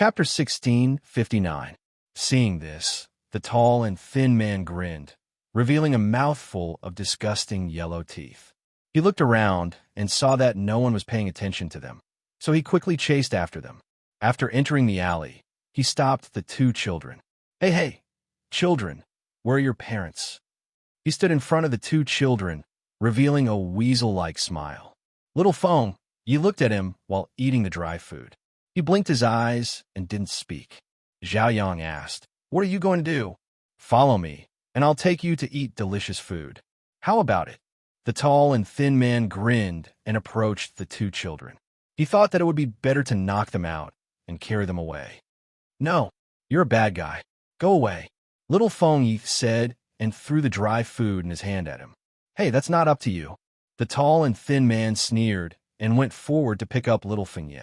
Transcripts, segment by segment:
Chapter 1659. Seeing this, the tall and thin man grinned, revealing a mouthful of disgusting yellow teeth. He looked around and saw that no one was paying attention to them, so he quickly chased after them. After entering the alley, he stopped the two children. Hey, children, where are your parents? He stood in front of the two children, revealing a weasel-like smile. Little Feng, Yi looked at him while eating the dry food. He blinked his eyes and didn't speak. Zhao Yang asked, "What are you going to do?" "Follow me, and I'll take you to eat delicious food." "How about it?" The tall and thin man grinned and approached the two children. He thought that it would be better to knock them out and carry them away. "No, you're a bad guy. Go away," Little Feng Yi said and threw the dry food in his hand at him. "Hey, that's not up to you." The tall and thin man sneered and went forward to pick up Little Feng Yi.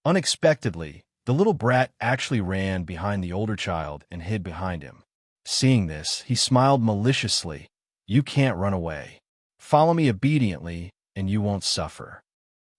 Unexpectedly, the little brat actually ran behind the older child and hid behind him. Seeing this, he smiled maliciously. "You can't run away. Follow me obediently, and you won't suffer."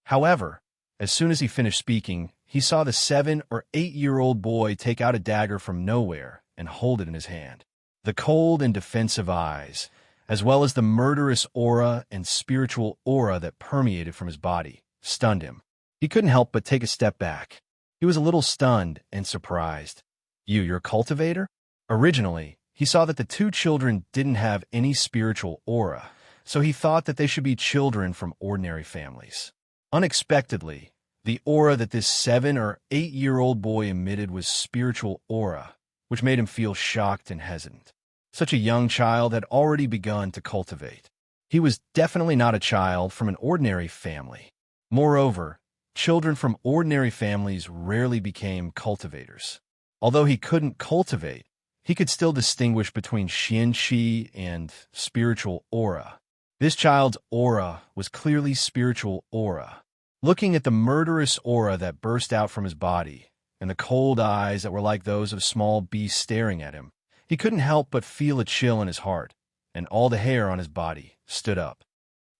However, as soon as he finished speaking, he saw the 7 or 8-year-old boy take out a dagger from nowhere and hold it in his hand. The cold and defensive eyes, as well as the murderous aura and spiritual aura that permeated from his body, stunned him. He couldn't help but take a step back. He was a little stunned and surprised. You're a cultivator?" Originally, he saw that the two children didn't have any spiritual aura, so he thought that they should be children from ordinary families. Unexpectedly, the aura that this 7 or 8-year-old boy emitted was spiritual aura, which made him feel shocked and hesitant. Such a young child had already begun to cultivate. He was definitely not a child from an ordinary family. Moreover, children from ordinary families rarely became cultivators. Although he couldn't cultivate, he could still distinguish between xianqi and spiritual aura. This child's aura was clearly spiritual aura. Looking at the murderous aura that burst out from his body, and the cold eyes that were like those of small beasts staring at him, he couldn't help but feel a chill in his heart, and all the hair on his body stood up.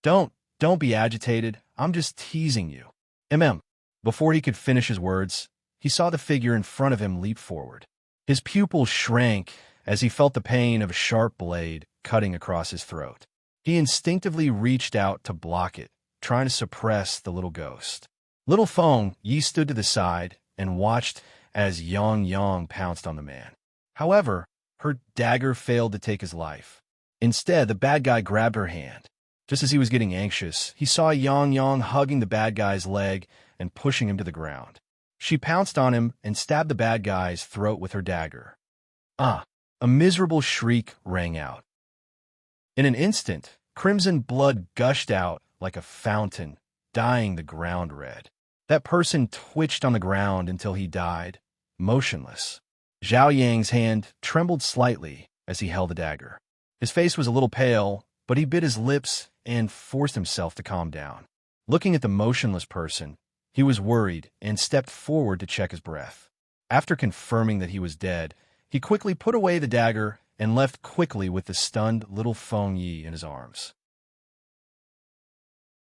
Don't be agitated. I'm just teasing you." Before he could finish his words, he saw the figure in front of him leap forward. His pupils shrank as he felt the pain of a sharp blade cutting across his throat. He instinctively reached out to block it, trying to suppress the little ghost. Little Feng Yi stood to the side and watched as Yang pounced on the man. However, her dagger failed to take his life. Instead, the bad guy grabbed her hand. Just as he was getting anxious, he saw Yang hugging the bad guy's leg and pushing him to the ground. She pounced on him and stabbed the bad guy's throat with her dagger. A miserable shriek rang out. In an instant, crimson blood gushed out like a fountain, dyeing the ground red. That person twitched on the ground until he died, motionless. Zhao Yang's hand trembled slightly as he held the dagger. His face was a little pale, but he bit his lips and forced himself to calm down. Looking at the motionless person, he was worried and stepped forward to check his breath. After confirming that he was dead, he quickly put away the dagger and left quickly with the stunned Little Feng Yi in his arms.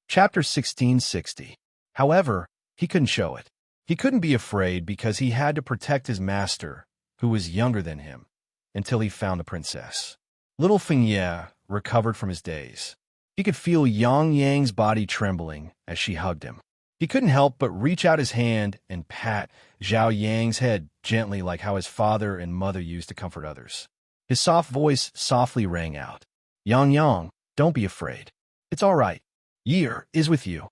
Chapter 1660. However, he couldn't show it. He couldn't be afraid because he had to protect his master, who was younger than him, until he found the princess. Little Feng Yi recovered from his daze. He could feel Yang's body trembling as she hugged him. He couldn't help but reach out his hand and pat Zhao Yang's head gently like how his father and mother used to comfort others. His soft voice softly rang out. Yang, don't be afraid. It's all right. Yi is with you."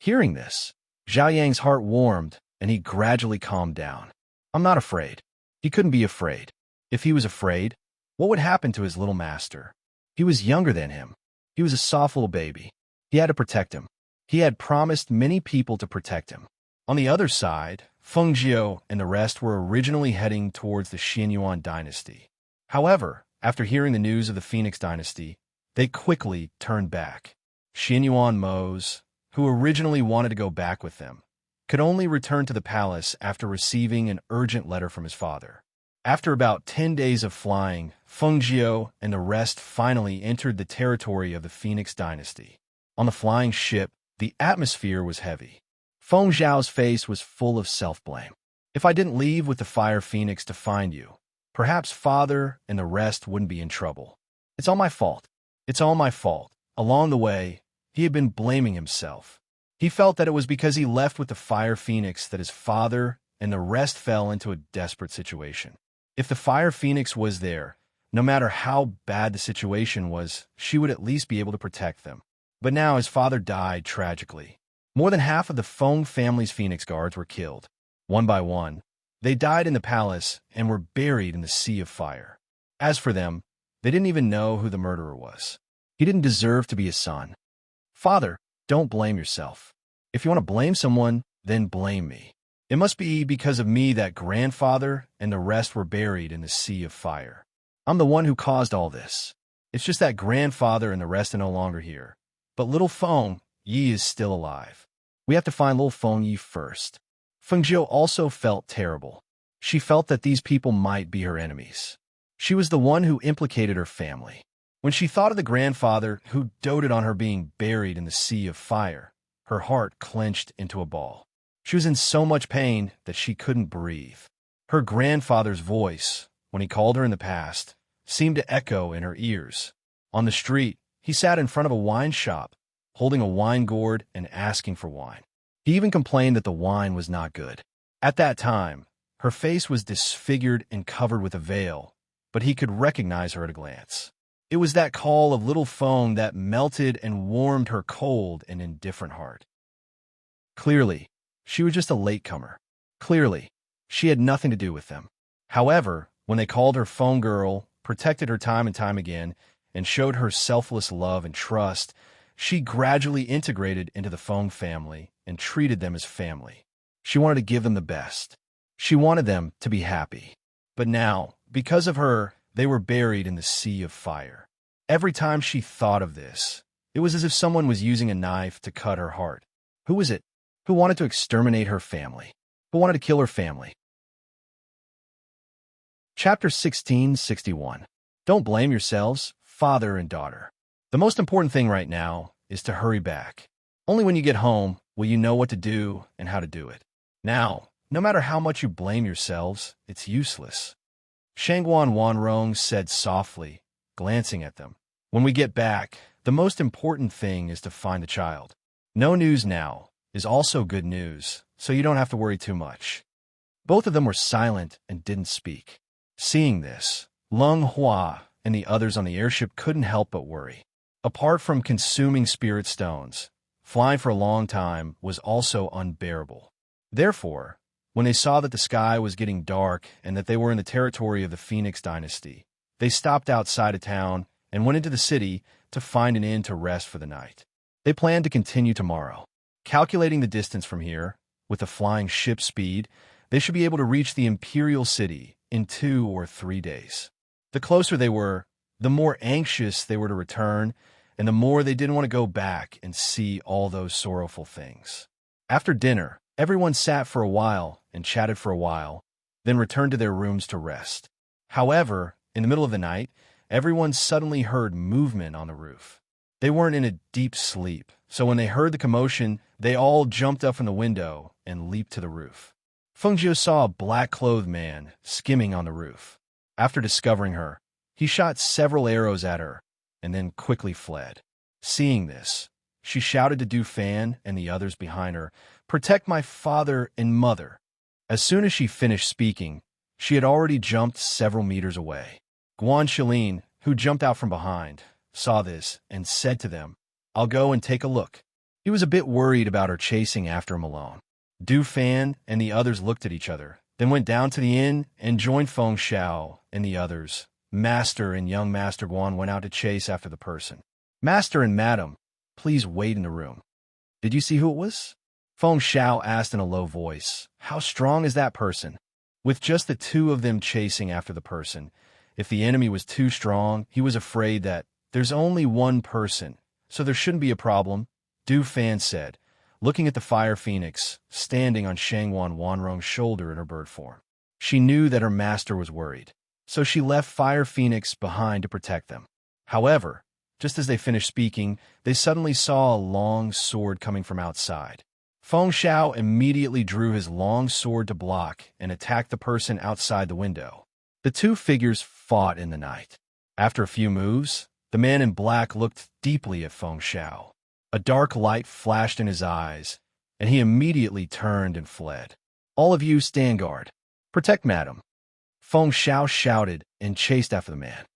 Hearing this, Zhao Yang's heart warmed and he gradually calmed down. "I'm not afraid." He couldn't be afraid. If he was afraid, what would happen to his little master? He was younger than him. He was a soft little baby. He had to protect him. He had promised many people to protect him. On the other side, Feng Jiao and the rest were originally heading towards the Xianyuan dynasty. However, after hearing the news of the Phoenix dynasty, they quickly turned back. Xianyuan Mo's, who originally wanted to go back with them, could only return to the palace after receiving an urgent letter from his father. After about 10 days of flying, Feng Jiao and the rest finally entered the territory of the Phoenix dynasty. On the flying ship, the atmosphere was heavy. Feng Zhao's face was full of self-blame. If I didn't leave with the fire phoenix to find you, perhaps father and the rest wouldn't be in trouble. It's all my fault. It's all my fault. Along the way, he had been blaming himself. He felt that it was because he left with the fire phoenix that his father and the rest fell into a desperate situation. If the fire phoenix was there, no matter how bad the situation was, she would at least be able to protect them. But now his father died tragically. More than half of the Feng family's phoenix guards were killed. One by one, they died in the palace and were buried in the sea of fire. As for them, they didn't even know who the murderer was. He didn't deserve to be a son. Father, don't blame yourself. If you want to blame someone, then blame me. It must be because of me that grandfather and the rest were buried in the sea of fire. I'm the one who caused all this. It's just that grandfather and the rest are no longer here. But little Feng Yi is still alive. We have to find little Feng Yi first. Feng Zhou also felt terrible. She felt that these people might be her enemies. She was the one who implicated her family. When she thought of the grandfather who doted on her being buried in the sea of fire, her heart clenched into a ball. She was in so much pain that she couldn't breathe. Her grandfather's voice, when he called her in the past, seemed to echo in her ears. On the street, he sat in front of a wine shop, holding a wine gourd and asking for wine. He even complained that the wine was not good. At that time, her face was disfigured and covered with a veil, but he could recognize her at a glance. It was that call of little Feng that melted and warmed her cold and indifferent heart. Clearly, she was just a latecomer. Clearly, she had nothing to do with them. However, when they called her Feng Girl, protected her time and time again, and showed her selfless love and trust, she gradually integrated into the Feng family and treated them as family. She wanted to give them the best. She wanted them to be happy. But now, because of her, they were buried in the sea of fire. Every time she thought of this, it was as if someone was using a knife to cut her heart. Who was it? Who wanted to exterminate her family? Who wanted to kill her family? Chapter 1661. Don't blame yourselves, father and daughter. The most important thing right now is to hurry back. Only when you get home will you know what to do and how to do it. Now, no matter how much you blame yourselves, it's useless. Shangguan Wanrong said softly, glancing at them. When we get back, the most important thing is to find the child. No news now is also good news, so you don't have to worry too much. Both of them were silent and didn't speak. Seeing this, Lung Hua and the others on the airship couldn't help but worry. Apart from consuming spirit stones, flying for a long time was also unbearable. Therefore, when they saw that the sky was getting dark and that they were in the territory of the Phoenix dynasty, they stopped outside of town and went into the city to find an inn to rest for the night. They planned to continue tomorrow. Calculating the distance from here, with the flying ship speed, they should be able to reach the imperial city in 2 or 3 days. The closer they were, the more anxious they were to return, and the more they didn't want to go back and see all those sorrowful things. After dinner, everyone sat for a while and chatted for a while, then returned to their rooms to rest. However, in the middle of the night, everyone suddenly heard movement on the roof. They weren't in a deep sleep, so when they heard the commotion, they all jumped up from the window and leaped to the roof. Feng Zhou saw a black-clothed man skimming on the roof. After discovering her, he shot several arrows at her and then quickly fled. Seeing this, she shouted to Du Fan and the others behind her, "Protect my father and mother." As soon as she finished speaking, she had already jumped several meters away. Guan Shilin, who jumped out from behind, saw this and said to them, "I'll go and take a look." He was a bit worried about her chasing after him alone. Du Fan and the others looked at each other, then went down to the inn and joined Feng Xiao and the others. Master and young Master Guan went out to chase after the person. "Master and Madam, please wait in the room." "Did you see who it was?" Feng Xiao asked in a low voice. "How strong is that person?" With just the two of them chasing after the person, if the enemy was too strong, he was afraid that there's only one person, so there shouldn't be a problem, Du Fan said, looking at the fire phoenix standing on Shangguan Wanrong's shoulder in her bird form. She knew that her master was worried, so she left Fire Phoenix behind to protect them. However, just as they finished speaking, they suddenly saw a long sword coming from outside. Feng Xiao immediately drew his long sword to block and attacked the person outside the window. The two figures fought in the night. After a few moves, the man in black looked deeply at Feng Xiao. A dark light flashed in his eyes, and he immediately turned and fled. "All of you stand guard. Protect Madam," Feng Xiao shouted and chased after the man.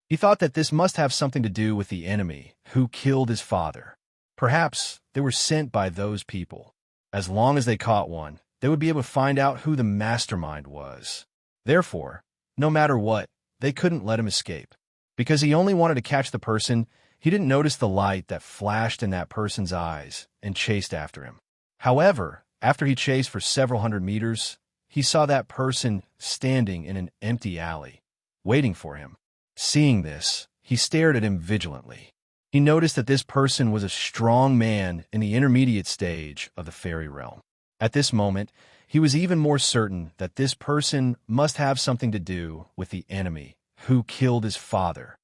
He thought that this must have something to do with the enemy who killed his father. Perhaps they were sent by those people. As long as they caught one, they would be able to find out who the mastermind was. Therefore, no matter what, they couldn't let him escape. Because he only wanted to catch the person, he didn't notice the light that flashed in that person's eyes and chased after him. However, after he chased for several hundred meters, he saw that person standing in an empty alley, waiting for him. Seeing this, he stared at him vigilantly. He noticed that this person was a strong man in the intermediate stage of the fairy realm. At this moment, he was even more certain that this person must have something to do with the enemy who killed his father.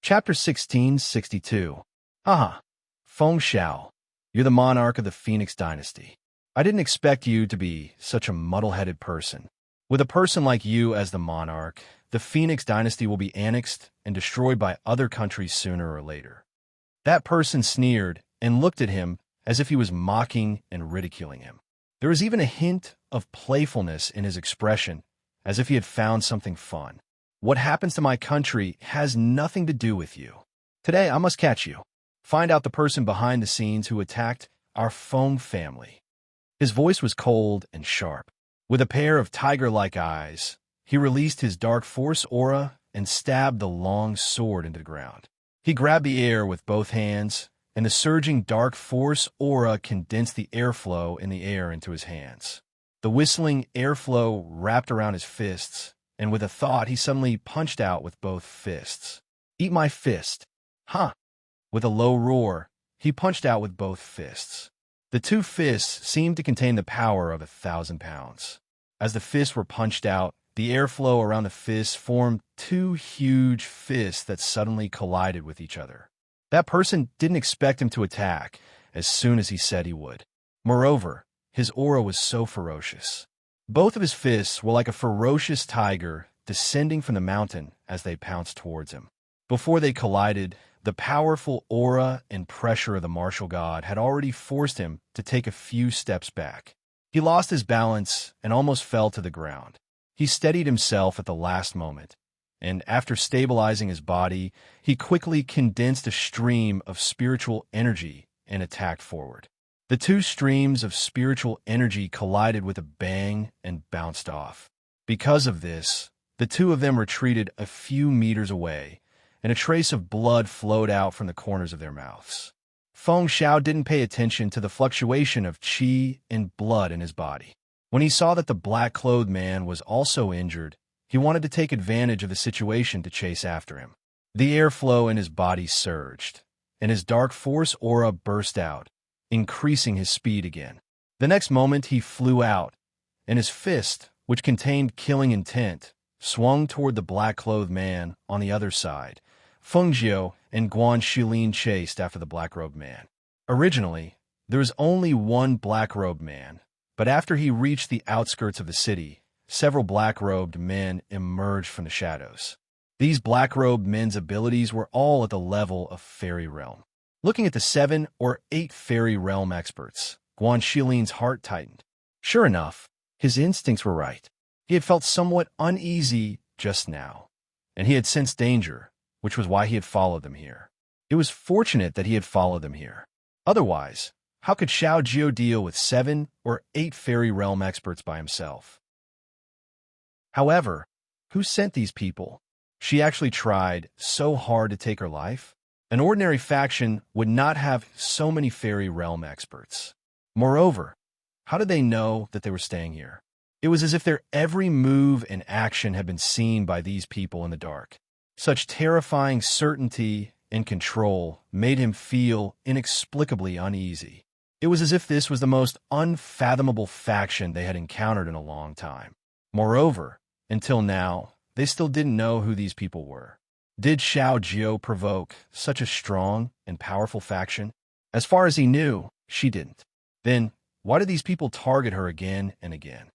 Chapter 1662. Aha! Feng Xiao, you're the monarch of the Phoenix dynasty. I didn't expect you to be such a muddle-headed person. With a person like you as the monarch, the Phoenix dynasty will be annexed and destroyed by other countries sooner or later. That person sneered and looked at him as if he was mocking and ridiculing him. There was even a hint of playfulness in his expression, as if he had found something fun. What happens to my country has nothing to do with you. Today I must catch you. Find out the person behind the scenes who attacked our Feng family. His voice was cold and sharp. With a pair of tiger-like eyes, he released his dark force aura and stabbed the long sword into the ground. He grabbed the air with both hands, and the surging dark force aura condensed the airflow in the air into his hands. The whistling airflow wrapped around his fists, and with a thought, he suddenly punched out with both fists. "Eat my fist." "Huh!" With a low roar, he punched out with both fists. The two fists seemed to contain the power of 1,000 pounds. As the fists were punched out, the airflow around the fists formed two huge fists that suddenly collided with each other. That person didn't expect him to attack as soon as he said he would. Moreover, his aura was so ferocious. Both of his fists were like a ferocious tiger descending from the mountain as they pounced towards him. Before they collided, the powerful aura and pressure of the martial god had already forced him to take a few steps back. He lost his balance and almost fell to the ground. He steadied himself at the last moment, and after stabilizing his body, he quickly condensed a stream of spiritual energy and attacked forward. The two streams of spiritual energy collided with a bang and bounced off. Because of this, the two of them retreated a few meters away, and a trace of blood flowed out from the corners of their mouths. Feng Xiao didn't pay attention to the fluctuation of qi and blood in his body. When he saw that the black-clothed man was also injured, he wanted to take advantage of the situation to chase after him. The airflow in his body surged, and his dark force aura burst out, increasing his speed again. The next moment he flew out, and his fist, which contained killing intent, swung toward the black-clothed man on the other side. Feng Jiao and Guan Shilin chased after the black-robed man. Originally, there was only one black-robed man, but after he reached the outskirts of the city, several black-robed men emerged from the shadows. These black-robed men's abilities were all at the level of fairy realm. Looking at the 7 or 8 fairy realm experts, Guan Shilin's heart tightened. Sure enough, his instincts were right. He had felt somewhat uneasy just now, and he had sensed danger, which was why he had followed them here. It was fortunate that he had followed them here. Otherwise, how could Xiao Jiao deal with 7 or 8 fairy realm experts by himself? However, who sent these people? She actually tried so hard to take her life. An ordinary faction would not have so many fairy realm experts. Moreover, how did they know that they were staying here? It was as if their every move and action had been seen by these people in the dark. Such terrifying certainty and control made him feel inexplicably uneasy. It was as if this was the most unfathomable faction they had encountered in a long time. Moreover, until now, they still didn't know who these people were. Did Xiao Jiao provoke such a strong and powerful faction? As far as he knew, she didn't. Then, why did these people target her again and again?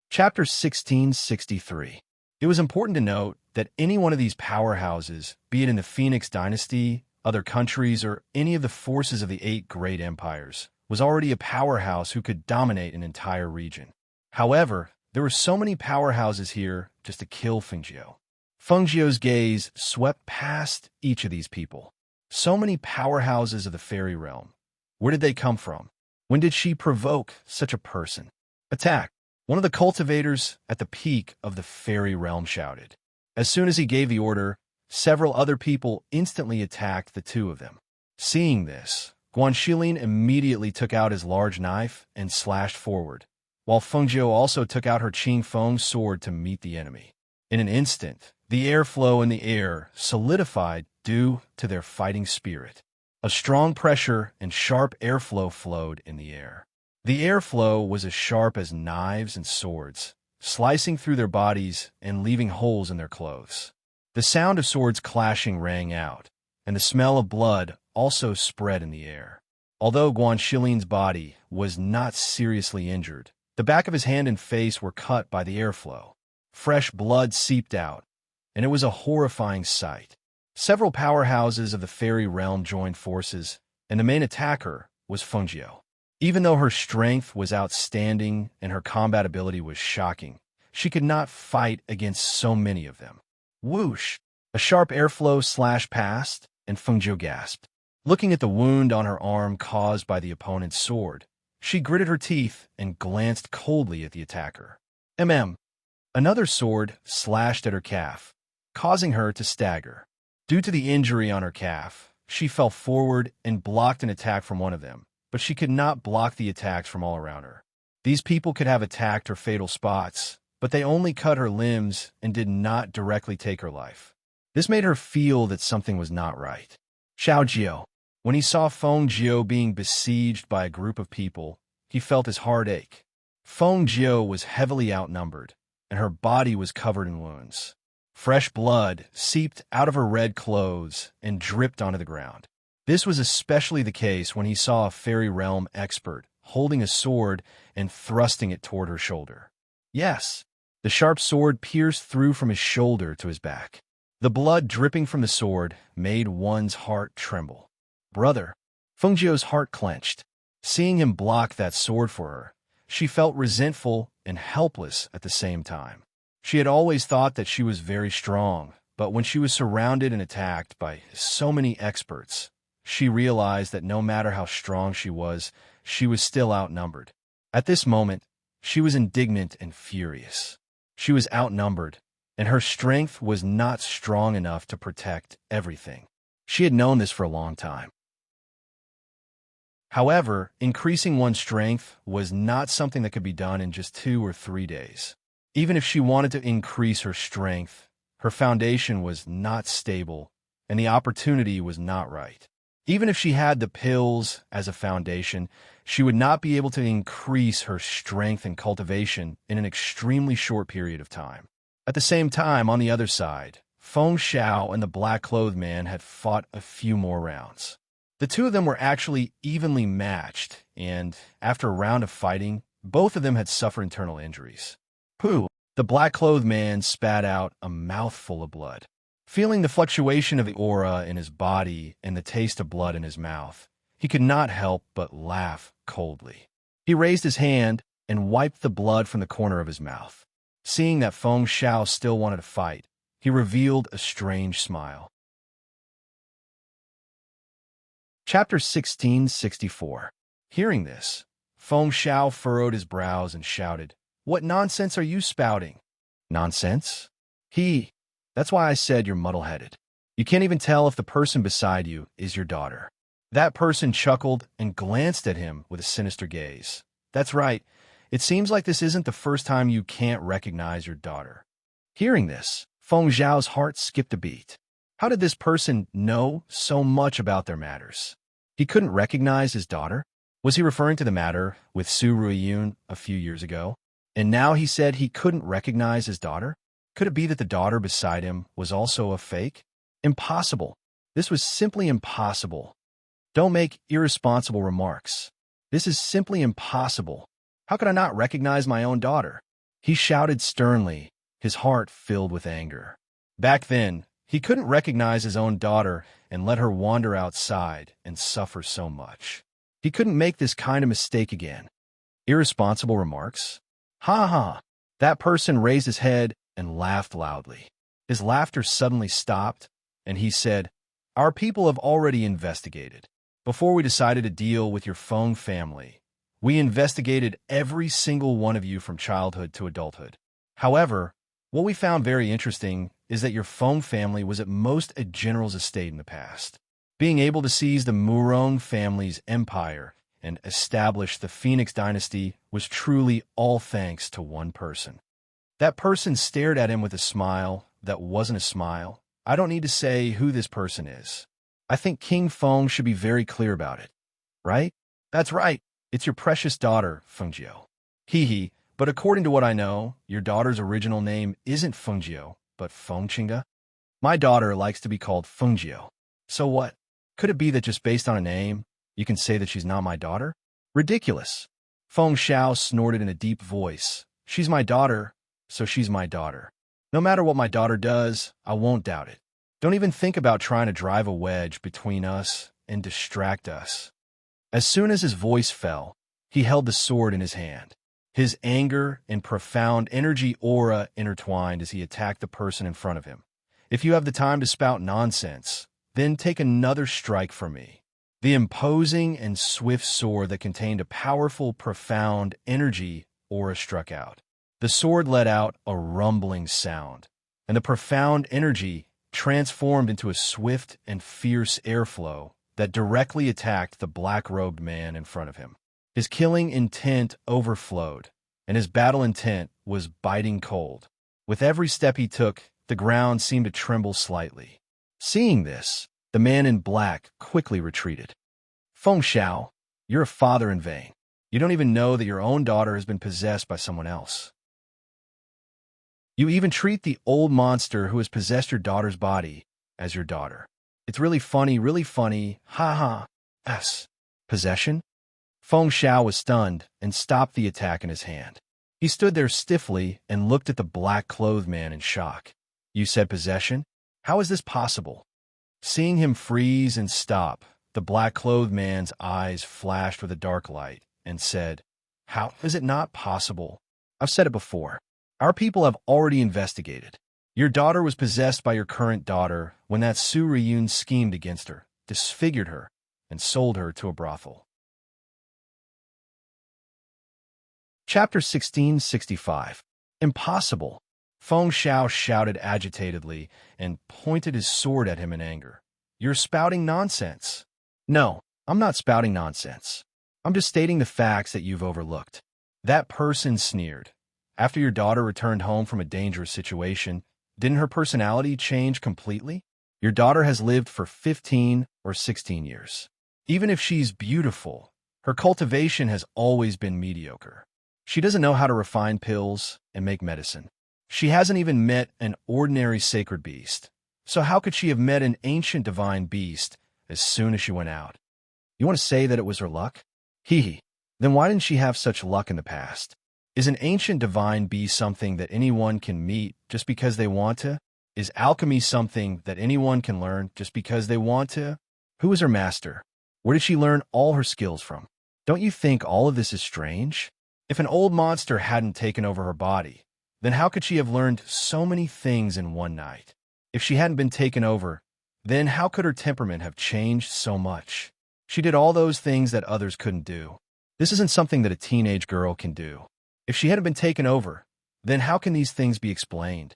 Chapter 1663. It was important to note that any one of these powerhouses, be it in the Phoenix dynasty, other countries, or any of the forces of the 8 great empires, was already a powerhouse who could dominate an entire region. However, there were so many powerhouses here just to kill Fengjiu. Fengjiu's gaze swept past each of these people. So many powerhouses of the fairy realm. Where did they come from? When did she provoke such a person? Attack! One of the cultivators at the peak of the fairy realm shouted. As soon as he gave the order, several other people instantly attacked the two of them. Seeing this, Guanxilin immediately took out his large knife and slashed forward, while Fengjiu also took out her Qing Feng sword to meet the enemy. In an instant, the airflow in the air solidified due to their fighting spirit. A strong pressure and sharp airflow flowed in the air. The airflow was as sharp as knives and swords, slicing through their bodies and leaving holes in their clothes. The sound of swords clashing rang out, and the smell of blood also spread in the air. Although Guanxilin's body was not seriously injured, the back of his hand and face were cut by the airflow. Fresh blood seeped out, and it was a horrifying sight. Several powerhouses of the fairy realm joined forces, and the main attacker was Fengjiu. Even though her strength was outstanding and her combat ability was shocking, she could not fight against so many of them. Whoosh! A sharp airflow slashed past, and Fengjiu gasped. Looking at the wound on her arm caused by the opponent's sword, she gritted her teeth and glanced coldly at the attacker. Another sword slashed at her calf, causing her to stagger. Due to the injury on her calf, she fell forward and blocked an attack from one of them, but she could not block the attacks from all around her. These people could have attacked her fatal spots, but they only cut her limbs and did not directly take her life. This made her feel that something was not right. Xiaojiu. When he saw Fengjiu being besieged by a group of people, he felt his heart ache. Fengjiu was heavily outnumbered, and her body was covered in wounds. Fresh blood seeped out of her red clothes and dripped onto the ground. This was especially the case when he saw a fairy realm expert holding a sword and thrusting it toward her shoulder. Yes, the sharp sword pierced through from his shoulder to his back. The blood dripping from the sword made one's heart tremble. Brother, Fengjiu's heart clenched. Seeing him block that sword for her, she felt resentful and helpless at the same time. She had always thought that she was very strong, but when she was surrounded and attacked by so many experts, she realized that no matter how strong she was still outnumbered. At this moment, she was indignant and furious. She was outnumbered, and her strength was not strong enough to protect everything. She had known this for a long time. However, increasing one's strength was not something that could be done in just 2 or 3 days. Even if she wanted to increase her strength, her foundation was not stable, and the opportunity was not right. Even if she had the pills as a foundation, she would not be able to increase her strength and cultivation in an extremely short period of time. At the same time, on the other side, Feng Xiao and the black-clothed man had fought a few more rounds. The two of them were actually evenly matched, and after a round of fighting, both of them had suffered internal injuries. Pooh! The black-clothed man spat out a mouthful of blood. Feeling the fluctuation of the aura in his body and the taste of blood in his mouth, he could not help but laugh coldly. He raised his hand and wiped the blood from the corner of his mouth. Seeing that Feng Xiao still wanted to fight, he revealed a strange smile. Chapter 1664. Hearing this, Feng Xiao furrowed his brows and shouted, "What nonsense are you spouting?" Nonsense? That's why I said you're muddle-headed. You can't even tell if the person beside you is your daughter. That person chuckled and glanced at him with a sinister gaze. That's right. It seems like this isn't the first time you can't recognize your daughter. Hearing this, Feng Zhao's heart skipped a beat. How did this person know so much about their matters? He couldn't recognize his daughter? Was he referring to the matter with Su Ruiyun a few years ago? And now he said he couldn't recognize his daughter? Could it be that the daughter beside him was also a fake? Impossible. This was simply impossible. Don't make irresponsible remarks. This is simply impossible. How could I not recognize my own daughter? He shouted sternly, his heart filled with anger. Back then, he couldn't recognize his own daughter and let her wander outside and suffer so much. He couldn't make this kind of mistake again. Irresponsible remarks? Ha ha! That person raised his head and laughed loudly. His laughter suddenly stopped, and he said, "Our people have already investigated. Before we decided to deal with your Feng family, we investigated every single one of you from childhood to adulthood. However, what we found very interesting is that your Feng family was at most a general's estate in the past. Being able to seize the Murong family's empire and establish the Phoenix dynasty was truly all thanks to one person." That person stared at him with a smile that wasn't a smile. I don't need to say who this person is. I think King Feng should be very clear about it. Right? That's right. It's your precious daughter, Fengjiu. Hee, but according to what I know, your daughter's original name isn't Fengjiu, but Fengqinga. My daughter likes to be called Fengjiu. So what? Could it be that just based on a name, you can say that she's not my daughter? Ridiculous. Feng Xiao snorted in a deep voice. She's my daughter, so she's my daughter. No matter what my daughter does, I won't doubt it. Don't even think about trying to drive a wedge between us and distract us. As soon as his voice fell, he held the sword in his hand. His anger and profound energy aura intertwined as he attacked the person in front of him. If you have the time to spout nonsense, then take another strike from me. The imposing and swift sword that contained a powerful, profound energy aura struck out. The sword let out a rumbling sound, and the profound energy transformed into a swift and fierce airflow that directly attacked the black-robed man in front of him. His killing intent overflowed, and his battle intent was biting cold. With every step he took, the ground seemed to tremble slightly. Seeing this, the man in black quickly retreated. Feng Xiao, you're a father in vain. You don't even know that your own daughter has been possessed by someone else. You even treat the old monster who has possessed your daughter's body as your daughter. It's really funny, ha ha. S. Possession? Feng Xiao was stunned and stopped the attack in his hand. He stood there stiffly and looked at the black-clothed man in shock. You said possession? How is this possible? Seeing him freeze and stop, the black-clothed man's eyes flashed with a dark light and said, "How is it not possible? I've said it before. Our people have already investigated. Your daughter was possessed by your current daughter when that Su Riyun schemed against her, disfigured her, and sold her to a brothel." Chapter 1665. Impossible. Feng Xiao shouted agitatedly and pointed his sword at him in anger. You're spouting nonsense. No, I'm not spouting nonsense. I'm just stating the facts that you've overlooked. That person sneered. After your daughter returned home from a dangerous situation, didn't her personality change completely? Your daughter has lived for 15 or 16 years. Even if she's beautiful, her cultivation has always been mediocre. She doesn't know how to refine pills and make medicine. She hasn't even met an ordinary sacred beast. So how could she have met an ancient divine beast as soon as she went out? You want to say that it was her luck? Hee. Then why didn't she have such luck in the past? Is an ancient divine beast something that anyone can meet just because they want to? Is alchemy something that anyone can learn just because they want to? Who is her master? Where did she learn all her skills from? Don't you think all of this is strange? If an old monster hadn't taken over her body, then how could she have learned so many things in one night? If she hadn't been taken over, then how could her temperament have changed so much? She did all those things that others couldn't do. This isn't something that a teenage girl can do. If she hadn't been taken over, then how can these things be explained?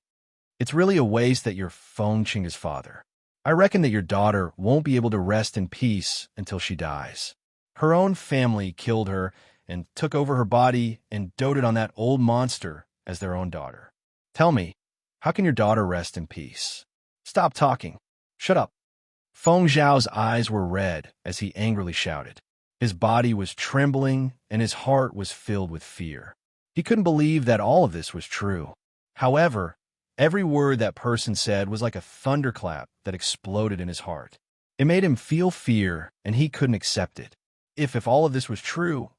It's really a waste that you're Fengqinga's father. I reckon that your daughter won't be able to rest in peace until she dies. Her own family killed her and took over her body and doted on that old monster as their own daughter. Tell me, how can your daughter rest in peace? Stop talking. Shut up. Feng Zhao's eyes were red as he angrily shouted. His body was trembling and his heart was filled with fear. He couldn't believe that all of this was true. However, every word that person said was like a thunderclap that exploded in his heart. It made him feel fear, and he couldn't accept it. If all of this was true,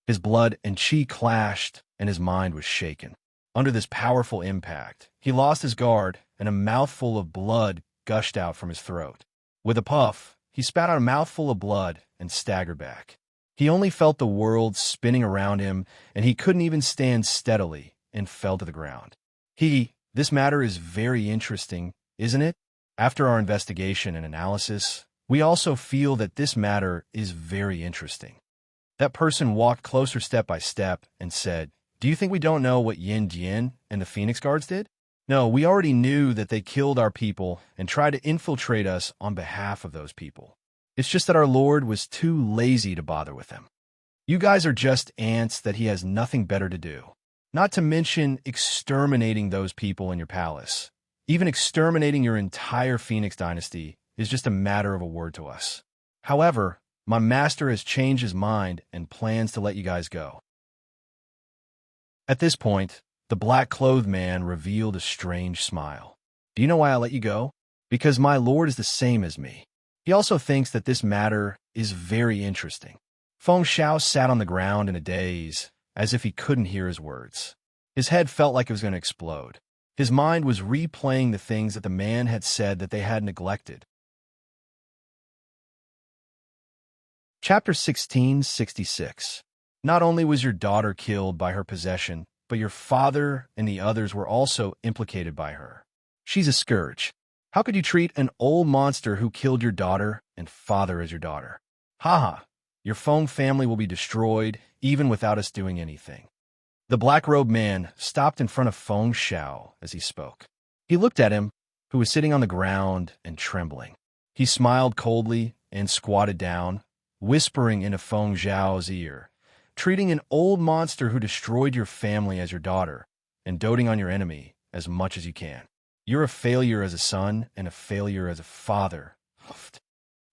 his blood and chi clashed, and his mind was shaken. Under this powerful impact, he lost his guard, and a mouthful of blood gushed out from his throat. With a puff, he spat out a mouthful of blood and staggered back. He only felt the world spinning around him, and he couldn't even stand steadily and fell to the ground. This matter is very interesting, isn't it? After our investigation and analysis, we also feel that this matter is very interesting. That person walked closer step by step and said, "Do you think we don't know what Yin Jian and the Phoenix Guards did? No, we already knew that they killed our people and tried to infiltrate us on behalf of those people. It's just that our Lord was too lazy to bother with them. You guys are just ants that he has nothing better to do. Not to mention exterminating those people in your palace. Even exterminating your entire Phoenix dynasty is just a matter of a word to us. However, my master has changed his mind and plans to let you guys go." At this point, the black-clothed man revealed a strange smile. "Do you know why I let you go? Because my lord is the same as me. He also thinks that this matter is very interesting." Feng Xiao sat on the ground in a daze, as if he couldn't hear his words. His head felt like it was going to explode. His mind was replaying the things that the man had said that they had neglected. Chapter 1666. Not only was your daughter killed by her possession, but your father and the others were also implicated by her. She's a scourge. How could you treat an old monster who killed your daughter and father as your daughter? Haha, your Feng family will be destroyed, even without us doing anything. The black-robed man stopped in front of Feng Xiao as he spoke. He looked at him, who was sitting on the ground and trembling. He smiled coldly and squatted down, whispering into Feng Xiao's ear, "Treating an old monster who destroyed your family as your daughter, and doting on your enemy as much as you can. You're a failure as a son and a failure as a father."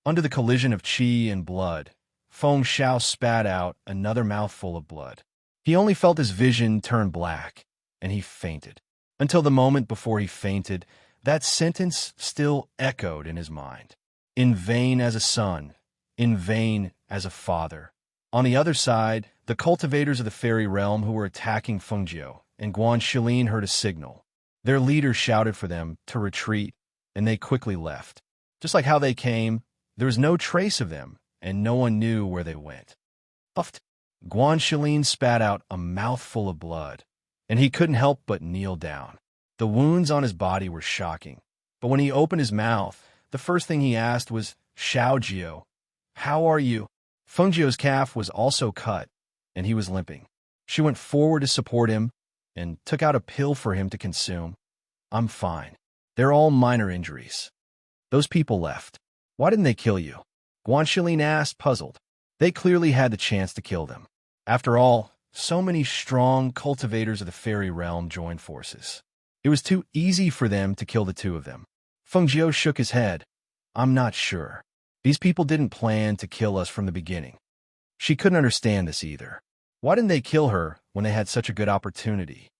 Under the collision of qi and blood, Feng Xiao spat out another mouthful of blood. He only felt his vision turn black, and he fainted. Until the moment before he fainted, that sentence still echoed in his mind. In vain as a son, in vain as a father. On the other side, the cultivators of the fairy realm who were attacking Fengjiu and Guan Shilin heard a signal. Their leader shouted for them to retreat, and they quickly left. Just like how they came, there was no trace of them, and no one knew where they went. Guan Shilin spat out a mouthful of blood, and he couldn't help but kneel down. The wounds on his body were shocking, but when he opened his mouth, the first thing he asked was, "Xiaojiu, how are you?" Fengjiu's calf was also cut, and he was limping. She went forward to support him and took out a pill for him to consume. "I'm fine. They're all minor injuries." "Those people left. Why didn't they kill you?" Guan Shilin asked, puzzled. They clearly had the chance to kill them. After all, so many strong cultivators of the fairy realm joined forces. It was too easy for them to kill the two of them. Fengjiu shook his head. "I'm not sure. These people didn't plan to kill us from the beginning." She couldn't understand this either. Why didn't they kill her when they had such a good opportunity?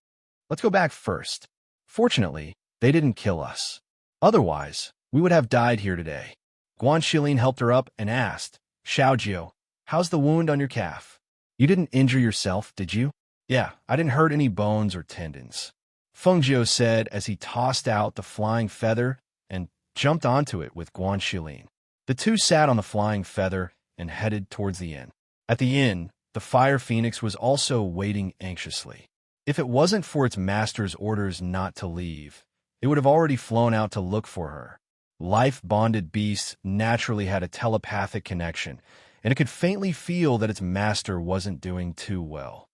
Let's go back first. Fortunately, they didn't kill us. Otherwise, we would have died here today. Guan Shilin helped her up and asked, "Xiaojiu, how's the wound on your calf? You didn't injure yourself, did you?" "Yeah, I didn't hurt any bones or tendons," Fengjiu said as he tossed out the flying feather and jumped onto it with Guan Shilin. The two sat on the flying feather and headed towards the inn. At the inn, the fire phoenix was also waiting anxiously. If it wasn't for its master's orders not to leave, it would have already flown out to look for her. Life-bonded beasts naturally had a telepathic connection, and it could faintly feel that its master wasn't doing too well.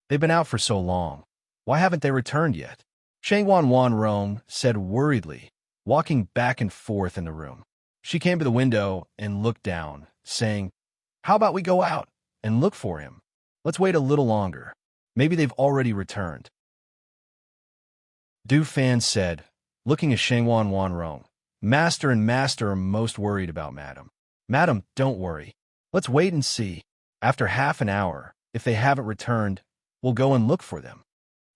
They've been out for so long. Why haven't they returned yet? Shangwan Wanrong said worriedly, walking back and forth in the room. She came to the window and looked down, saying, "How about we go out and look for him? Let's wait a little longer. Maybe they've already returned." Du Fan said, looking at Shangwan Wanrong, "Master and Master are most worried about Madam." "Madam, don't worry. Let's wait and see. After half an hour, if they haven't returned, we'll go and look for them."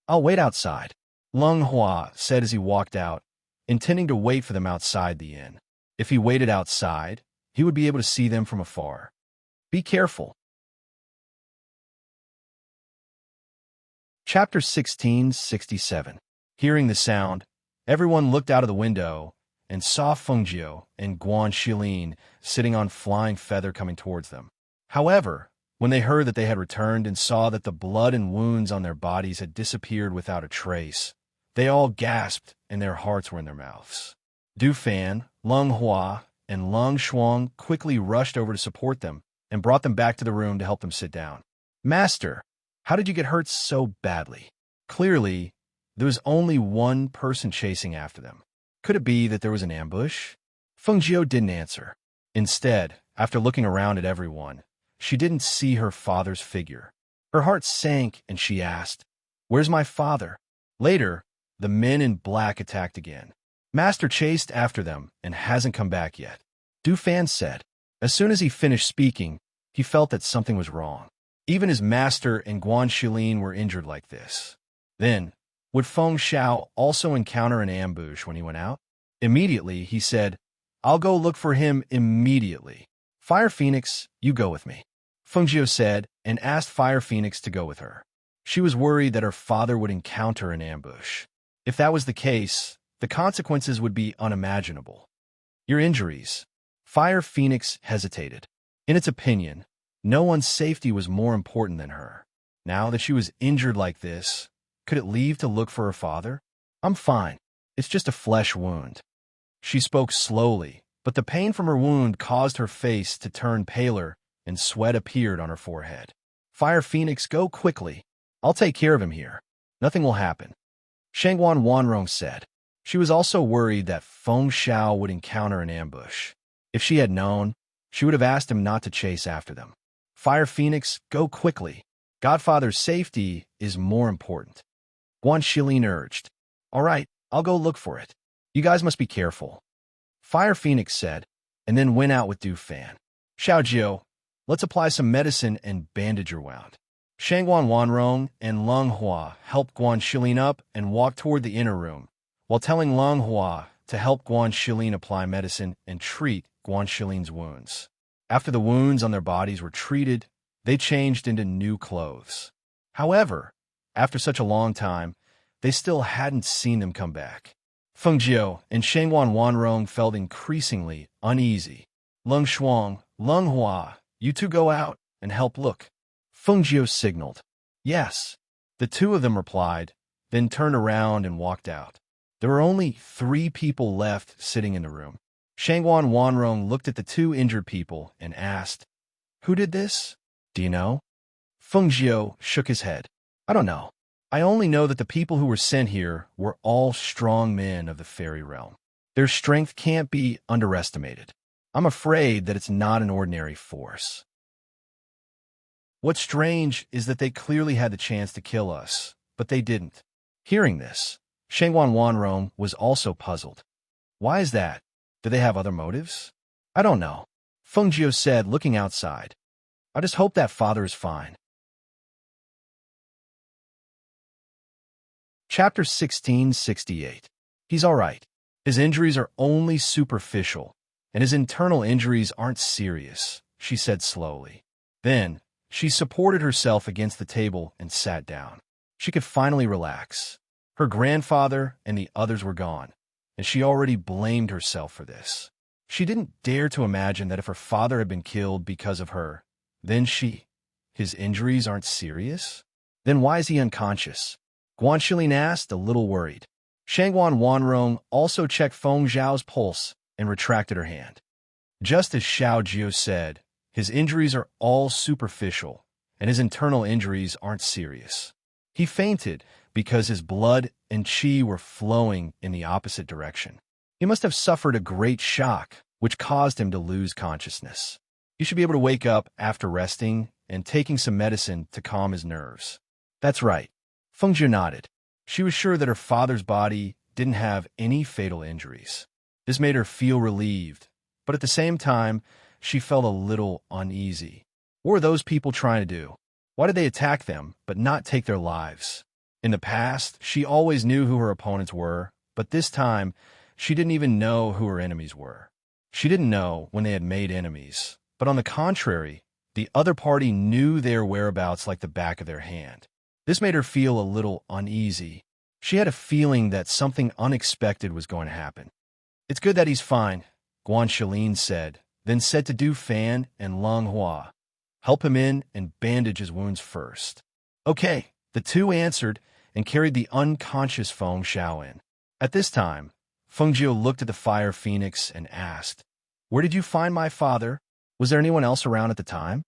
"I'll wait outside," Lung Hua said as he walked out, intending to wait for them outside the inn. If he waited outside, he would be able to see them from afar. Be careful. Chapter 1667. Hearing the sound, everyone looked out of the window and saw Fengjiu and Guan Shilin sitting on flying feather coming towards them. However, when they heard that they had returned and saw that the blood and wounds on their bodies had disappeared without a trace, they all gasped and their hearts were in their mouths. Du Fan, Leng Hua, and Leng Shuang quickly rushed over to support them and brought them back to the room to help them sit down. Master, how did you get hurt so badly? Clearly, there was only one person chasing after them. Could it be that there was an ambush? Fengjiu didn't answer. Instead, after looking around at everyone, she didn't see her father's figure. Her heart sank and she asked, "Where's my father?" Later, the men in black attacked again. Master chased after them and hasn't come back yet, Du Fan said. As soon as he finished speaking, he felt that something was wrong. Even his master and Guan Shilin were injured like this. Then, would Feng Xiao also encounter an ambush when he went out? Immediately, he said, "I'll go look for him immediately. Fire Phoenix, you go with me." Fengjiu said and asked Fire Phoenix to go with her. She was worried that her father would encounter an ambush. If that was the case, the consequences would be unimaginable. Your injuries. Fire Phoenix hesitated. In its opinion, no one's safety was more important than her. Now that she was injured like this, could it leave to look for her father? I'm fine. It's just a flesh wound. She spoke slowly, but the pain from her wound caused her face to turn paler and sweat appeared on her forehead. Fire Phoenix, go quickly. I'll take care of him here. Nothing will happen. Shangguan Wanrong said. She was also worried that Feng Xiao would encounter an ambush. If she had known, she would have asked him not to chase after them. Fire Phoenix, go quickly. Godfather's safety is more important. Guan Shilin urged. All right, I'll go look for it. You guys must be careful. Fire Phoenix said, and then went out with Du Fan. Xiaojiu, let's apply some medicine and bandage your wound. Shangguan Wanrong and Leng Hua helped Guan Shilin up and walked toward the inner room, while telling Leng Hua to help Guan Shilin apply medicine and treat Guan Shilin's wounds. After the wounds on their bodies were treated, they changed into new clothes. However, after such a long time, they still hadn't seen them come back. Fengjiu and Shangguan Wanrong felt increasingly uneasy. Leng Shuang, Leng Hua, you two go out and help look. Fengjiu signaled. Yes. The two of them replied, then turned around and walked out. There were only 3 people left sitting in the room. Shangguan Wanrong looked at the 2 injured people and asked, "Who did this? Do you know?" Fengjiu shook his head. "I don't know. I only know that the people who were sent here were all strong men of the fairy realm. Their strength can't be underestimated. I'm afraid that it's not an ordinary force. What's strange is that they clearly had the chance to kill us, but they didn't." Hearing this, Shangguan Wanrong was also puzzled. Why is that? Do they have other motives? I don't know. Fengjiu said, looking outside. I just hope that father is fine. Chapter 1668. He's all right. His injuries are only superficial, and his internal injuries aren't serious, she said slowly. Then, she supported herself against the table and sat down. She could finally relax. Her grandfather and the others were gone, and she already blamed herself for this. She didn't dare to imagine that if her father had been killed because of her, then his injuries aren't serious? Then why is he unconscious? Guan Shilin asked, a little worried. Shangguan Wanrong also checked Feng Zhao's pulse and retracted her hand. Just as Xiaojiu said, his injuries are all superficial, and his internal injuries aren't serious. He fainted because his blood and qi were flowing in the opposite direction. He must have suffered a great shock, which caused him to lose consciousness. He should be able to wake up after resting and taking some medicine to calm his nerves. That's right. Fengjiu nodded. She was sure that her father's body didn't have any fatal injuries. This made her feel relieved, but at the same time, she felt a little uneasy. What were those people trying to do? Why did they attack them, but not take their lives? In the past, she always knew who her opponents were, but this time, she didn't even know who her enemies were. She didn't know when they had made enemies, but on the contrary, the other party knew their whereabouts like the back of their hand. This made her feel a little uneasy. She had a feeling that something unexpected was going to happen. "It's good that he's fine," Guanshelin said, then said to Du Fan and Lung Hua, "Help him in and bandage his wounds first." "Okay," the two answered and carried the unconscious Feng Xiao in. At this time, Feng Jiu looked at the fire phoenix and asked, "Where did you find my father? Was there anyone else around at the time?"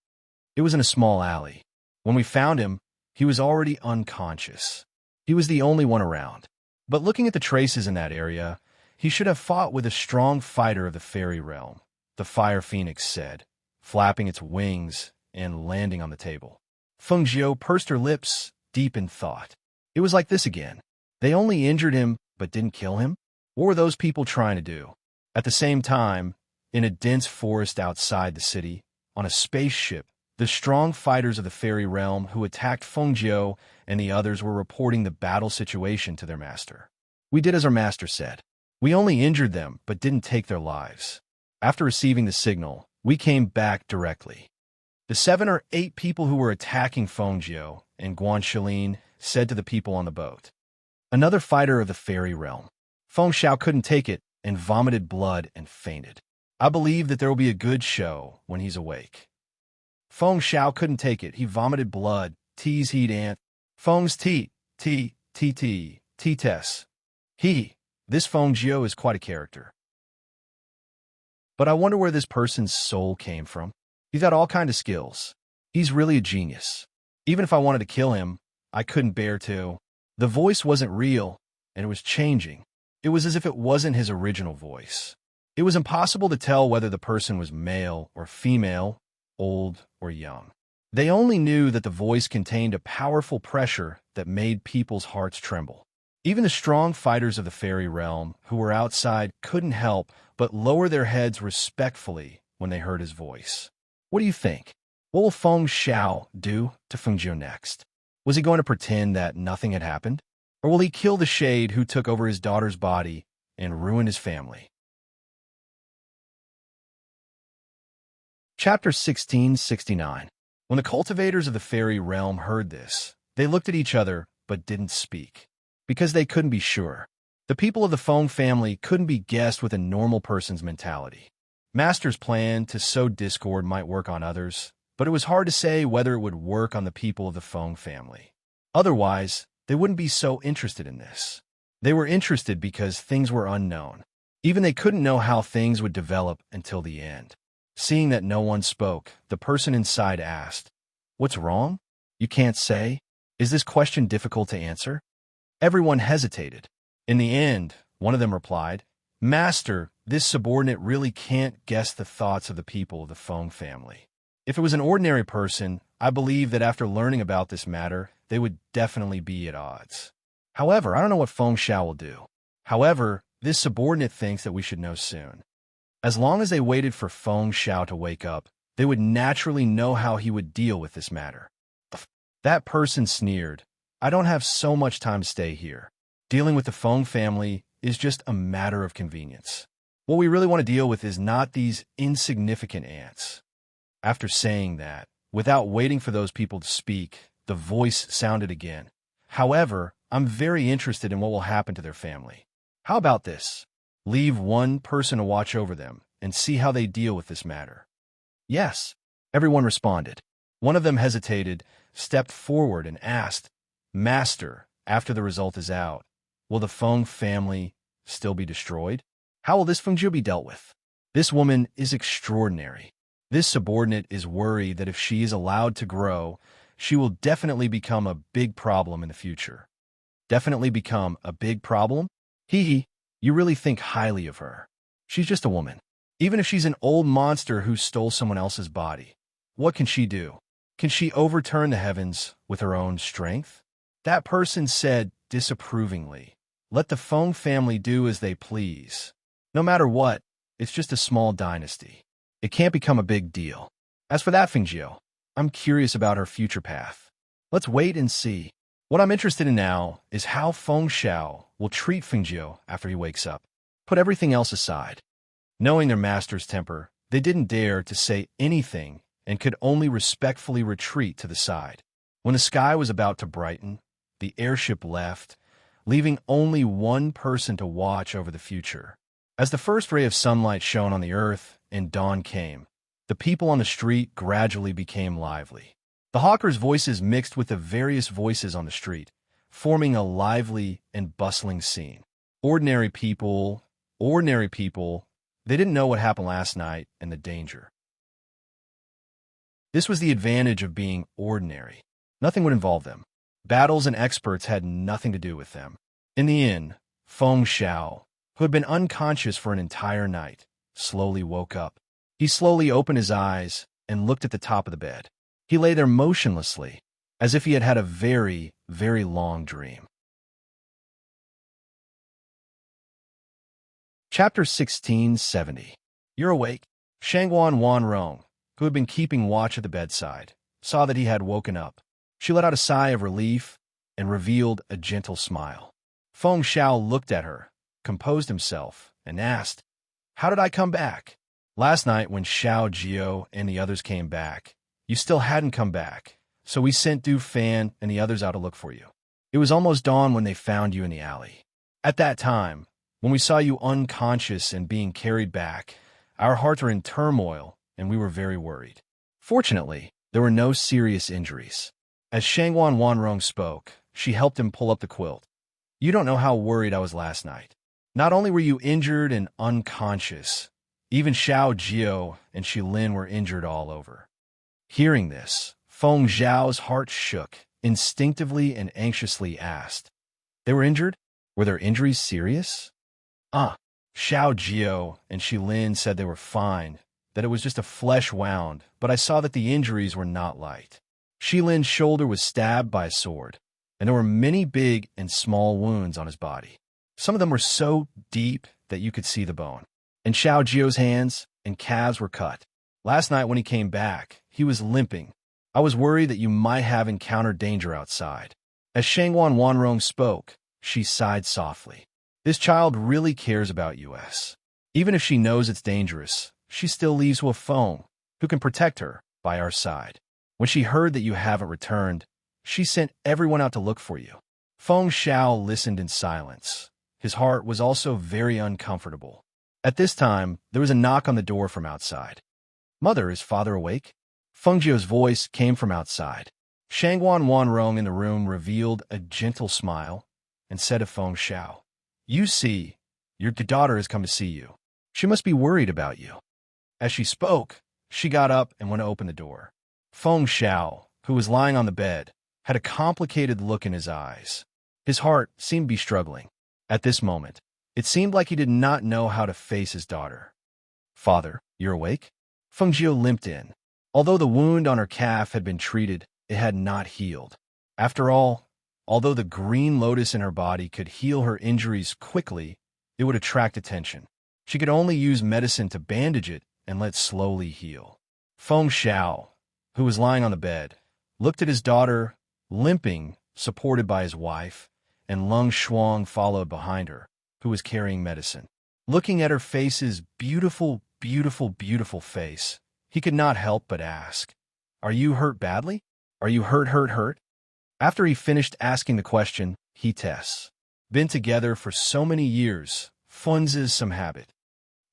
"It was in a small alley. When we found him, he was already unconscious. He was the only one around. But looking at the traces in that area, he should have fought with a strong fighter of the fairy realm," the fire phoenix said, flapping its wings and landing on the table. Feng Jiu pursed her lips, deep in thought. It was like this again. They only injured him, but didn't kill him? What were those people trying to do? At the same time, in a dense forest outside the city, on a spaceship, the strong fighters of the fairy realm who attacked Feng Jiu and the others were reporting the battle situation to their master. "We did as our master said. We only injured them, but didn't take their lives. After receiving the signal, we came back directly." The 7 or 8 people who were attacking Feng Jiu and Guanshelin said to the people on the boat. "Another fighter of the fairy realm. Feng Xiao couldn't take it and vomited blood and fainted. I believe that there will be a good show when he's awake." Feng Xiao couldn't take it. He vomited blood. T's heat ant. Feng's teat. T-Tess. This Feng Jiu is quite a character. But I wonder where this person's soul came from. He's got all kinds of skills. He's really a genius. Even if I wanted to kill him, I couldn't bear to. The voice wasn't real, and it was changing. It was as if it wasn't his original voice. It was impossible to tell whether the person was male or female, old or young. They only knew that the voice contained a powerful pressure that made people's hearts tremble. Even the strong fighters of the fairy realm who were outside couldn't help but lower their heads respectfully when they heard his voice. What do you think? What will Feng Xiao do to Feng Jiu next? Was he going to pretend that nothing had happened? Or will he kill the shade who took over his daughter's body and ruin his family? Chapter 1669. When the cultivators of the fairy realm heard this, they looked at each other but didn't speak, because they couldn't be sure. The people of the Feng family couldn't be guessed with a normal person's mentality. Master's plan to sow discord might work on others, but it was hard to say whether it would work on the people of the Feng family. Otherwise, they wouldn't be so interested in this. They were interested because things were unknown. Even they couldn't know how things would develop until the end. Seeing that no one spoke, the person inside asked, "What's wrong? You can't say? Is this question difficult to answer?" Everyone hesitated. In the end, one of them replied, "Master, this subordinate really can't guess the thoughts of the people of the Feng family. If it was an ordinary person, I believe that after learning about this matter, they would definitely be at odds. However, I don't know what Feng Xiao will do. However, this subordinate thinks that we should know soon. As long as they waited for Feng Xiao to wake up, they would naturally know how he would deal with this matter." That person sneered, "I don't have so much time to stay here. Dealing with the Feng family is just a matter of convenience. What we really want to deal with is not these insignificant ants." After saying that, without waiting for those people to speak, the voice sounded again. "However, I'm very interested in what will happen to their family. How about this? Leave one person to watch over them and see how they deal with this matter." "Yes," everyone responded. One of them hesitated, stepped forward and asked, "Master, after the result is out, will the Feng family still be destroyed? How will this Feng Jiu be dealt with? This woman is extraordinary. This subordinate is worried that if she is allowed to grow, she will definitely become a big problem in the future." "Definitely become a big problem? You really think highly of her. She's just a woman. Even if she's an old monster who stole someone else's body, what can she do? Can she overturn the heavens with her own strength?" That person said disapprovingly, "Let the Feng family do as they please. No matter what, it's just a small dynasty. It can't become a big deal. As for that Feng Jiu, I'm curious about her future path. Let's wait and see. What I'm interested in now is how Feng Xiao will treat Feng Jiu after he wakes up. Put everything else aside." Knowing their master's temper, they didn't dare to say anything and could only respectfully retreat to the side. When the sky was about to brighten, the airship left, leaving only one person to watch over the future. As the first ray of sunlight shone on the earth and dawn came, the people on the street gradually became lively. The hawkers' voices mixed with the various voices on the street, forming a lively and bustling scene. Ordinary people, they didn't know what happened last night and the danger. This was the advantage of being ordinary. Nothing would involve them. Battles and experts had nothing to do with them. In the inn, Feng Xiao, who had been unconscious for an entire night, slowly woke up. He slowly opened his eyes and looked at the top of the bed. He lay there motionlessly, as if he had had a very, very long dream. Chapter 1670. You're awake. Shangguan Wanrong, who had been keeping watch at the bedside, saw that he had woken up. She let out a sigh of relief and revealed a gentle smile. Feng Xiao looked at her, composed himself, and asked, "How did I come back?" "Last night when Xiao Jiao and the others came back, you still hadn't come back, so we sent Du Fan and the others out to look for you. It was almost dawn when they found you in the alley. At that time, when we saw you unconscious and being carried back, our hearts were in turmoil and we were very worried. Fortunately, there were no serious injuries." As Shangguan Wanrong spoke, she helped him pull up the quilt. "You don't know how worried I was last night. Not only were you injured and unconscious, even Xiao Jiao and Shilin were injured all over." Hearing this, Feng Zhao's heart shook, instinctively and anxiously asked, "They were injured? Were their injuries serious?" Xiao Jiao and Shilin said they were fine, that it was just a flesh wound, but I saw that the injuries were not light. Shilin's shoulder was stabbed by a sword, and there were many big and small wounds on his body. Some of them were so deep that you could see the bone. And Xiao Jiao's hands and calves were cut. Last night when he came back, he was limping. I was worried that you might have encountered danger outside." As Shangguan Wanrong spoke, she sighed softly. "This child really cares about us. Even if she knows it's dangerous, she still leaves Wu Feng, who can protect her, by our side. When she heard that you haven't returned, she sent everyone out to look for you." Feng Xiao listened in silence. His heart was also very uncomfortable. At this time, there was a knock on the door from outside. "Mother, is father awake?" Feng Jiao's voice came from outside. Shangguan Wanrong in the room revealed a gentle smile and said to Feng Xiao, "You see, your daughter has come to see you. She must be worried about you." As she spoke, she got up and went to open the door. Feng Xiao, who was lying on the bed, had a complicated look in his eyes. His heart seemed to be struggling. At this moment, it seemed like he did not know how to face his daughter. "Father, you're awake?" Feng Jiao limped in. Although the wound on her calf had been treated, it had not healed. After all, although the green lotus in her body could heal her injuries quickly, it would attract attention. She could only use medicine to bandage it and let slowly heal. Feng Xiao, who was lying on the bed, looked at his daughter, limping, supported by his wife, and Lung Shuang followed behind her, who was carrying medicine. Looking at her face's beautiful, beautiful, beautiful face, he could not help but ask, "Are you hurt badly? Are you hurt?" After he finished asking the question, he tests. "Been together for so many years, fun's is some habit.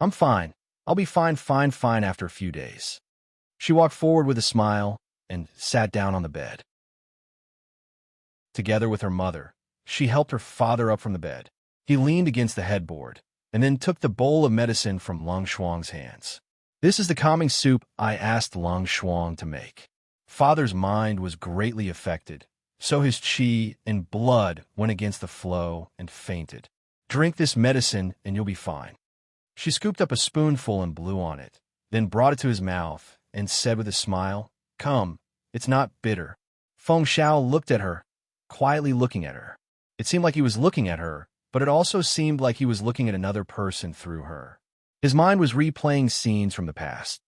I'm fine. I'll be fine after a few days." She walked forward with a smile and sat down on the bed. Together with her mother, she helped her father up from the bed. He leaned against the headboard and then took the bowl of medicine from Lung Shuang's hands. "This is the calming soup I asked Lung Shuang to make." Father's mind was greatly affected, so his qi and blood went against the flow and fainted. "Drink this medicine and you'll be fine." She scooped up a spoonful and blew on it, then brought it to his mouth and said with a smile, "Come, it's not bitter." Feng Xiao looked at her, quietly looking at her. It seemed like he was looking at her, but it also seemed like he was looking at another person through her. His mind was replaying scenes from the past.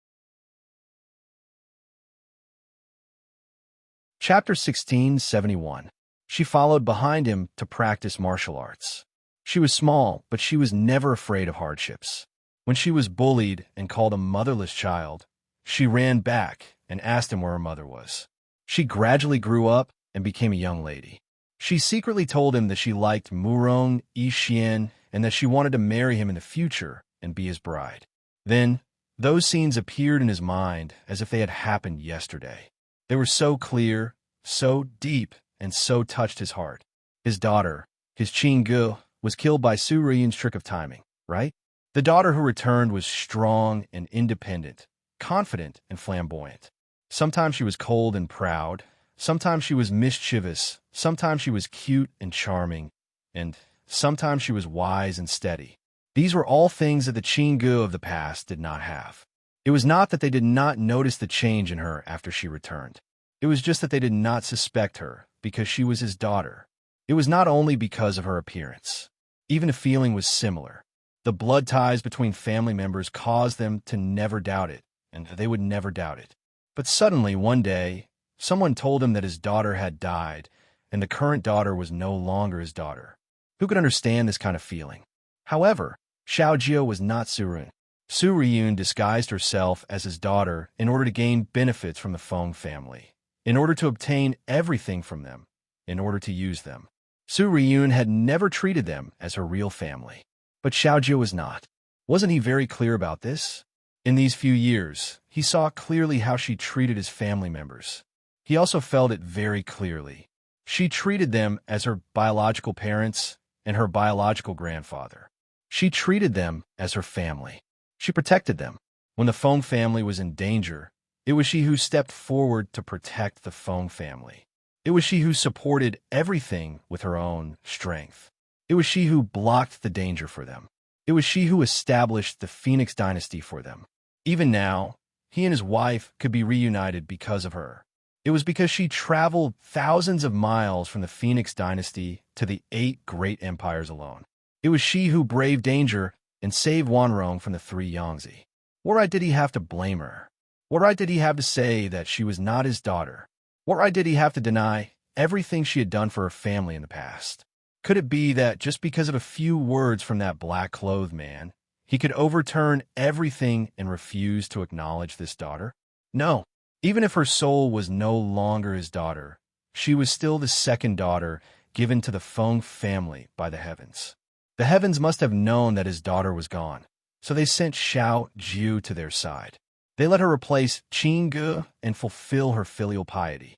Chapter 1671. She followed behind him to practice martial arts. She was small, but she was never afraid of hardships. When she was bullied and called a motherless child, she ran back and asked him where her mother was. She gradually grew up and became a young lady. She secretly told him that she liked Murong Yixian and that she wanted to marry him in the future and be his bride. Then, those scenes appeared in his mind as if they had happened yesterday. They were so clear, so deep, and so touched his heart. His daughter, his Qinggu, was killed by Su Riyun's trick of timing, right? The daughter who returned was strong and independent, confident and flamboyant. Sometimes she was cold and proud, sometimes she was mischievous, sometimes she was cute and charming, and sometimes she was wise and steady. These were all things that the Qinggu of the past did not have. It was not that they did not notice the change in her after she returned. It was just that they did not suspect her because she was his daughter. It was not only because of her appearance. Even the feeling was similar. The blood ties between family members caused them to never doubt it, and they would never doubt it. But suddenly, one day, someone told him that his daughter had died, and the current daughter was no longer his daughter. Who could understand this kind of feeling? However, Xiaojia was not Surun. Su Riyun disguised herself as his daughter in order to gain benefits from the Feng family, in order to obtain everything from them, in order to use them. Su Riyun had never treated them as her real family. But Xiaojia was not. Wasn't he very clear about this? In these few years, he saw clearly how she treated his family members. He also felt it very clearly. She treated them as her biological parents and her biological grandfather. She treated them as her family. She protected them. When the Feng family was in danger, it was she who stepped forward to protect the Feng family. It was she who supported everything with her own strength. It was she who blocked the danger for them. It was she who established the Phoenix dynasty for them. Even now, he and his wife could be reunited because of her. It was because she traveled thousands of miles from the Phoenix dynasty to the 8 great empires alone. It was she who braved danger and saved Wanrong from the 3 Yangtze. What right did he have to blame her? What right did he have to say that she was not his daughter? What right did he have to deny everything she had done for her family in the past? Could it be that just because of a few words from that black-clothed man, he could overturn everything and refuse to acknowledge this daughter? No. Even if her soul was no longer his daughter, she was still the second daughter given to the Feng family by the heavens. The heavens must have known that his daughter was gone, so they sent Xiao Jiu to their side. They let her replace Qinggu and fulfill her filial piety.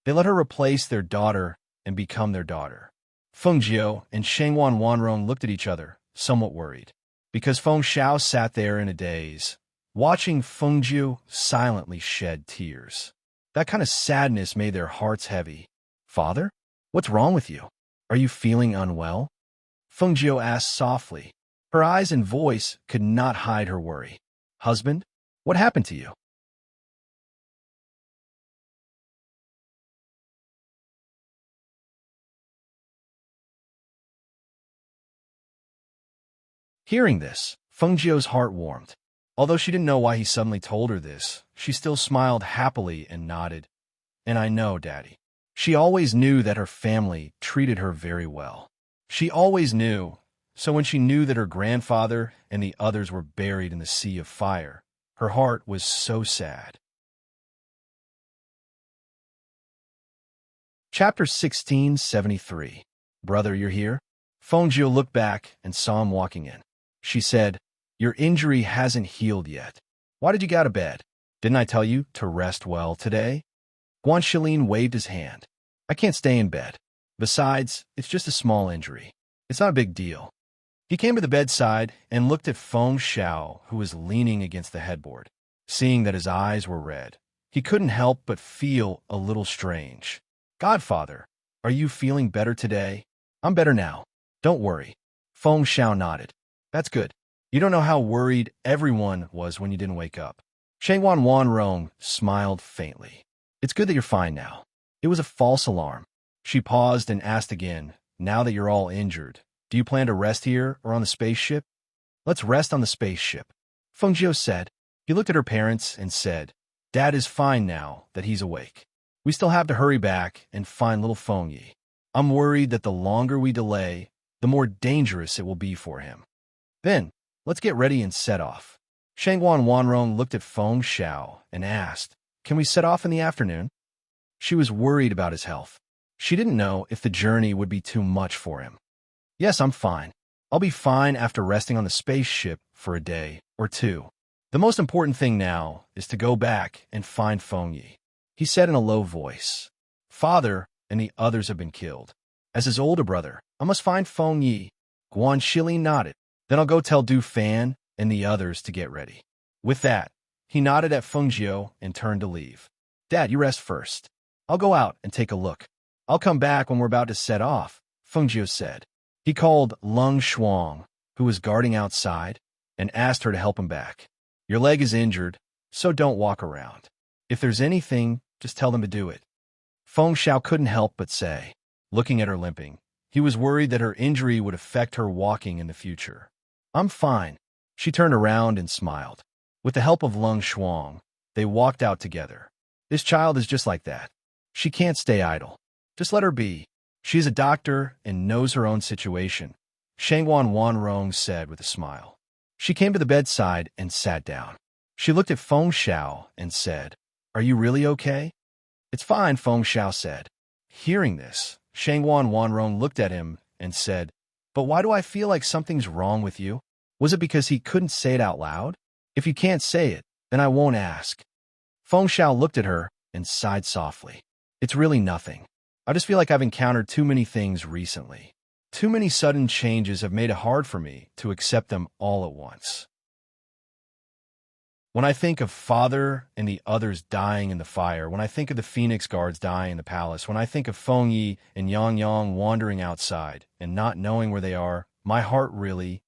They let her replace their daughter and become their daughter. Feng Jiu and Shengwan Wanrong looked at each other, somewhat worried, because Feng Xiao sat there in a daze, watching Feng Jiu silently shed tears. That kind of sadness made their hearts heavy. "Father, what's wrong with you? Are you feeling unwell?" Feng Jiu asked softly. Her eyes and voice could not hide her worry. "Husband, what happened to you?" Hearing this, Feng Jiu's heart warmed. Although she didn't know why he suddenly told her this, she still smiled happily and nodded. "And I know, Daddy." She always knew that her family treated her very well. She always knew, so when she knew that her grandfather and the others were buried in the sea of fire, her heart was so sad. Chapter 1673. "Brother, you're here?" Feng Jiu looked back and saw him walking in. She said, "Your injury hasn't healed yet. Why did you get out of bed? Didn't I tell you to rest well today?" Guan Shilin waved his hand. "I can't stay in bed. Besides, it's just a small injury. It's not a big deal." He came to the bedside and looked at Feng Xiao, who was leaning against the headboard. Seeing that his eyes were red, he couldn't help but feel a little strange. "Godfather, are you feeling better today?" "I'm better now. Don't worry." Feng Xiao nodded. "That's good. You don't know how worried everyone was when you didn't wake up." Shengwan Wanrong smiled faintly. "It's good that you're fine now. It was a false alarm." She paused and asked again, "Now that you're all injured, do you plan to rest here or on the spaceship?" "Let's rest on the spaceship," Feng Jiu said. He looked at her parents and said, "Dad is fine now that he's awake. We still have to hurry back and find little Feng Yi. I'm worried that the longer we delay, the more dangerous it will be for him." Then, Let's get ready and set off. Shangguan Wanrong looked at Feng Xiao and asked, "Can we set off in the afternoon?" She was worried about his health. She didn't know if the journey would be too much for him. "Yes, I'm fine. I'll be fine after resting on the spaceship for a day or two. The most important thing now is to go back and find Feng Yi," he said in a low voice. "Father and the others have been killed. As his older brother, I must find Feng Yi." Guan Shili nodded. "Then I'll go tell Du Fan and the others to get ready." With that, he nodded at Feng Jiu and turned to leave. "Dad, you rest first. I'll go out and take a look. I'll come back when we're about to set off," Feng Jiu said. He called Lung Shuang, who was guarding outside, and asked her to help him back. "Your leg is injured, so don't walk around. If there's anything, just tell them to do it." Feng Xiao couldn't help but say, looking at her limping. He was worried that her injury would affect her walking in the future. "I'm fine." She turned around and smiled. With the help of Lung Shuang, they walked out together. "This child is just like that. She can't stay idle. Just let her be. She is a doctor and knows her own situation," Shangguan Wanrong said with a smile. She came to the bedside and sat down. She looked at Feng Xiao and said, "Are you really okay?" "It's fine," Feng Xiao said. Hearing this, Shangguan Wanrong looked at him and said, "But why do I feel like something's wrong with you? Was it because he couldn't say it out loud? If you can't say it, then I won't ask." Feng Xiao looked at her and sighed softly. "It's really nothing. I just feel like I've encountered too many things recently. Too many sudden changes have made it hard for me to accept them all at once. When I think of Father and the others dying in the fire, when I think of the Phoenix Guards dying in the palace, when I think of Feng Yi and Yang Yang wandering outside and not knowing where they are, my heart really..."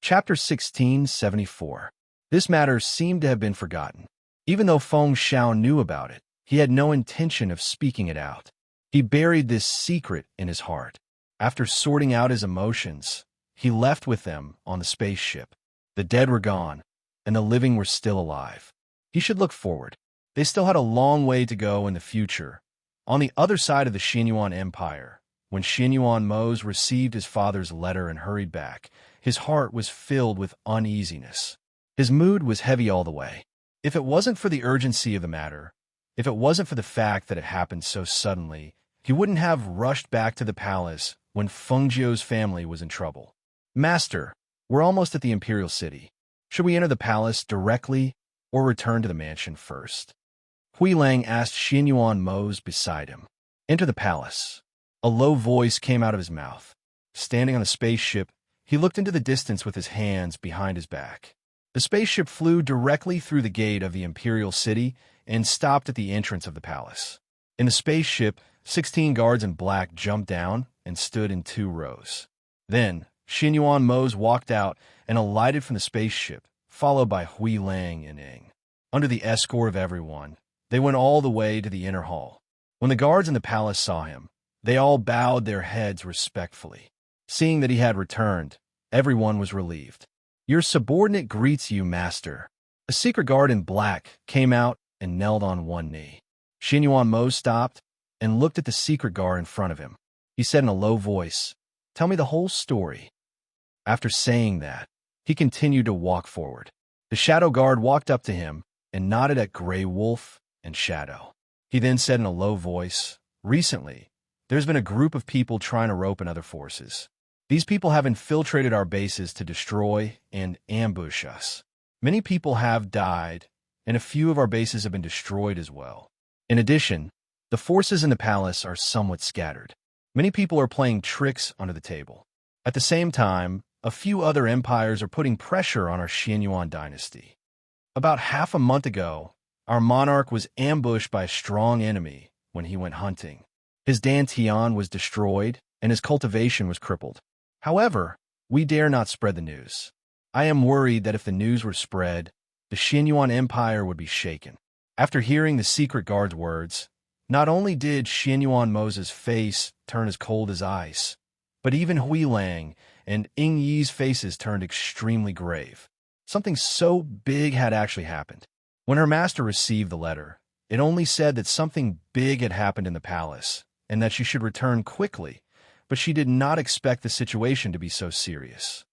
Chapter 1674. This matter seemed to have been forgotten. Even though Feng Xiao knew about it, he had no intention of speaking it out. He buried this secret in his heart. After sorting out his emotions, he left with them on the spaceship. The dead were gone, and the living were still alive. He should look forward. They still had a long way to go in the future. On the other side of the Xinyuan Empire, when Xinyuan Mose received his father's letter and hurried back, his heart was filled with uneasiness. His mood was heavy all the way. If it wasn't for the urgency of the matter, if it wasn't for the fact that it happened so suddenly, he wouldn't have rushed back to the palace when Feng Jiu's family was in trouble. "Master, we're almost at the Imperial City. Should we enter the palace directly or return to the mansion first?" Hui Lang asked Xinyuan Mose beside him. "Enter the palace." A low voice came out of his mouth. Standing on the spaceship, he looked into the distance with his hands behind his back. The spaceship flew directly through the gate of the Imperial City and stopped at the entrance of the palace. In the spaceship, 16 guards in black jumped down and stood in 2 rows. Then, Xinyuan Mose walked out and alighted from the spaceship, followed by Hui Lang and Ing. Under the escort of everyone, they went all the way to the inner hall. When the guards in the palace saw him, they all bowed their heads respectfully. Seeing that he had returned, everyone was relieved. "Your subordinate greets you, master." A secret guard in black came out and knelt on one knee. Xinyuan Mo stopped and looked at the secret guard in front of him. He said in a low voice, "Tell me the whole story." After saying that, he continued to walk forward. The shadow guard walked up to him and nodded at Grey Wolf and Shadow. He then said in a low voice, "Recently, there's been a group of people trying to rope in other forces. These people have infiltrated our bases to destroy and ambush us. Many people have died, and a few of our bases have been destroyed as well. In addition, the forces in the palace are somewhat scattered. Many people are playing tricks under the table. At the same time, a few other empires are putting pressure on our Xinyuan dynasty. About half a month ago, our monarch was ambushed by a strong enemy when he went hunting. His dantian was destroyed, and his cultivation was crippled. However, we dare not spread the news. I am worried that if the news were spread, the Xinyuan Empire would be shaken." After hearing the secret guard's words, not only did Xinyuan Mose's face turn as cold as ice, but even Hui Lang and Ing Yi's faces turned extremely grave. Something so big had actually happened. When her master received the letter, it only said that something big had happened in the palace, and that she should return quickly, but she did not expect the situation to be so serious.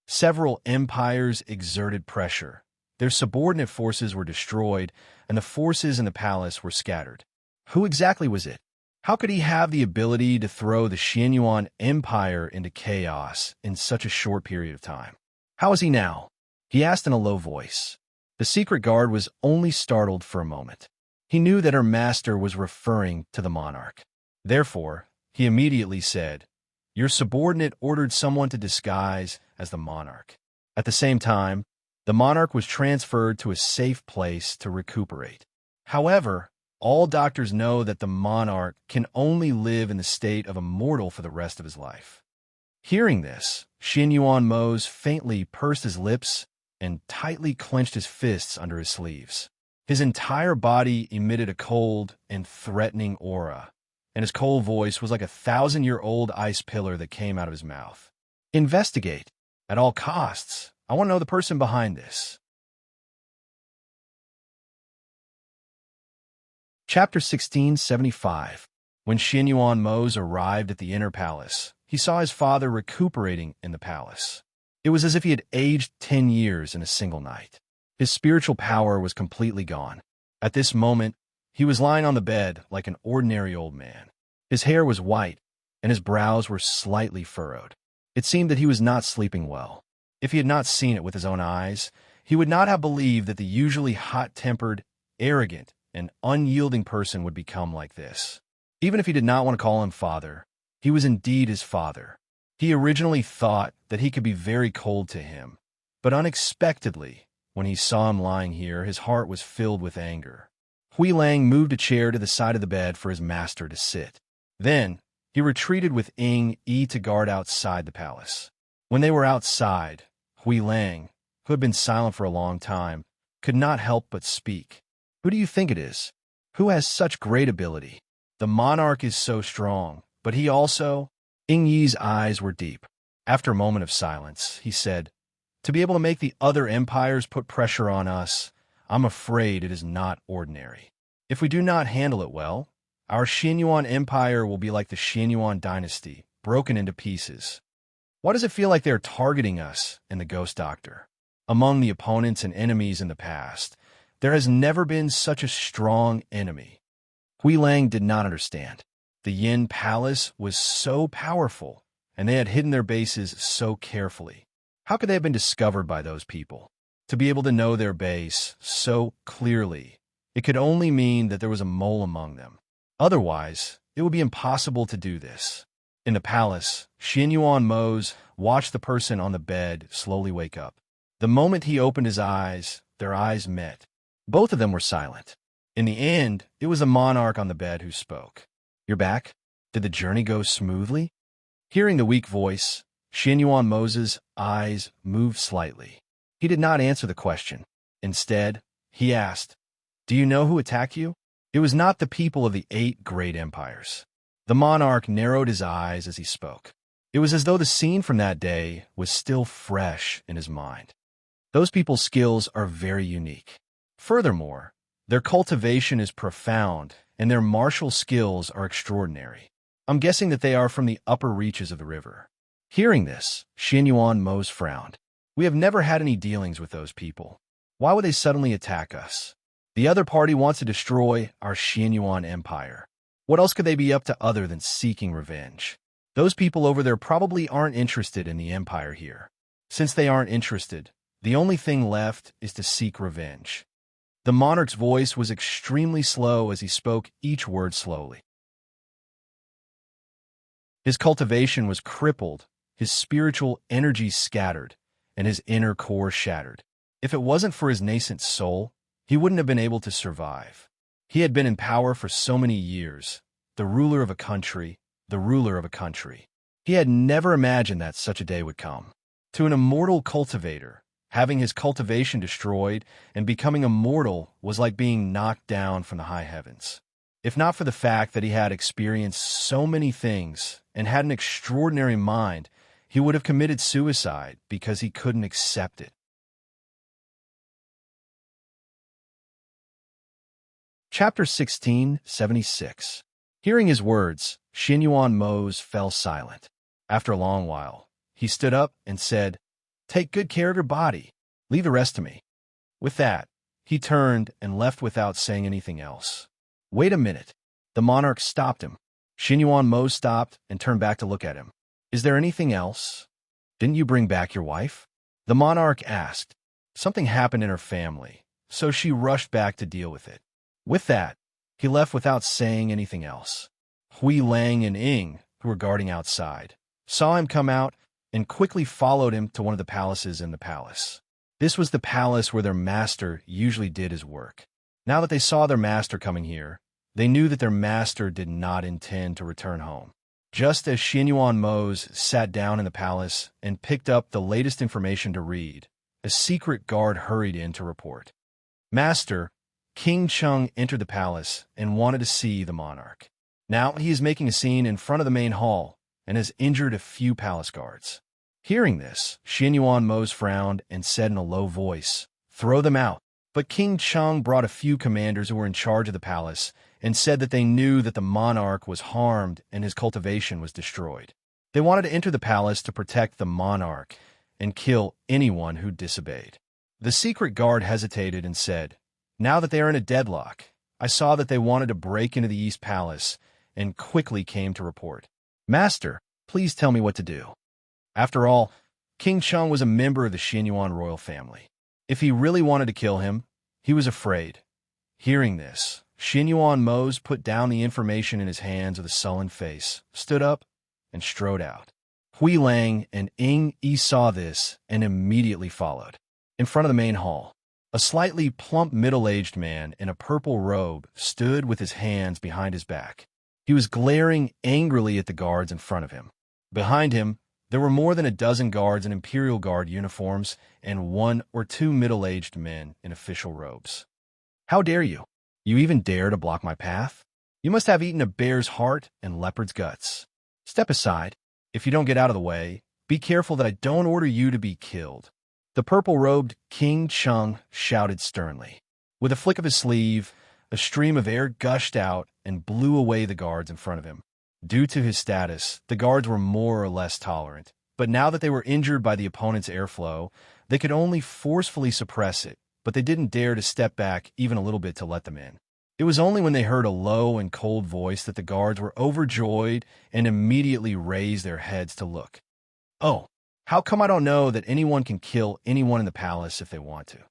Several empires exerted pressure. Their subordinate forces were destroyed, and the forces in the palace were scattered. Who exactly was it? How could he have the ability to throw the Xianyuan Empire into chaos in such a short period of time? How is he now? He asked in a low voice. The secret guard was only startled for a moment. He knew that her master was referring to the monarch. Therefore, he immediately said, "Your subordinate ordered someone to disguise as the monarch." At the same time, the monarch was transferred to a safe place to recuperate. However, all doctors know that the monarch can only live in the state of a mortal for the rest of his life. Hearing this, Xianyuan Mose faintly pursed his lips and tightly clenched his fists under his sleeves. His entire body emitted a cold and threatening aura, and his cold voice was like a 1,000-year-old ice pillar that came out of his mouth. "Investigate. At all costs. I want to know the person behind this." Chapter 1675. When Xianyuan Mose arrived at the inner palace, he saw his father recuperating in the palace. It was as if he had aged 10 years in a single night. His spiritual power was completely gone. At this moment, he was lying on the bed like an ordinary old man. His hair was white, and his brows were slightly furrowed. It seemed that he was not sleeping well. If he had not seen it with his own eyes, he would not have believed that the usually hot-tempered, arrogant, and unyielding person would become like this. Even if he did not want to call him father, he was indeed his father. He originally thought that he could be very cold to him, but unexpectedly, when he saw him lying here, his heart was filled with anger. Hui Lang moved a chair to the side of the bed for his master to sit. Then, he retreated with Ying Yi to guard outside the palace. When they were outside, Hui Lang, who had been silent for a long time, could not help but speak. "Who do you think it is? Who has such great ability? The monarch is so strong, but he also—" Ying Yi's eyes were deep. After a moment of silence, he said, "To be able to make the other empires put pressure on us, I'm afraid it is not ordinary. If we do not handle it well, our Xianyuan Empire will be like the Xianyuan dynasty, broken into pieces. Why does it feel like they are targeting us and the Ghost Doctor? Among the opponents and enemies in the past, there has never been such a strong enemy." Hui Lang did not understand. The Yin Palace was so powerful, and they had hidden their bases so carefully. How could they have been discovered by those people? To be able to know their base so clearly, it could only mean that there was a mole among them. Otherwise, it would be impossible to do this. In the palace, Xianyuan Mose watched the person on the bed slowly wake up. The moment he opened his eyes, their eyes met. Both of them were silent. In the end, it was the monarch on the bed who spoke. "You're back? Did the journey go smoothly?" Hearing the weak voice, Xianyuan Mose's eyes moved slightly. He did not answer the question. Instead, he asked, "Do you know who attacked you?" It was not the people of the 8 great empires. The monarch narrowed his eyes as he spoke. It was as though the scene from that day was still fresh in his mind. Those people's skills are very unique. Furthermore, their cultivation is profound, and their martial skills are extraordinary. I'm guessing that they are from the upper reaches of the river. Hearing this, Xianyuan Mose frowned. "We have never had any dealings with those people. Why would they suddenly attack us? The other party wants to destroy our Xianyuan Empire. What else could they be up to other than seeking revenge? Those people over there probably aren't interested in the empire here. Since they aren't interested, the only thing left is to seek revenge." The monarch's voice was extremely slow as he spoke each word slowly. His cultivation was crippled, his spiritual energy scattered, and his inner core shattered. If it wasn't for his nascent soul, he wouldn't have been able to survive. He had been in power for so many years, the ruler of a country, the ruler of a country. He had never imagined that such a day would come. To an immortal cultivator, having his cultivation destroyed and becoming immortal was like being knocked down from the high heavens. If not for the fact that he had experienced so many things and had an extraordinary mind, he would have committed suicide because he couldn't accept it. Chapter 1676. Hearing his words, Xinyuan Mose fell silent. After a long while, he stood up and said, "Take good care of your body. Leave the rest to me." With that, he turned and left without saying anything else. "Wait a minute." The monarch stopped him. Xinyuan Mose stopped and turned back to look at him. "Is there anything else? Didn't you bring back your wife?" The monarch asked. Something happened in her family, so she rushed back to deal with it. With that, he left without saying anything else. Hui Lang and Ing, who were guarding outside, saw him come out and quickly followed him to one of the palaces in the palace. This was the palace where their master usually did his work. Now that they saw their master coming here, they knew that their master did not intend to return home. Just as Xinyuan Mose sat down in the palace and picked up the latest information to read, a secret guard hurried in to report. "Master, King Cheng entered the palace and wanted to see the monarch. Now he is making a scene in front of the main hall and has injured a few palace guards." Hearing this, Xinyuan Mose frowned and said in a low voice, "Throw them out." But King Cheng brought a few commanders who were in charge of the palace and said that they knew that the monarch was harmed and his cultivation was destroyed. They wanted to enter the palace to protect the monarch and kill anyone who disobeyed. The secret guard hesitated and said, "Now that they are in a deadlock, I saw that they wanted to break into the East Palace and quickly came to report. Master, please tell me what to do." After all, King Cheng was a member of the Xinyuan royal family. If he really wanted to kill him, he was afraid. Hearing this, Xinyuan Mose put down the information in his hands with a sullen face, stood up, and strode out. Hui Lang and Ing Yi saw this and immediately followed. In front of the main hall, a slightly plump middle-aged man in a purple robe stood with his hands behind his back. He was glaring angrily at the guards in front of him. Behind him, there were more than a dozen guards in Imperial Guard uniforms and 1 or 2 middle-aged men in official robes. "How dare you? You even dare to block my path? You must have eaten a bear's heart and leopard's guts. Step aside. If you don't get out of the way, be careful that I don't order you to be killed." The purple-robed King Cheng shouted sternly. With a flick of his sleeve, a stream of air gushed out and blew away the guards in front of him. Due to his status, the guards were more or less tolerant, but now that they were injured by the opponent's airflow, they could only forcefully suppress it, but they didn't dare to step back even a little bit to let them in. It was only when they heard a low and cold voice that the guards were overjoyed and immediately raised their heads to look. "Oh, how come I don't know that anyone can kill anyone in the palace if they want to?"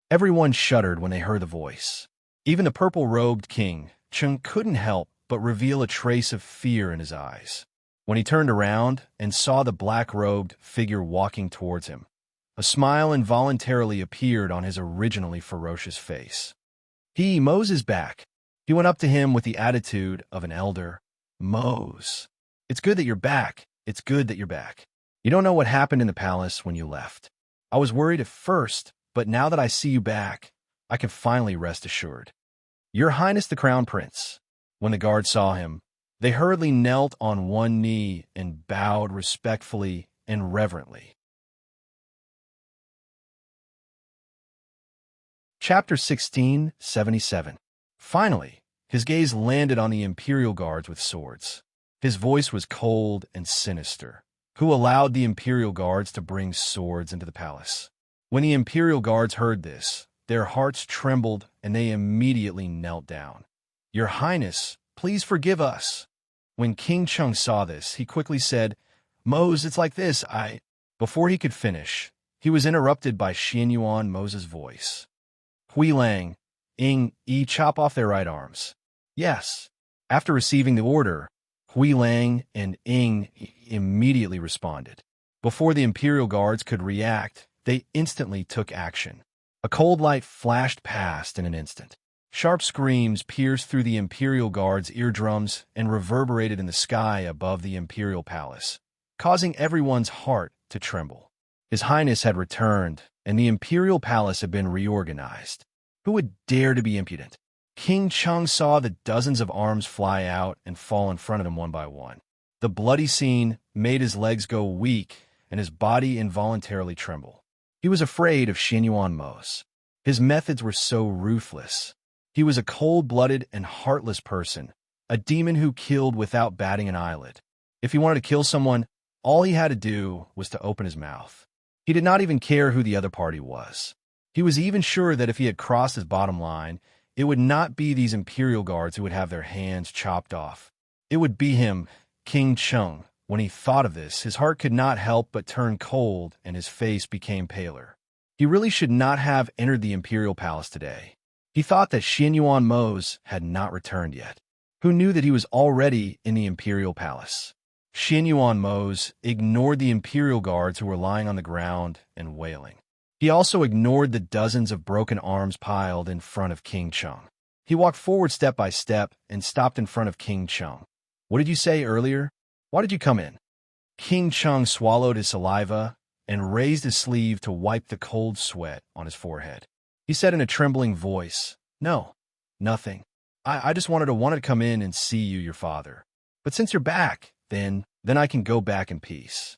Everyone shuddered when they heard the voice. Even the purple-robed king, Cheng, couldn't help but reveal a trace of fear in his eyes. When he turned around and saw the black-robed figure walking towards him, a smile involuntarily appeared on his originally ferocious face. Mose is back. He went up to him with the attitude of an elder. "Mose, it's good that you're back. It's good that you're back. You don't know what happened in the palace when you left. I was worried at first, but now that I see you back, I can finally rest assured. Your Highness the Crown Prince." When the guards saw him, they hurriedly knelt on one knee and bowed respectfully and reverently. Chapter 1677. Finally, his gaze landed on the Imperial Guards with swords. His voice was cold and sinister. Who allowed the Imperial Guards to bring swords into the palace? When the Imperial Guards heard this, their hearts trembled and they immediately knelt down. "Your Highness, please forgive us." When King Cheng saw this, he quickly said, "Mose, it's like this, Before he could finish, he was interrupted by Xinyuan Mose's voice. "Hui Lang, Ing Yi, chop off their right arms." "Yes." After receiving the order, Hui Lang and Ing immediately responded. Before the Imperial Guards could react, they instantly took action. A cold light flashed past in an instant. Sharp screams pierced through the Imperial Guards' eardrums and reverberated in the sky above the Imperial Palace, causing everyone's heart to tremble. His Highness had returned, and the Imperial Palace had been reorganized. Who would dare to be impudent? King Cheng saw the dozens of arms fly out and fall in front of him one by one. The bloody scene made his legs go weak and his body involuntarily tremble. He was afraid of Xinyuan Mose. His methods were so ruthless. He was a cold-blooded and heartless person, a demon who killed without batting an eyelid. If he wanted to kill someone, all he had to do was to open his mouth. He did not even care who the other party was. He was even sure that if he had crossed his bottom line, it would not be these Imperial guards who would have their hands chopped off. It would be him, King Chung. When he thought of this, his heart could not help but turn cold and his face became paler. He really should not have entered the Imperial Palace today. He thought that Xianyuan Mose had not returned yet. Who knew that he was already in the Imperial Palace? Xianyuan Mose ignored the Imperial guards who were lying on the ground and wailing. He also ignored the dozens of broken arms piled in front of King Chung. He walked forward step by step and stopped in front of King Chung. "What did you say earlier? Why did you come in?" King Chung swallowed his saliva and raised his sleeve to wipe the cold sweat on his forehead. He said in a trembling voice, "No, nothing. I just wanted to come in and see you, your father. But since you're back, then I can go back in peace."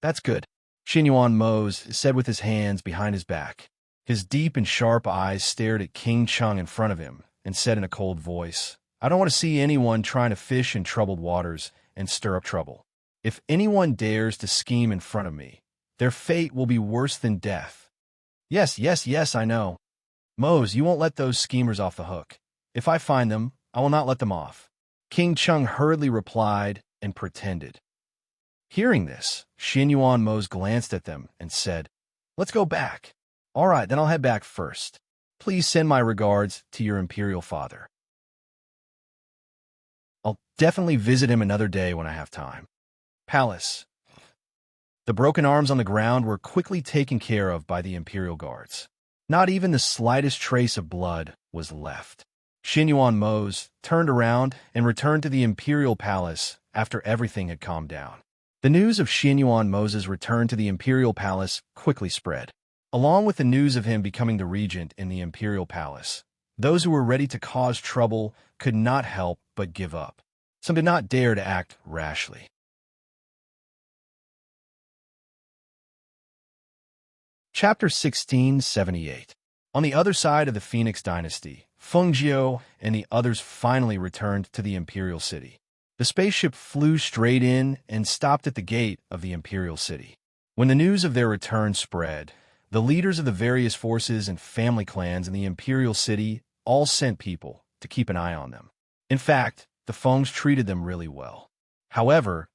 "That's good," Xianyuan Mose said with his hands behind his back. His deep and sharp eyes stared at King Chung in front of him and said in a cold voice, "I don't want to see anyone trying to fish in troubled waters and stir up trouble. If anyone dares to scheme in front of me, their fate will be worse than death." Yes, I know. "Mose, you won't let those schemers off the hook. If I find them, I will not let them off," King Chung hurriedly replied and pretended. Hearing this, Xianyuan Mose glanced at them and said, "Let's go back." "All right, then I'll head back first. Please send my regards to your Imperial father. I'll definitely visit him another day when I have time." Palace. The broken arms on the ground were quickly taken care of by the Imperial guards. Not even the slightest trace of blood was left. Xianyuan Mose turned around and returned to the Imperial Palace after everything had calmed down. The news of Xianyuan Mose's return to the Imperial Palace quickly spread. Along with the news of him becoming the regent in the Imperial Palace, those who were ready to cause trouble could not help but give up. Some did not dare to act rashly. Chapter 1678. On the other side of the Phoenix Dynasty, Fengjiu and the others finally returned to the Imperial City. The spaceship flew straight in and stopped at the gate of the Imperial City. When the news of their return spread, the leaders of the various forces and family clans in the Imperial City all sent people to keep an eye on them. In fact, the Fengs treated them really well. However,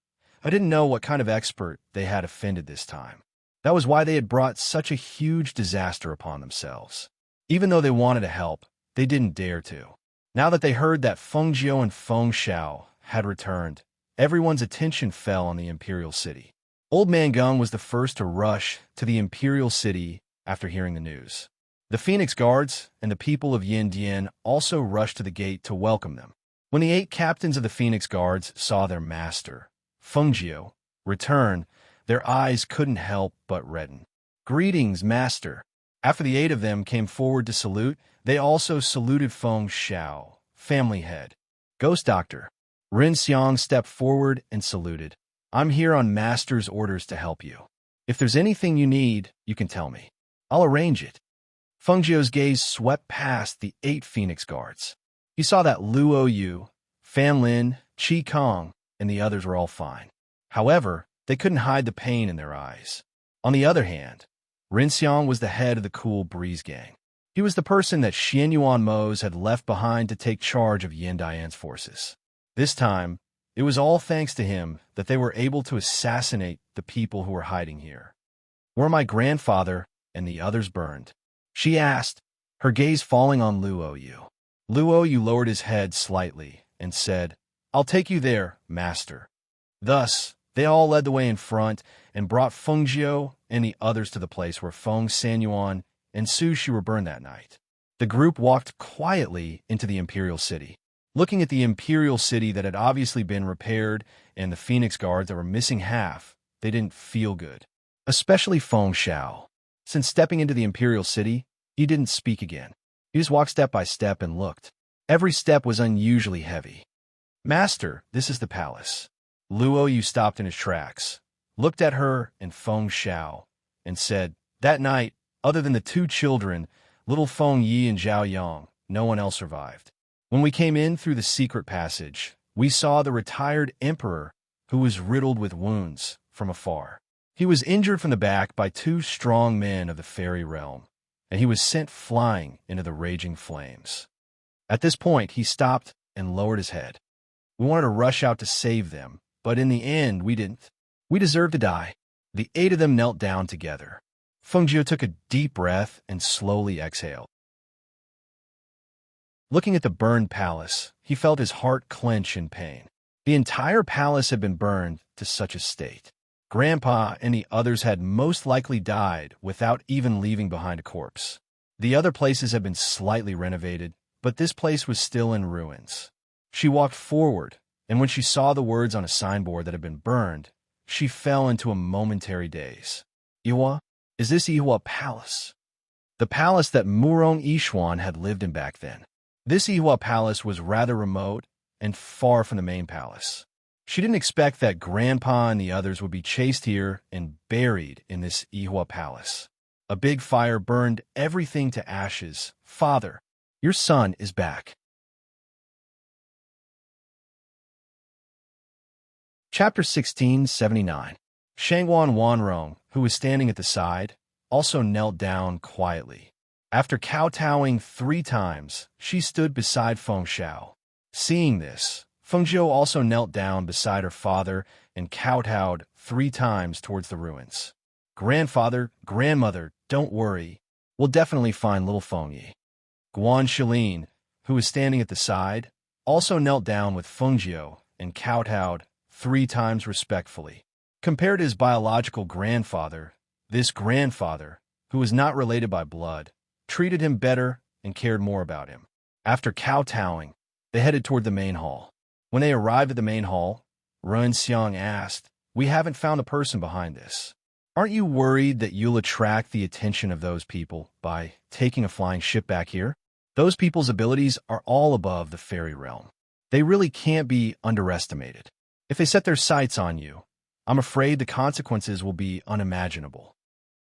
I didn't know what kind of expert they had offended this time. That was why they had brought such a huge disaster upon themselves. Even though they wanted to help, they didn't dare to. Now that they heard that Fengjiu and Feng Xiao had returned, everyone's attention fell on the Imperial City. Old Man Gung was the first to rush to the Imperial City after hearing the news. The Phoenix Guards and the people of Yindian also rushed to the gate to welcome them. When the 8 captains of the Phoenix Guards saw their master, Fengjiu, return, their eyes couldn't help but redden. "Greetings, master." After the 8 of them came forward to salute, they also saluted Feng Xiao, family head. "Ghost Doctor." Ren Xiang stepped forward and saluted. "I'm here on master's orders to help you. If there's anything you need, you can tell me. I'll arrange it." Fengjiu's gaze swept past the 8 Phoenix Guards. He saw that Luo Yu, Fan Lin, Qi Kong, and the others were all fine. However, they couldn't hide the pain in their eyes. On the other hand, Ren Xiang was the head of the Cool Breeze Gang. He was the person that Xianyuan Mose had left behind to take charge of Yin Dian's forces. This time, it was all thanks to him that they were able to assassinate the people who were hiding here. "Were my grandfather and the others burned?" she asked, her gaze falling on Luo Yu. Luo Yu lowered his head slightly and said, "I'll take you there, master." Thus, they all led the way in front and brought Fengjiu and the others to the place where Feng Sanyuan and Su Shi were burned that night. The group walked quietly into the Imperial City. Looking at the Imperial City that had obviously been repaired and the Phoenix Guards that were missing half, they didn't feel good. Especially Feng Xiao. Since stepping into the Imperial City, he didn't speak again. He just walked step by step and looked. Every step was unusually heavy. "Master, this is the palace." Luo Yu stopped in his tracks, looked at her and Feng Xiao, and said, "That night, other than the 2 children, little Feng Yi and Zhao Yang, no one else survived. When we came in through the secret passage, we saw the retired emperor, who was riddled with wounds, from afar. He was injured from the back by two strong men of the fairy realm, and he was sent flying into the raging flames. At this point, he stopped and lowered his head. We wanted to rush out to save them, but in the end, we didn't. We deserved to die. The 8 of them knelt down together. Fengjiu took a deep breath and slowly exhaled. Looking at the burned palace, he felt his heart clench in pain. The entire palace had been burned to such a state. Grandpa and the others had most likely died without even leaving behind a corpse. The other places had been slightly renovated, but this place was still in ruins. She walked forward, and when she saw the words on a signboard that had been burned, she fell into a momentary daze. Iwa? Is this Iwa Palace? The palace that Murong Yishuan had lived in back then. This Iwa Palace was rather remote and far from the main palace. She didn't expect that Grandpa and the others would be chased here and buried in this Iwa Palace. A big fire burned everything to ashes. Father, your son is back. Chapter 1679. Shangwan Wanrong, who was standing at the side, also knelt down quietly. After kowtowing 3 times, she stood beside Feng Xiao. Seeing this, Feng Zhou also knelt down beside her father and kowtowed 3 times towards the ruins. Grandfather, grandmother, don't worry. We'll definitely find little Feng Yi. Guan Shilin, who was standing at the side, also knelt down with Feng Jiu and kowtowed 3 times respectfully. Compared to his biological grandfather, this grandfather, who was not related by blood, treated him better and cared more about him. After kowtowing, they headed toward the main hall. When they arrived at the main hall, Ren Xiang asked, "We haven't found the person behind this. Aren't you worried that you'll attract the attention of those people by taking a flying ship back here? Those people's abilities are all above the fairy realm. They really can't be underestimated. If they set their sights on you, I'm afraid the consequences will be unimaginable."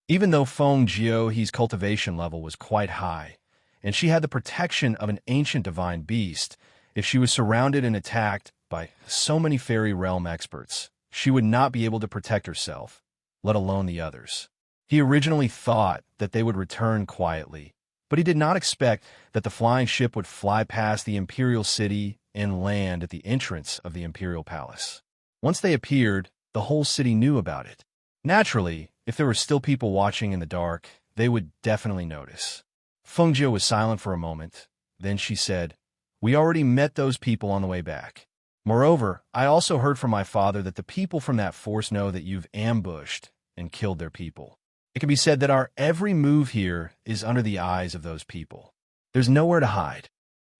Even though Feng Jiuhe's cultivation level was quite high, and she had the protection of an ancient divine beast, if she was surrounded and attacked by so many fairy realm experts, she would not be able to protect herself, let alone the others. He originally thought that they would return quietly, but he did not expect that the flying ship would fly past the imperial city and land at the entrance of the imperial palace. Once they appeared, the whole city knew about it. Naturally, if there were still people watching in the dark, they would definitely notice. Feng Jiu was silent for a moment. Then she said, "We already met those people on the way back. Moreover, I also heard from my father that the people from that force know that you've ambushed and killed their people. It can be said that our every move here is under the eyes of those people. There's nowhere to hide."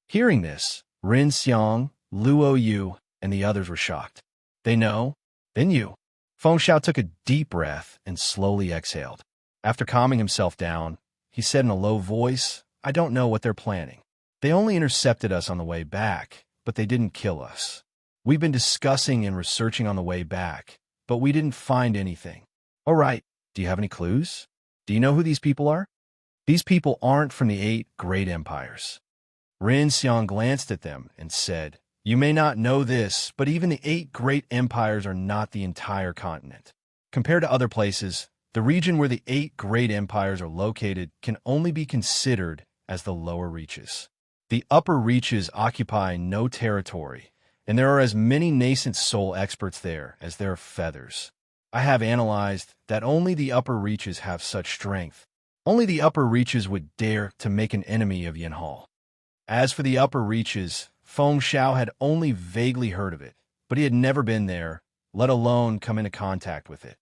Hearing this, Ren Xiang, Luo Yu, and the others were shocked. "They know? Then you." Feng Xiao took a deep breath and slowly exhaled. After calming himself down, he said in a low voice, "I don't know what they're planning. They only intercepted us on the way back, but they didn't kill us. We've been discussing and researching on the way back, but we didn't find anything. All right, do you have any clues? Do you know who these people are?" "These people aren't from the 8 great empires." Ren Xiang glanced at them and said, "You may not know this, but even the 8 great empires are not the entire continent. Compared to other places, the region where the 8 great empires are located can only be considered as the lower reaches. The upper reaches occupy no territory, and there are as many nascent soul experts there as there are feathers. I have analyzed that only the upper reaches have such strength. Only the upper reaches would dare to make an enemy of Yanhao." As for the upper reaches, Feng Xiao had only vaguely heard of it, but he had never been there, let alone come into contact with it.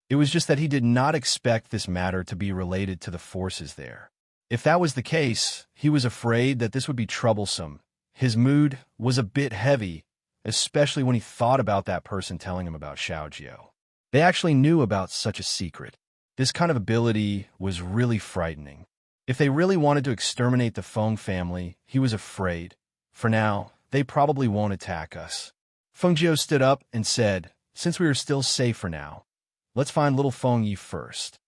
It was just that he did not expect this matter to be related to the forces there. If that was the case, he was afraid that this would be troublesome. His mood was a bit heavy, especially when he thought about that person telling him about Xiaojiao. They actually knew about such a secret. This kind of ability was really frightening. If they really wanted to exterminate the Feng family, he was afraid. For now, they probably won't attack us. Feng Jiu stood up and said, "Since we are still safe for now, let's find little Feng Yi first."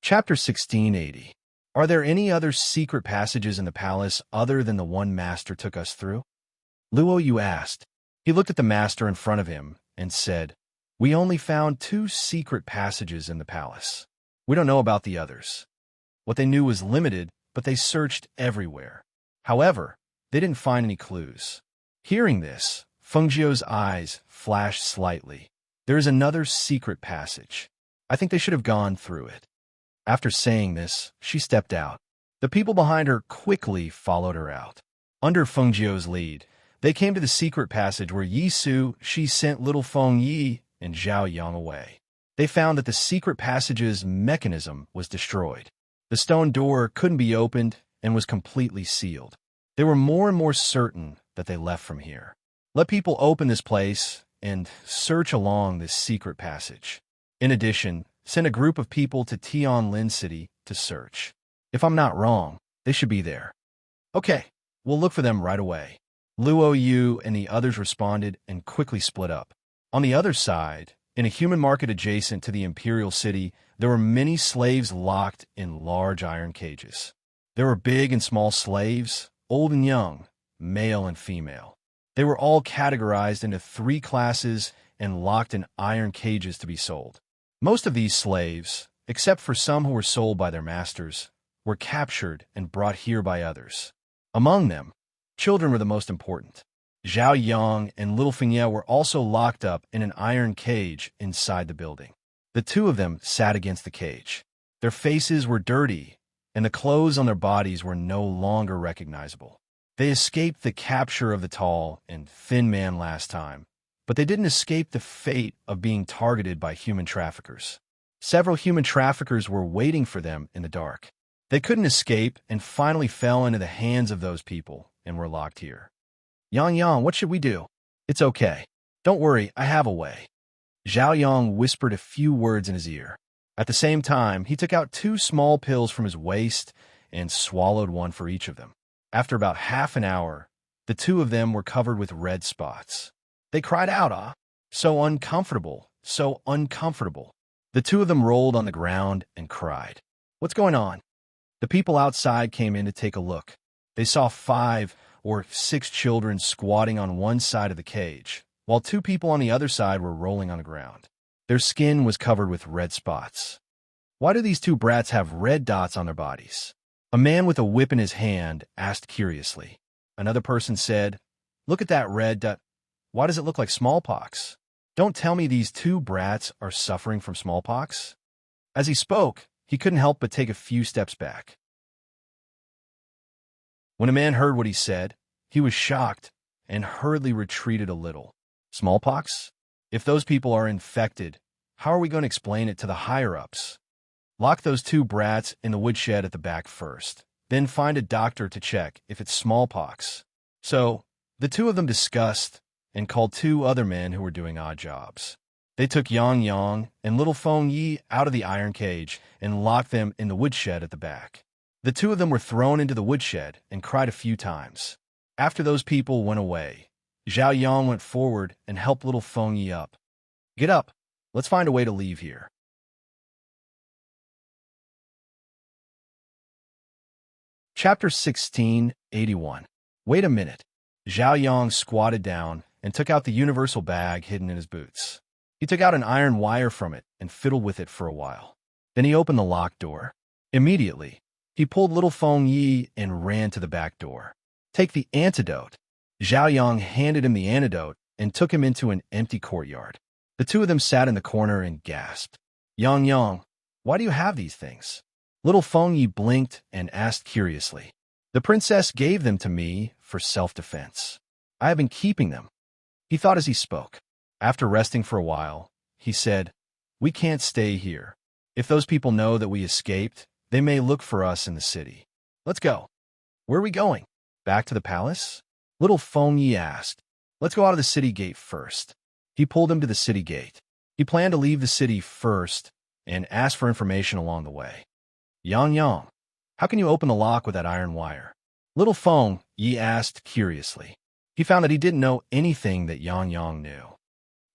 Chapter 1680. Are there any other secret passages in the palace other than the one Master took us through? Luo Yu asked. He looked at the Master in front of him and said, We only found 2 secret passages in the palace. We don't know about the others. What they knew was limited, but they searched everywhere. However, they didn't find any clues. Hearing this, Fengjiu's eyes flashed slightly. There is another secret passage. I think they should have gone through it. After saying this, she stepped out. The people behind her quickly followed her out. Under Fengjiu's lead, they came to the secret passage where Yi Su, she sent little Feng Yi and Zhao Yang away. They found that the secret passage's mechanism was destroyed. The stone door couldn't be opened and was completely sealed. They were more and more certain that they left from here. Let people open this place and search along this secret passage. In addition, send a group of people to Tianlin City to search. If I'm not wrong, they should be there. Okay, we'll look for them right away. Luo Yu and the others responded and quickly split up. On the other side, in a human market adjacent to the imperial city, there were many slaves locked in large iron cages. There were big and small slaves, old and young, male and female. They were all categorized into 3 classes and locked in iron cages to be sold. Most of these slaves, except for some who were sold by their masters, were captured and brought here by others. Among them, children were the most important. Zhao Yang and little Fengye were also locked up in an iron cage inside the building. The 2 of them sat against the cage. Their faces were dirty, and the clothes on their bodies were no longer recognizable. They escaped the capture of the tall and thin man last time, but they didn't escape the fate of being targeted by human traffickers. Several human traffickers were waiting for them in the dark. They couldn't escape and finally fell into the hands of those people and were locked here. Yang, what should we do? It's okay. Don't worry, I have a way. Zhao Yang whispered a few words in his ear. At the same time, he took out 2 small pills from his waist and swallowed one for each of them. After about half an hour, the 2 of them were covered with red spots. They cried out, so uncomfortable, so uncomfortable. The 2 of them rolled on the ground and cried. What's going on? The people outside came in to take a look. They saw 5 or 6 children squatting on one side of the cage, while 2 people on the other side were rolling on the ground. Their skin was covered with red spots. Why do these 2 brats have red dots on their bodies? A man with a whip in his hand asked curiously. Another person said, Look at that red dot. Why does it look like smallpox? Don't tell me these 2 brats are suffering from smallpox? As he spoke, he couldn't help but take a few steps back. When a man heard what he said, he was shocked and hurriedly retreated a little. Smallpox? If those people are infected, how are we going to explain it to the higher-ups? Lock those 2 brats in the woodshed at the back first, then find a doctor to check if it's smallpox. So, the 2 of them discussed and called 2 other men who were doing odd jobs. They took Yang and little Feng Yi out of the iron cage and locked them in the woodshed at the back. The 2 of them were thrown into the woodshed and cried a few times. After those people went away, Zhao Yang went forward and helped little Feng Yi up. Get up. Let's find a way to leave here. Chapter 1681. Wait a minute. Zhao Yang squatted down and took out the universal bag hidden in his boots. He took out an iron wire from it and fiddled with it for a while. Then he opened the locked door. Immediately, he pulled little Feng Yi and ran to the back door. Take the antidote. Zhao Yang handed him the antidote and took him into an empty courtyard. The 2 of them sat in the corner and gasped. Yang, why do you have these things? Little Feng Yi blinked and asked curiously. The princess gave them to me for self-defense. I have been keeping them. He thought as he spoke. After resting for a while, he said, We can't stay here. If those people know that we escaped, they may look for us in the city. Let's go. Where are we going? Back to the palace? Little Feng Yi asked. Let's go out of the city gate first. He pulled him to the city gate. He planned to leave the city first and ask for information along the way. Yang, how can you open the lock with that iron wire? Little Feng Yi asked curiously. He found that he didn't know anything that Yang knew.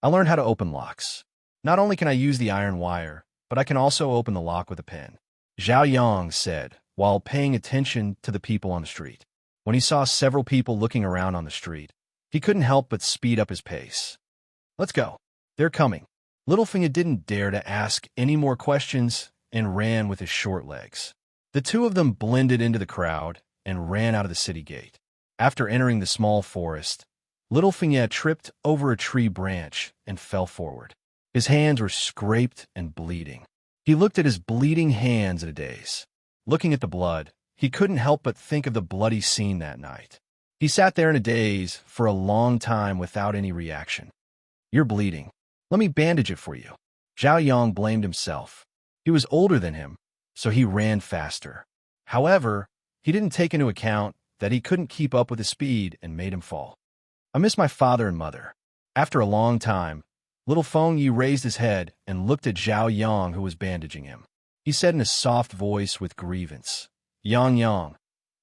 I learned how to open locks. Not only can I use the iron wire, but I can also open the lock with a pen. Zhao Yang said, while paying attention to the people on the street. When he saw several people looking around on the street, he couldn't help but speed up his pace. Let's go. They're coming. Littlefinger didn't dare to ask any more questions and ran with his short legs. The two of them blended into the crowd and ran out of the city gate. After entering the small forest, Littlefinger tripped over a tree branch and fell forward. His hands were scraped and bleeding. He looked at his bleeding hands in a daze. Looking at the blood, he couldn't help but think of the bloody scene that night. He sat there in a daze for a long time without any reaction. You're bleeding. Let me bandage it for you. Zhao Yang blamed himself. He was older than him, so he ran faster. However, he didn't take into account that he couldn't keep up with his speed and made him fall. I miss my father and mother. After a long time, little Feng Yi raised his head and looked at Zhao Yang, who was bandaging him. He said in a soft voice with grievance, Yang,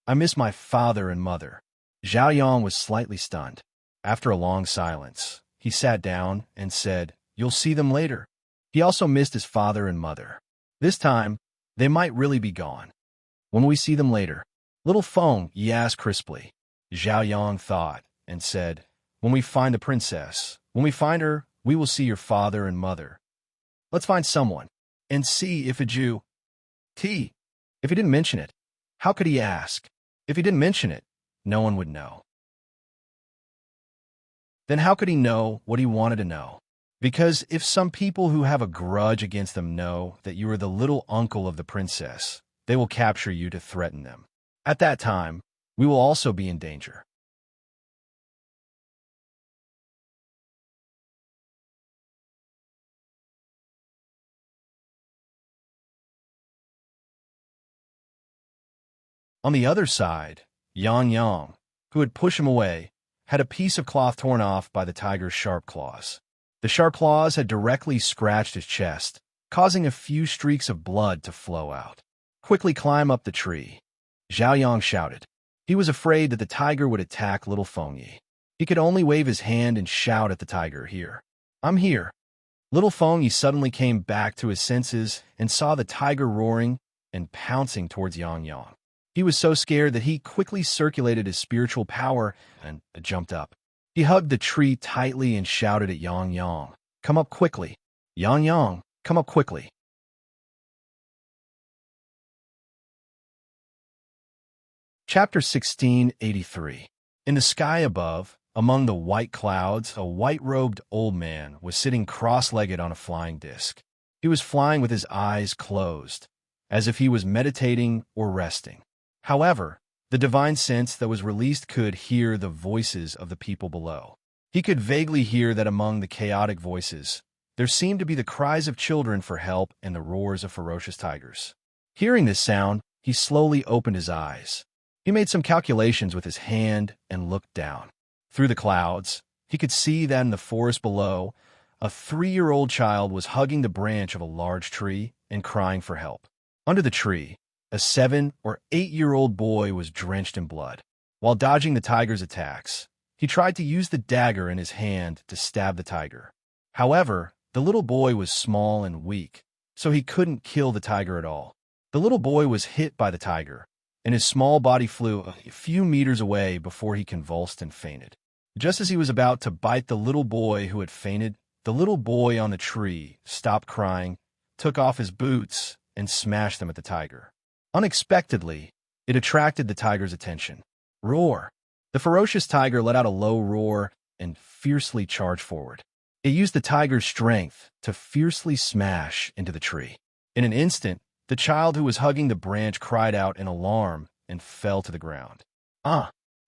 I miss my father and mother. Zhao Yang was slightly stunned. After a long silence, he sat down and said, You'll see them later. He also missed his father and mother. This time, they might really be gone. When we see them later, little Feng Yi asked crisply. Zhao Yang thought and said, When we find the princess, when we find her, we will see your father and mother. Let's find someone and see if a Jew. If he didn't mention it, how could he ask? If he didn't mention it, no one would know. Then how could he know what he wanted to know? Because if some people who have a grudge against them know that you are the little uncle of the princess, they will capture you to threaten them. At that time, we will also be in danger. On the other side, Yang, who had pushed him away, had a piece of cloth torn off by the tiger's sharp claws. The sharp claws had directly scratched his chest, causing a few streaks of blood to flow out. Quickly climb up the tree, Zhao Yang shouted. He was afraid that the tiger would attack little Feng Yi. He could only wave his hand and shout at the tiger, Here. I'm here. Little Feng Yi suddenly came back to his senses and saw the tiger roaring and pouncing towards Yang. He was so scared that he quickly circulated his spiritual power and jumped up. He hugged the tree tightly and shouted at Yang, Come up quickly. Yang, come up quickly. Chapter 1683. In the sky above, among the white clouds, a white-robed old man was sitting cross-legged on a flying disc. He was flying with his eyes closed, as if he was meditating or resting. However, the divine sense that was released could hear the voices of the people below. He could vaguely hear that among the chaotic voices, there seemed to be the cries of children for help and the roars of ferocious tigers. Hearing this sound, he slowly opened his eyes. He made some calculations with his hand and looked down. Through the clouds, he could see that in the forest below, a 3-year-old child was hugging the branch of a large tree and crying for help. Under the tree, a 7 or 8-year-old boy was drenched in blood. While dodging the tiger's attacks, he tried to use the dagger in his hand to stab the tiger. However, the little boy was small and weak, so he couldn't kill the tiger at all. The little boy was hit by the tiger, and his small body flew a few meters away before he convulsed and fainted. Just as he was about to bite the little boy who had fainted, the little boy on the tree stopped crying, took off his boots, and smashed them at the tiger. Unexpectedly, it attracted the tiger's attention. Roar! The ferocious tiger let out a low roar and fiercely charged forward. It used the tiger's strength to fiercely smash into the tree. In an instant, the child who was hugging the branch cried out in alarm and fell to the ground.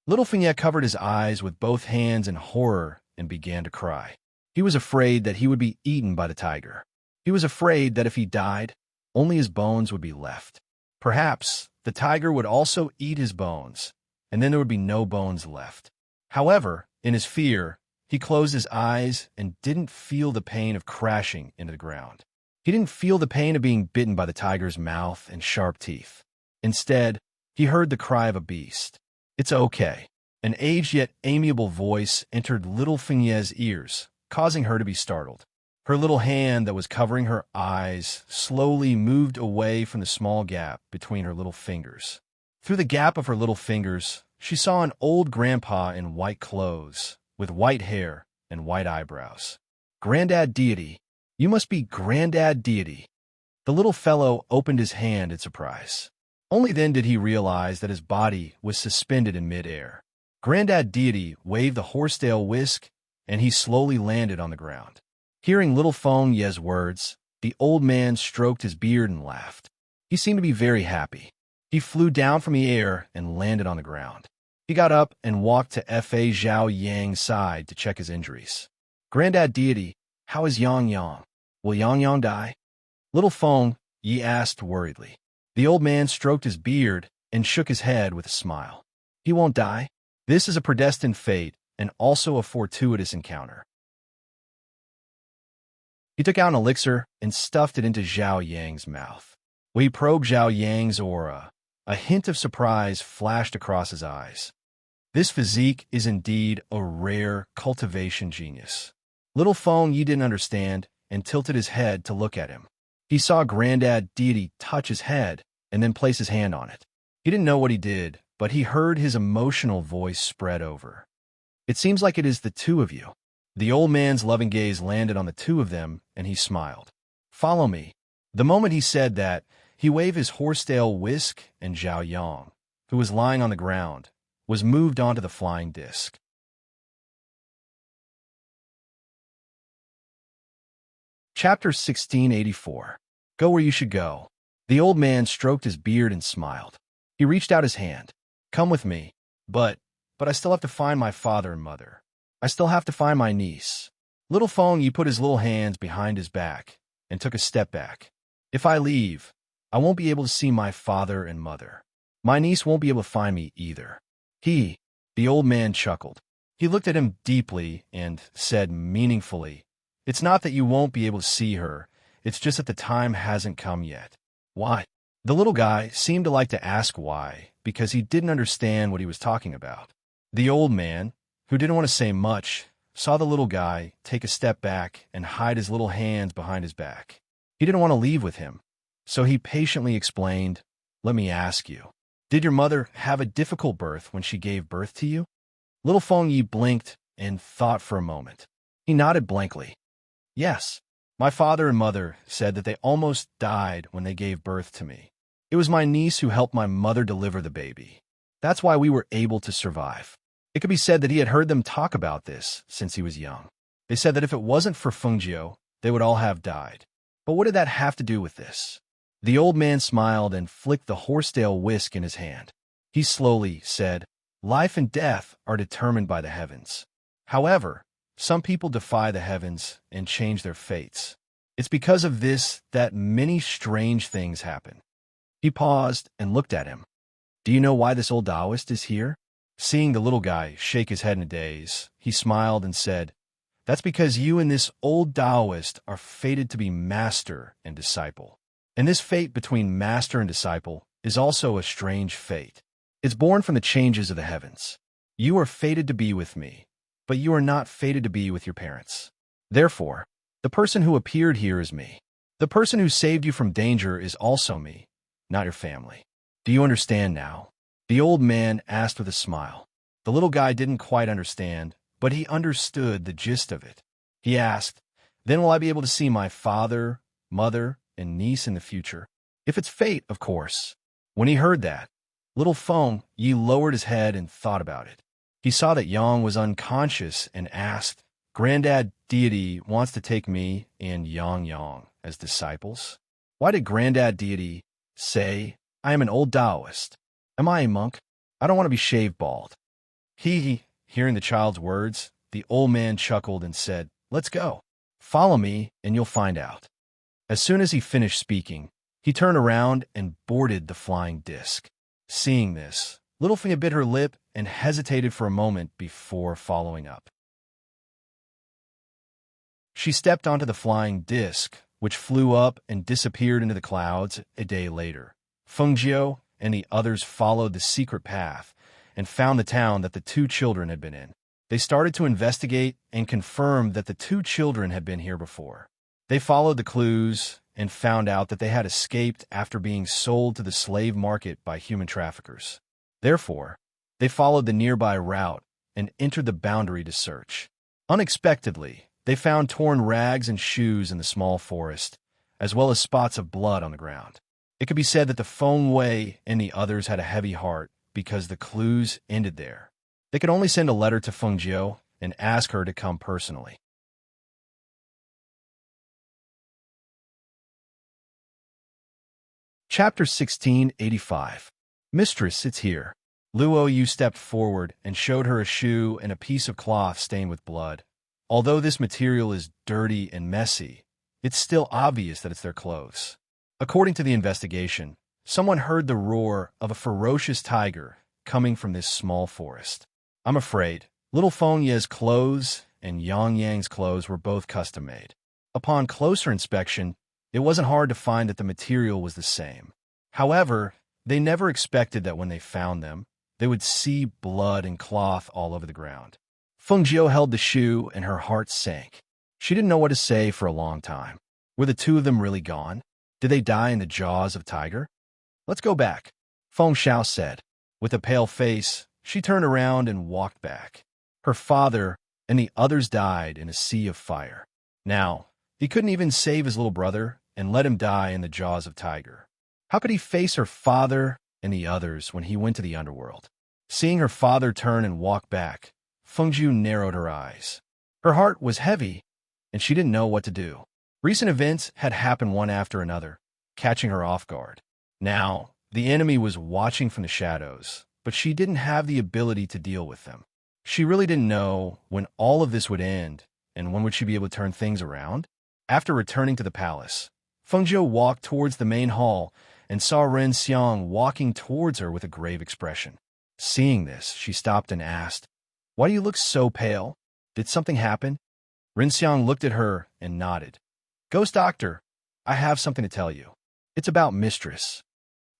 Little Fignet covered his eyes with both hands in horror and began to cry. He was afraid that he would be eaten by the tiger. He was afraid that if he died, only his bones would be left. Perhaps the tiger would also eat his bones, and then there would be no bones left. However, in his fear, he closed his eyes and didn't feel the pain of crashing into the ground. He didn't feel the pain of being bitten by the tiger's mouth and sharp teeth. Instead, he heard the cry of a beast. It's okay. An aged yet amiable voice entered little Fignet's ears, causing her to be startled. Her little hand that was covering her eyes slowly moved away from the small gap between her little fingers. Through the gap of her little fingers, she saw an old grandpa in white clothes, with white hair and white eyebrows. "Granddad Deity, you must be Granddad Deity." The little fellow opened his hand in surprise. Only then did he realize that his body was suspended in midair. Granddad Deity waved the horsetail whisk, and he slowly landed on the ground. Hearing little Feng Ye's words, the old man stroked his beard and laughed. He seemed to be very happy. He flew down from the air and landed on the ground. He got up and walked to Fa Zhao Yang's side to check his injuries. "Granddad Deity, how is Yang Yang? Will Yang Yang die?" Little Feng Ye asked worriedly. The old man stroked his beard and shook his head with a smile. "He won't die. This is a predestined fate and also a fortuitous encounter." He took out an elixir and stuffed it into Zhao Yang's mouth. When he probed Zhao Yang's aura, a hint of surprise flashed across his eyes. This physique is indeed a rare cultivation genius. Little Feng Yi didn't understand and tilted his head to look at him. He saw Granddad Deity touch his head and then place his hand on it. He didn't know what he did, but he heard his emotional voice spread over. "It seems like it is the two of you." The old man's loving gaze landed on the two of them, and he smiled. "Follow me." The moment he said that, he waved his horsetail whisk, and Zhao Yang, who was lying on the ground, was moved onto the flying disc. Chapter 1684. Go where you should go. The old man stroked his beard and smiled. He reached out his hand. "Come with me. But I still have to find my father and mother. I still have to find my niece." Little Feng Yi put his little hands behind his back and took a step back. "If I leave, I won't be able to see my father and mother. My niece won't be able to find me either." The old man chuckled. He looked at him deeply and said meaningfully, "It's not that you won't be able to see her, it's just that the time hasn't come yet." "Why?" The little guy seemed to like to ask why, because he didn't understand what he was talking about. The old man, who didn't want to say much, saw the little guy take a step back and hide his little hands behind his back. He didn't want to leave with him, so he patiently explained, "Let me ask you, did your mother have a difficult birth when she gave birth to you?" Little Feng Yi blinked and thought for a moment. He nodded blankly. "Yes. My father and mother said that they almost died when they gave birth to me. It was my niece who helped my mother deliver the baby. That's why we were able to survive." It could be said that he had heard them talk about this since he was young. They said that if it wasn't for Fengjiu, they would all have died. But what did that have to do with this? The old man smiled and flicked the horsetail whisk in his hand. He slowly said, "Life and death are determined by the heavens. However, some people defy the heavens and change their fates. It's because of this that many strange things happen." He paused and looked at him. "Do you know why this old Taoist is here?" Seeing the little guy shake his head in a daze, he smiled and said, "That's because you and this old Taoist are fated to be master and disciple. And this fate between master and disciple is also a strange fate. It's born from the changes of the heavens. You are fated to be with me, but you are not fated to be with your parents. Therefore, the person who appeared here is me. The person who saved you from danger is also me, not your family. Do you understand now?" The old man asked with a smile. The little guy didn't quite understand, but he understood the gist of it. He asked, "Then will I be able to see my father, mother, and niece in the future?" "If it's fate, of course." When he heard that, little Feng Yi lowered his head and thought about it. He saw that Yang was unconscious and asked, "Granddad Deity wants to take me and Yang Yang as disciples? Why did Granddad Deity say I am an old Taoist? Am I a monk? I don't want to be shaved bald." Hearing the child's words, the old man chuckled and said, "Let's go. Follow me and you'll find out." As soon as he finished speaking, he turned around and boarded the flying disc. Seeing this, little Fia bit her lip and hesitated for a moment before following up. She stepped onto the flying disc, which flew up and disappeared into the clouds a day later. Fengjiu and the others followed the secret path and found the town that the two children had been in. They started to investigate and confirmed that the two children had been here before. They followed the clues and found out that they had escaped after being sold to the slave market by human traffickers. Therefore, they followed the nearby route and entered the boundary to search. Unexpectedly, they found torn rags and shoes in the small forest, as well as spots of blood on the ground. It could be said that the Feng Wei and the others had a heavy heart because the clues ended there. They could only send a letter to Feng Jiu and ask her to come personally. Chapter 1685. Mistress, it's here. Luo Yu stepped forward and showed her a shoe and a piece of cloth stained with blood. Although this material is dirty and messy, it's still obvious that it's their clothes. According to the investigation, someone heard the roar of a ferocious tiger coming from this small forest. I'm afraid little Feng Ye's clothes and Yang Yang's clothes were both custom-made. Upon closer inspection, it wasn't hard to find that the material was the same. However, they never expected that when they found them, they would see blood and cloth all over the ground. Feng Jiu held the shoe and her heart sank. She didn't know what to say for a long time. Were the two of them really gone? Did they die in the jaws of tiger? Let's go back, Feng Xiao said. With a pale face, she turned around and walked back. Her father and the others died in a sea of fire. Now, he couldn't even save his little brother and let him die in the jaws of tiger. How could he face her father and the others when he went to the underworld? Seeing her father turn and walk back, Feng Jiu narrowed her eyes. Her heart was heavy, and she didn't know what to do. Recent events had happened one after another, catching her off guard. Now, the enemy was watching from the shadows, but she didn't have the ability to deal with them. She really didn't know when all of this would end, and when would she be able to turn things around? After returning to the palace, Feng Jiu walked towards the main hall and saw Ren Xiang walking towards her with a grave expression. Seeing this, she stopped and asked, "Why do you look so pale? Did something happen?" Ren Xiang looked at her and nodded. "Ghost Doctor, I have something to tell you. It's about Mistress."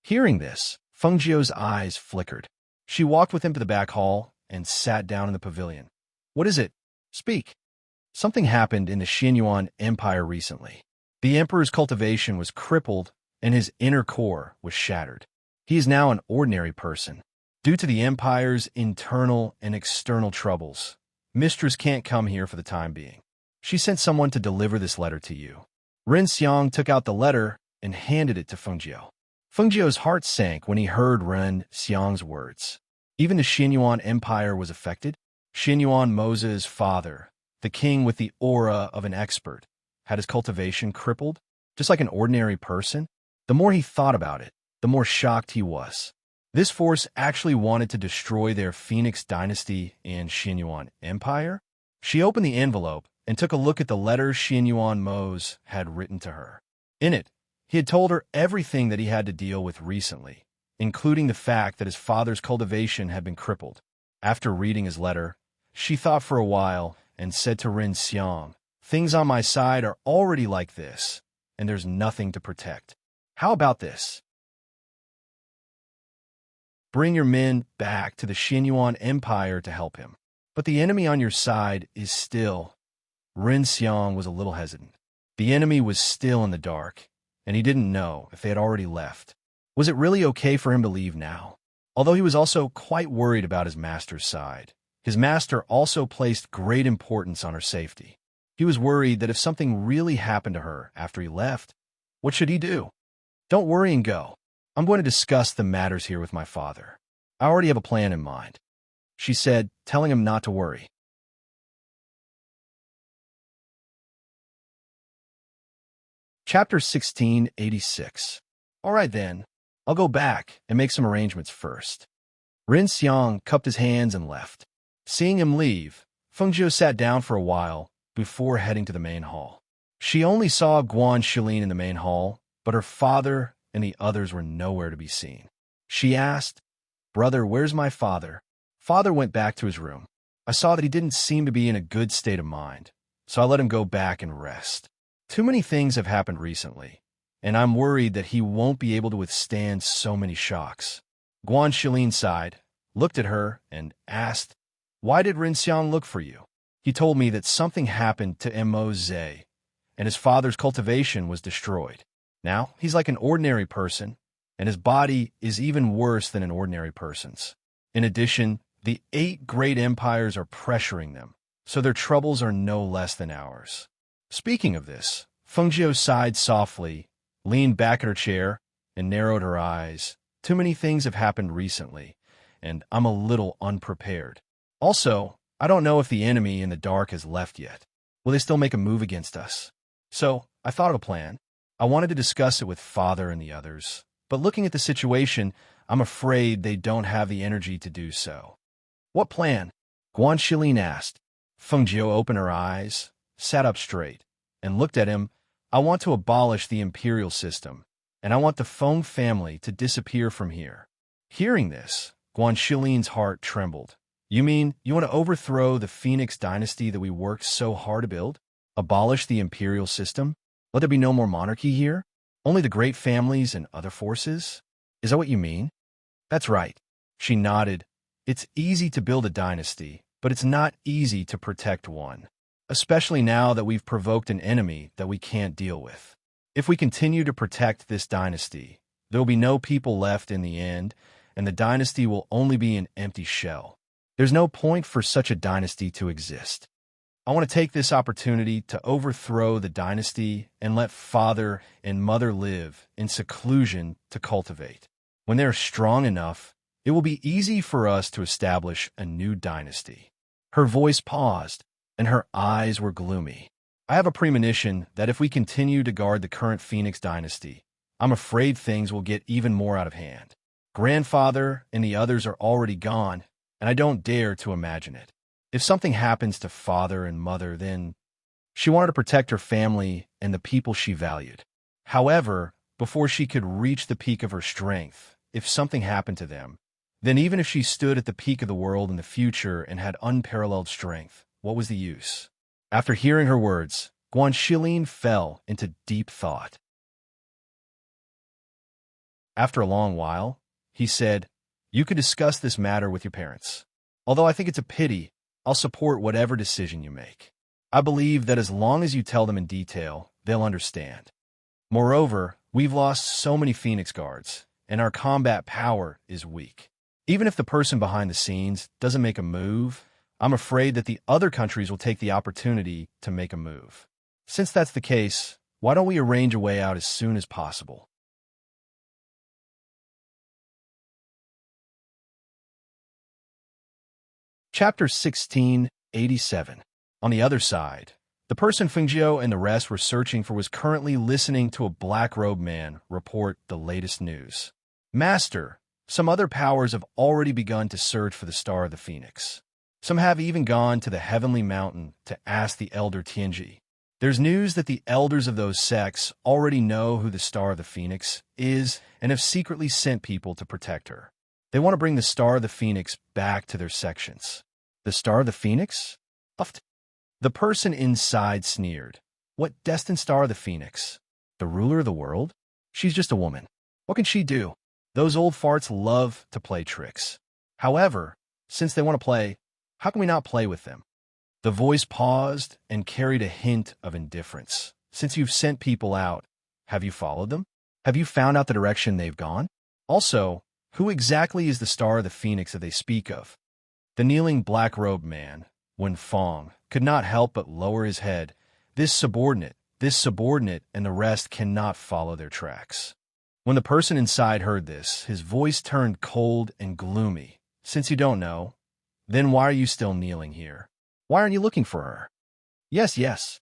Hearing this, Feng Jiu's eyes flickered. She walked with him to the back hall and sat down in the pavilion. "What is it? Speak." Something happened in the Xianyuan Empire recently. The emperor's cultivation was crippled and his inner core was shattered. He is now an ordinary person. Due to the empire's internal and external troubles, Mistress can't come here for the time being. She sent someone to deliver this letter to you. Ren Xiang took out the letter and handed it to Feng Jiu. Feng Jiu's heart sank when he heard Ren Xiang's words. Even the Xianyuan Empire was affected. Xianyuan Mose's father, the king with the aura of an expert, had his cultivation crippled, just like an ordinary person. The more he thought about it, the more shocked he was. This force actually wanted to destroy their Phoenix dynasty and Xianyuan Empire? She opened the envelope and took a look at the letter Xianyuan Mose had written to her. In it, he had told her everything that he had to deal with recently, including the fact that his father's cultivation had been crippled. After reading his letter, she thought for a while and said to Ren Xiang, "Things on my side are already like this, and there's nothing to protect. How about this? Bring your men back to the Xianyuan Empire to help him. But the enemy on your side is still..." Ren Xiang was a little hesitant. The enemy was still in the dark, and he didn't know if they had already left. Was it really okay for him to leave now? Although he was also quite worried about his master's side, his master also placed great importance on her safety. He was worried that if something really happened to her after he left, what should he do? "Don't worry and go. I'm going to discuss the matters here with my father. I already have a plan in mind," she said, telling him not to worry. Chapter 1686. All right then, I'll go back and make some arrangements first. Ren Xiang cupped his hands and left. Seeing him leave, Feng Jiu sat down for a while before heading to the main hall. She only saw Guan Shilin in the main hall, but her father and the others were nowhere to be seen. She asked, "Brother, where's my father?" Father went back to his room. I saw that he didn't seem to be in a good state of mind, so I let him go back and rest. Too many things have happened recently, and I'm worried that he won't be able to withstand so many shocks. Guan Shilin sighed, looked at her, and asked, "Why did Ren Xiang look for you?" He told me that something happened to Mo Zhe, and his father's cultivation was destroyed. Now, he's like an ordinary person, and his body is even worse than an ordinary person's. In addition, the 8 great empires are pressuring them, so their troubles are no less than ours. Speaking of this, Fengjiu sighed softly, leaned back in her chair, and narrowed her eyes. Too many things have happened recently, and I'm a little unprepared. Also, I don't know if the enemy in the dark has left yet. Will they still make a move against us? So, I thought of a plan. I wanted to discuss it with Father and the others, but looking at the situation, I'm afraid they don't have the energy to do so. What plan? Guan Shilin asked. Fengjiu opened her eyes, sat up straight, and looked at him. I want to abolish the imperial system, and I want the Feng family to disappear from here. Hearing this, Guan Shilin's heart trembled. You mean you want to overthrow the Phoenix dynasty that we worked so hard to build? Abolish the imperial system? Let there be no more monarchy here? Only the great families and other forces? Is that what you mean? That's right. She nodded. It's easy to build a dynasty, but it's not easy to protect one, especially now that we've provoked an enemy that we can't deal with. If we continue to protect this dynasty, there will be no people left in the end, and the dynasty will only be an empty shell. There's no point for such a dynasty to exist. I want to take this opportunity to overthrow the dynasty and let father and mother live in seclusion to cultivate. When they're strong enough, it will be easy for us to establish a new dynasty. Her voice paused, and her eyes were gloomy. I have a premonition that if we continue to guard the current Phoenix dynasty, I'm afraid things will get even more out of hand. Grandfather and the others are already gone, and I don't dare to imagine it. If something happens to father and mother, then she wanted to protect her family and the people she valued. However, before she could reach the peak of her strength, if something happened to them, then even if she stood at the peak of the world in the future and had unparalleled strength, what was the use? After hearing her words, Guan Shilin fell into deep thought. After a long while, he said, "You can discuss this matter with your parents. Although I think it's a pity, I'll support whatever decision you make. I believe that as long as you tell them in detail, they'll understand. Moreover, we've lost so many Phoenix guards, and our combat power is weak. Even if the person behind the scenes doesn't make a move, I'm afraid that the other countries will take the opportunity to make a move. Since that's the case, why don't we arrange a way out as soon as possible?" Chapter 1687. On the other side, the person Fengjiu and the rest were searching for was currently listening to a black-robed man report the latest news. "Master, some other powers have already begun to search for the Star of the Phoenix. Some have even gone to the Heavenly Mountain to ask the Elder Tianji. There's news that the elders of those sects already know who the Star of the Phoenix is and have secretly sent people to protect her. They want to bring the Star of the Phoenix back to their sections." "The Star of the Phoenix?" Puffed. The person inside sneered. "What destined Star of the Phoenix? The ruler of the world? She's just a woman. What can she do? Those old farts love to play tricks. However, since they want to play, how can we not play with them?" The voice paused and carried a hint of indifference. "Since you've sent people out, have you followed them? Have you found out the direction they've gone? Also, who exactly is the Star of the Phoenix that they speak of?" The kneeling black-robed man, Wen Fong, could not help but lower his head. This subordinate, and the rest cannot follow their tracks. When the person inside heard this, his voice turned cold and gloomy. "Since you don't know, then why are you still kneeling here? Why aren't you looking for her?" Yes,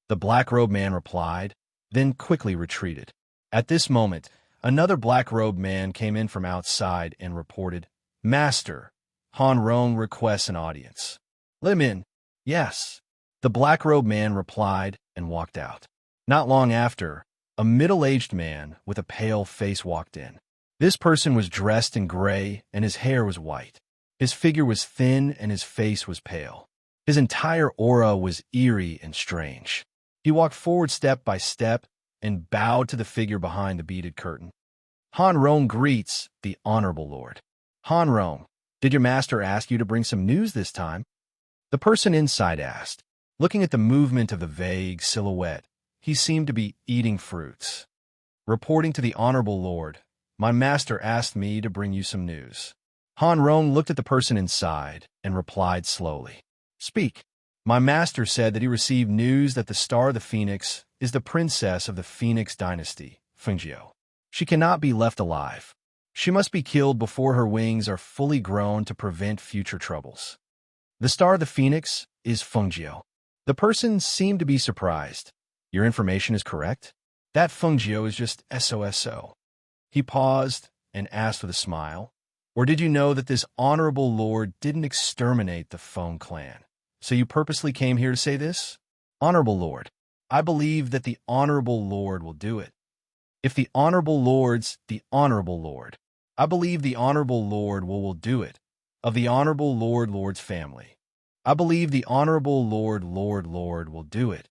the black-robed man replied, then quickly retreated. At this moment, another black-robed man came in from outside and reported, "Master, Han Rong requests an audience." "Let him in." "Yes." The black-robed man replied and walked out. Not long after, a middle-aged man with a pale face walked in. This person was dressed in gray and his hair was white. His figure was thin and his face was pale. His entire aura was eerie and strange. He walked forward step by step and bowed to the figure behind the beaded curtain. "Han Rong greets the Honorable Lord." "Han Rong, did your master ask you to bring some news this time?" The person inside asked, looking at the movement of the vague silhouette. he seemed to be eating fruits. Reporting to the Honorable Lord, my master asked me to bring you some news. Han Rong looked at the person inside and replied slowly. Speak. My master said that he received news that the Star of the Phoenix is the princess of the Phoenix dynasty, Fengjiu. She cannot be left alive. She must be killed before her wings are fully grown to prevent future troubles. The Star of the Phoenix is Fengjiu. The person seemed to be surprised. Your information is correct? That Fengjiu is just SOSO. He paused and asked with a smile, or did you know that this honorable lord didn't exterminate the Feng clan? So you purposely came here to say this? Honorable Lord, I believe that the Honorable Lord will do it. If the Honorable Lord's the Honorable Lord, I believe the Honorable Lord will do it. Of the Honorable Lord's family, I believe the Honorable Lord will do it.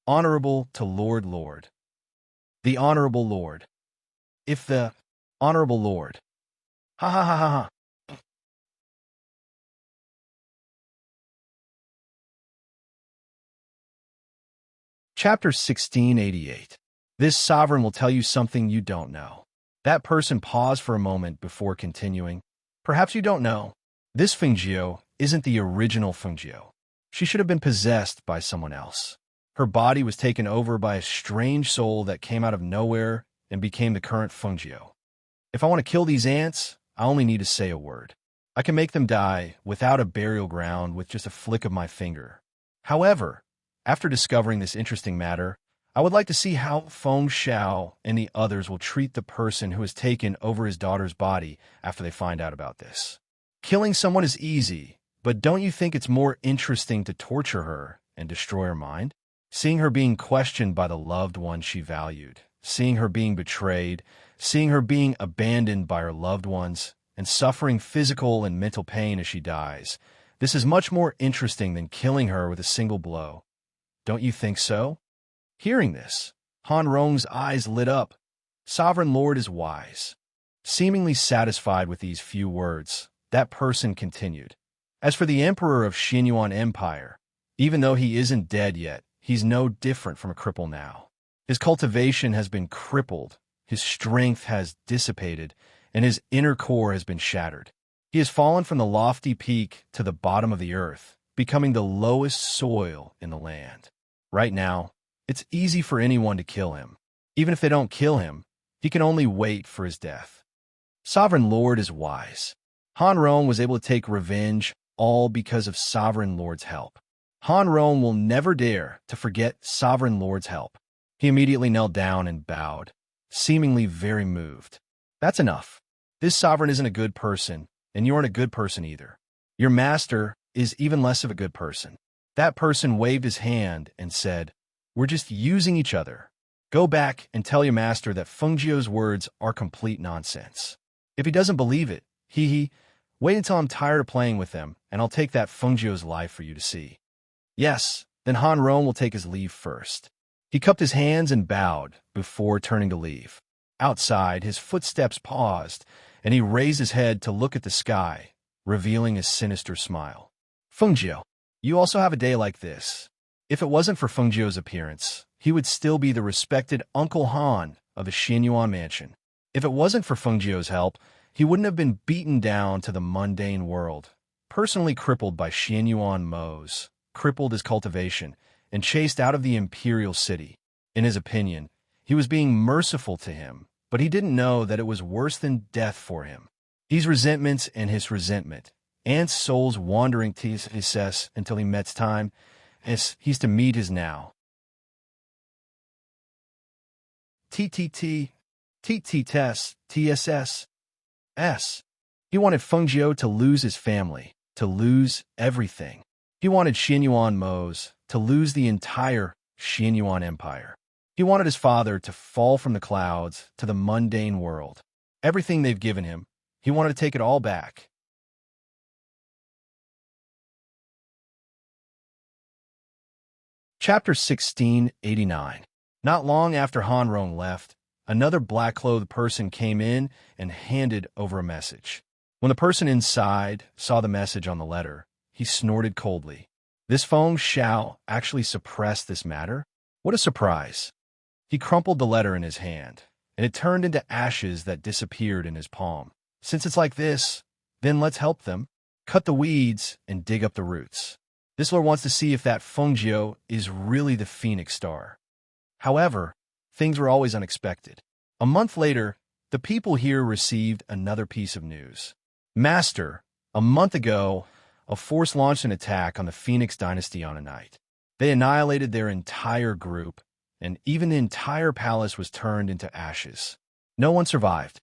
Honorable to Lord. The Honorable Lord. If the Honorable Lord. Ha ha ha ha ha. Chapter 1688. This sovereign will tell you something you don't know. That person paused for a moment before continuing. Perhaps you don't know. This Fengjiu isn't the original Fengjiu. She should have been possessed by someone else. Her body was taken over by a strange soul that came out of nowhere and became the current Fengjiu. If I want to kill these ants, I only need to say a word. I can make them die without a burial ground with just a flick of my finger. However, after discovering this interesting matter, I would like to see how Feng Xiao and the others will treat the person who has taken over his daughter's body after they find out about this. Killing someone is easy, but don't you think it's more interesting to torture her and destroy her mind? Seeing her being questioned by the loved one she valued, seeing her being betrayed, seeing her being abandoned by her loved ones, and suffering physical and mental pain as she dies, this is much more interesting than killing her with a single blow. Don't you think so? Hearing this, Han Rong's eyes lit up. Sovereign Lord is wise. Seemingly satisfied with these few words, that person continued. As for the Emperor of Xinyuan Empire, even though he isn't dead yet, he's no different from a cripple now. His cultivation has been crippled, his strength has dissipated, and his inner core has been shattered. He has fallen from the lofty peak to the bottom of the earth, becoming the lowest soil in the land. Right now, it's easy for anyone to kill him. Even if they don't kill him, he can only wait for his death. Sovereign Lord is wise. Han Rong was able to take revenge all because of Sovereign Lord's help. Han Rong will never dare to forget Sovereign Lord's help. He immediately knelt down and bowed, seemingly very moved. That's enough. This sovereign isn't a good person, and you aren't a good person either. Your master is even less of a good person. That person waved his hand and said, we're just using each other. Go back and tell your master that Fengjiu's words are complete nonsense. If he doesn't believe it, wait until I'm tired of playing with them, and I'll take that Fengjiu's life for you to see. Yes, then Han Rong will take his leave first. He cupped his hands and bowed before turning to leave. Outside, his footsteps paused, and he raised his head to look at the sky, revealing a sinister smile. Fengjiu, you also have a day like this. If it wasn't for Fengjiu's appearance, he would still be the respected Uncle Han of the Xinyuan mansion. If it wasn't for Fengjiu's help, he wouldn't have been beaten down to the mundane world, personally crippled by Xinyuan Mo's, crippled his cultivation, and chased out of the imperial city. In his opinion, he was being merciful to him, but he didn't know that it was worse than death for him. His resentments and his resentment, and souls wandering to his cess until he met's time, as he's to meet his now. TSS. He wanted Fengjiu to lose his family, to lose everything. He wanted Xinyuan Mo's to lose the entire Xinyuan Empire. He wanted his father to fall from the clouds to the mundane world. Everything they've given him, he wanted to take it all back. Chapter 1689. Not long after Han Rong left, another black-clothed person came in and handed over a message. When the person inside saw the message on the letter, he snorted coldly. This Feng Xiao actually suppressed this matter? What a surprise. He crumpled the letter in his hand, and it turned into ashes that disappeared in his palm. Since it's like this, then let's help them. Cut the weeds and dig up the roots. This lord wants to see if that Feng Jiu is really the Phoenix Star. However, things were always unexpected. A month later, the people here received another piece of news. Master, a month ago, a force launched an attack on the Phoenix dynasty on a night. They annihilated their entire group, and even the entire palace was turned into ashes. No one survived.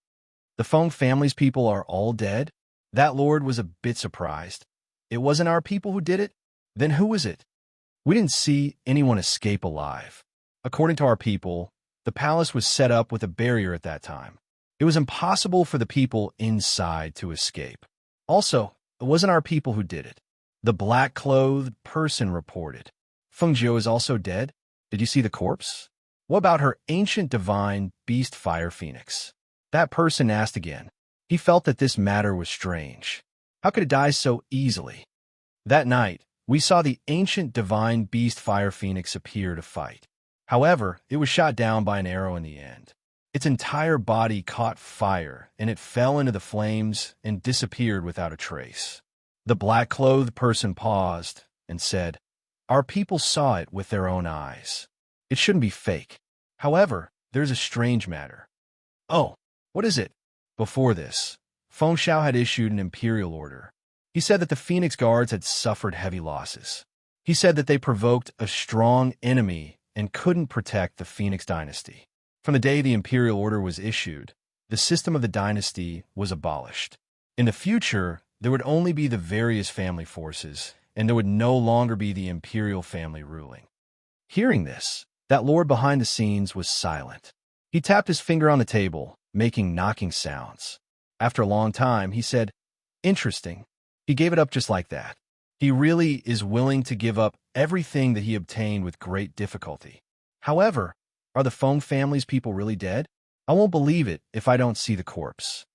The Feng family's people are all dead? That lord was a bit surprised. It wasn't our people who did it? Then who was it? We didn't see anyone escape alive. According to our people, the palace was set up with a barrier at that time. It was impossible for the people inside to escape. Also, it wasn't our people who did it. The black-clothed person reported. Feng Jiu is also dead? Did you see the corpse? What about her ancient divine beast fire phoenix? That person asked again. He felt that this matter was strange. How could it die so easily? That night, we saw the ancient divine beast fire phoenix appear to fight. However, it was shot down by an arrow in the end. Its entire body caught fire, and it fell into the flames and disappeared without a trace. The black-clothed person paused and said, "Our people saw it with their own eyes. It shouldn't be fake. However, there's a strange matter." "Oh, what is it?" Before this, Feng Xiao had issued an imperial order. He said that the Phoenix Guards had suffered heavy losses. He said that they provoked a strong enemy and couldn't protect the Phoenix dynasty. From the day the imperial order was issued, the system of the dynasty was abolished. In the future, there would only be the various family forces, and there would no longer be the imperial family ruling. Hearing this, that lord behind the scenes was silent. He tapped his finger on the table, making knocking sounds. After a long time, he said, "Interesting." He gave it up just like that. He really is willing to give up everything that he obtained with great difficulty. However, are the Feng family's people really dead? I won't believe it if I don't see the corpse.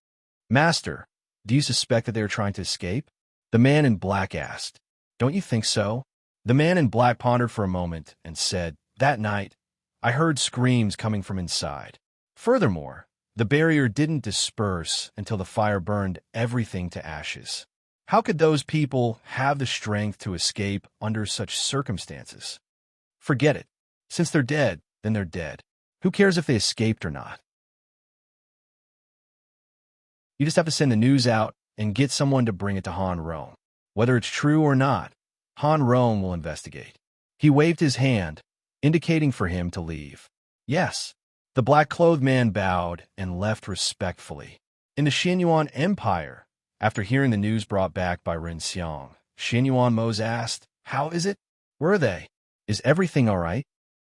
"Master, do you suspect that they are trying to escape?" The man in black asked. "Don't you think so?" The man in black pondered for a moment and said, "That night, I heard screams coming from inside. Furthermore, the barrier didn't disperse until the fire burned everything to ashes. How could those people have the strength to escape under such circumstances? Forget it. Since they're dead, then they're dead. Who cares if they escaped or not? You just have to send the news out and get someone to bring it to Han Rome. Whether it's true or not, Han Rome will investigate." He waved his hand, indicating for him to leave. "Yes." The black-clothed man bowed and left respectfully. In the Xianyuan Empire, after hearing the news brought back by Ren Xiang, Xianyuan Mose asked, "How is it? Where are they? Is everything all right?"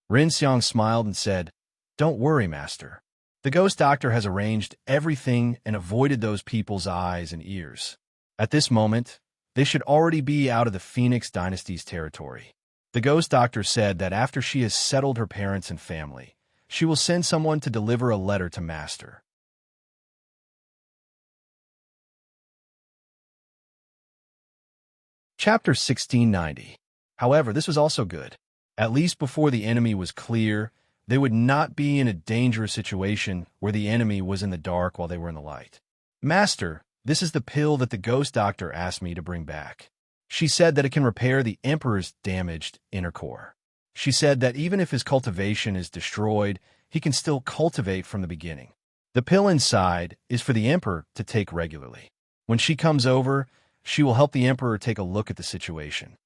Ren Xiang smiled and said, "Don't worry, Master. The ghost doctor has arranged everything and avoided those people's eyes and ears. At this moment, they should already be out of the Phoenix dynasty's territory. The ghost doctor said that after she has settled her parents and family, she will send someone to deliver a letter to Master." Chapter 1690. However, this was also good. At least before the enemy was clear, they would not be in a dangerous situation where the enemy was in the dark while they were in the light. "Master, this is the pill that the ghost doctor asked me to bring back. She said that it can repair the Emperor's damaged inner core. She said that even if his cultivation is destroyed, he can still cultivate from the beginning. The pill inside is for the Emperor to take regularly. When she comes over, she will help the Emperor take a look at the situation."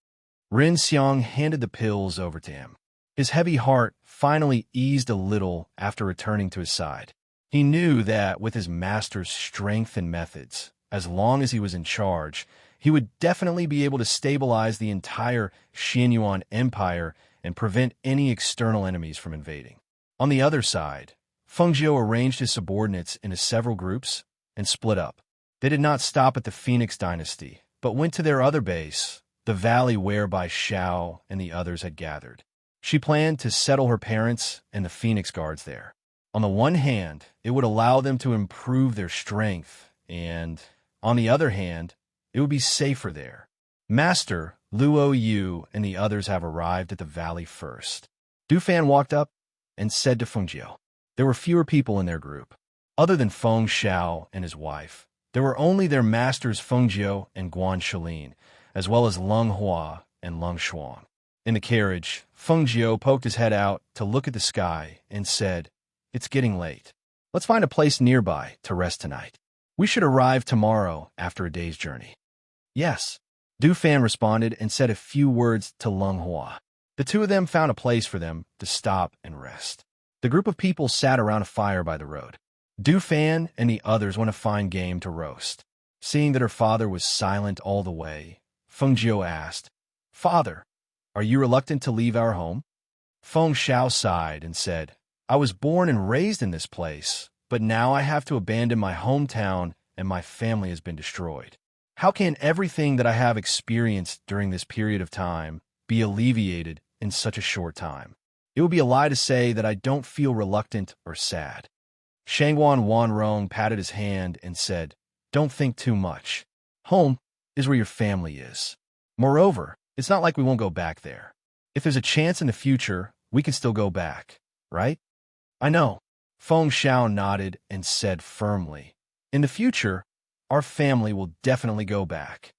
Ren Xiang handed the pills over to him. His heavy heart finally eased a little after returning to his side. He knew that with his master's strength and methods, as long as he was in charge, he would definitely be able to stabilize the entire Xianyuan Empire and prevent any external enemies from invading. On the other side, Feng Jiu arranged his subordinates into several groups and split up. They did not stop at the Phoenix dynasty, but went to their other base, the valley whereby Xiao and the others had gathered. She planned to settle her parents and the Phoenix Guards there. On the one hand, it would allow them to improve their strength, and, on the other hand, it would be safer there. "Master, Luo Yu and the others have arrived at the valley first. Du Fan walked up and said to Feng Jiao. There were fewer people in their group. Other than Feng Xiao and his wife, there were only their masters Feng Jiao and Guan Shilin, as well as Leng Hua and Leng Shuang. In the carriage, Feng Jiao poked his head out to look at the sky and said, "It's getting late. Let's find a place nearby to rest tonight. We should arrive tomorrow after a day's journey." "Yes." Du Fan responded and said a few words to Leng Hua. The two of them found a place for them to stop and rest. The group of people sat around a fire by the road. Du Fan and the others went to find game to roast. Seeing that her father was silent all the way, Feng Jiao asked, "Father, are you reluctant to leave our home?" Feng Xiao sighed and said, "I was born and raised in this place, but now I have to abandon my hometown and my family has been destroyed. How can everything that I have experienced during this period of time be alleviated in such a short time? It would be a lie to say that I don't feel reluctant or sad." Shangguan Wanrong patted his hand and said, "Don't think too much. Home is where your family is. Moreover, it's not like we won't go back there. If there's a chance in the future, we can still go back, right?" "I know." Feng Xiao nodded and said firmly, "In the future, our family will definitely go back."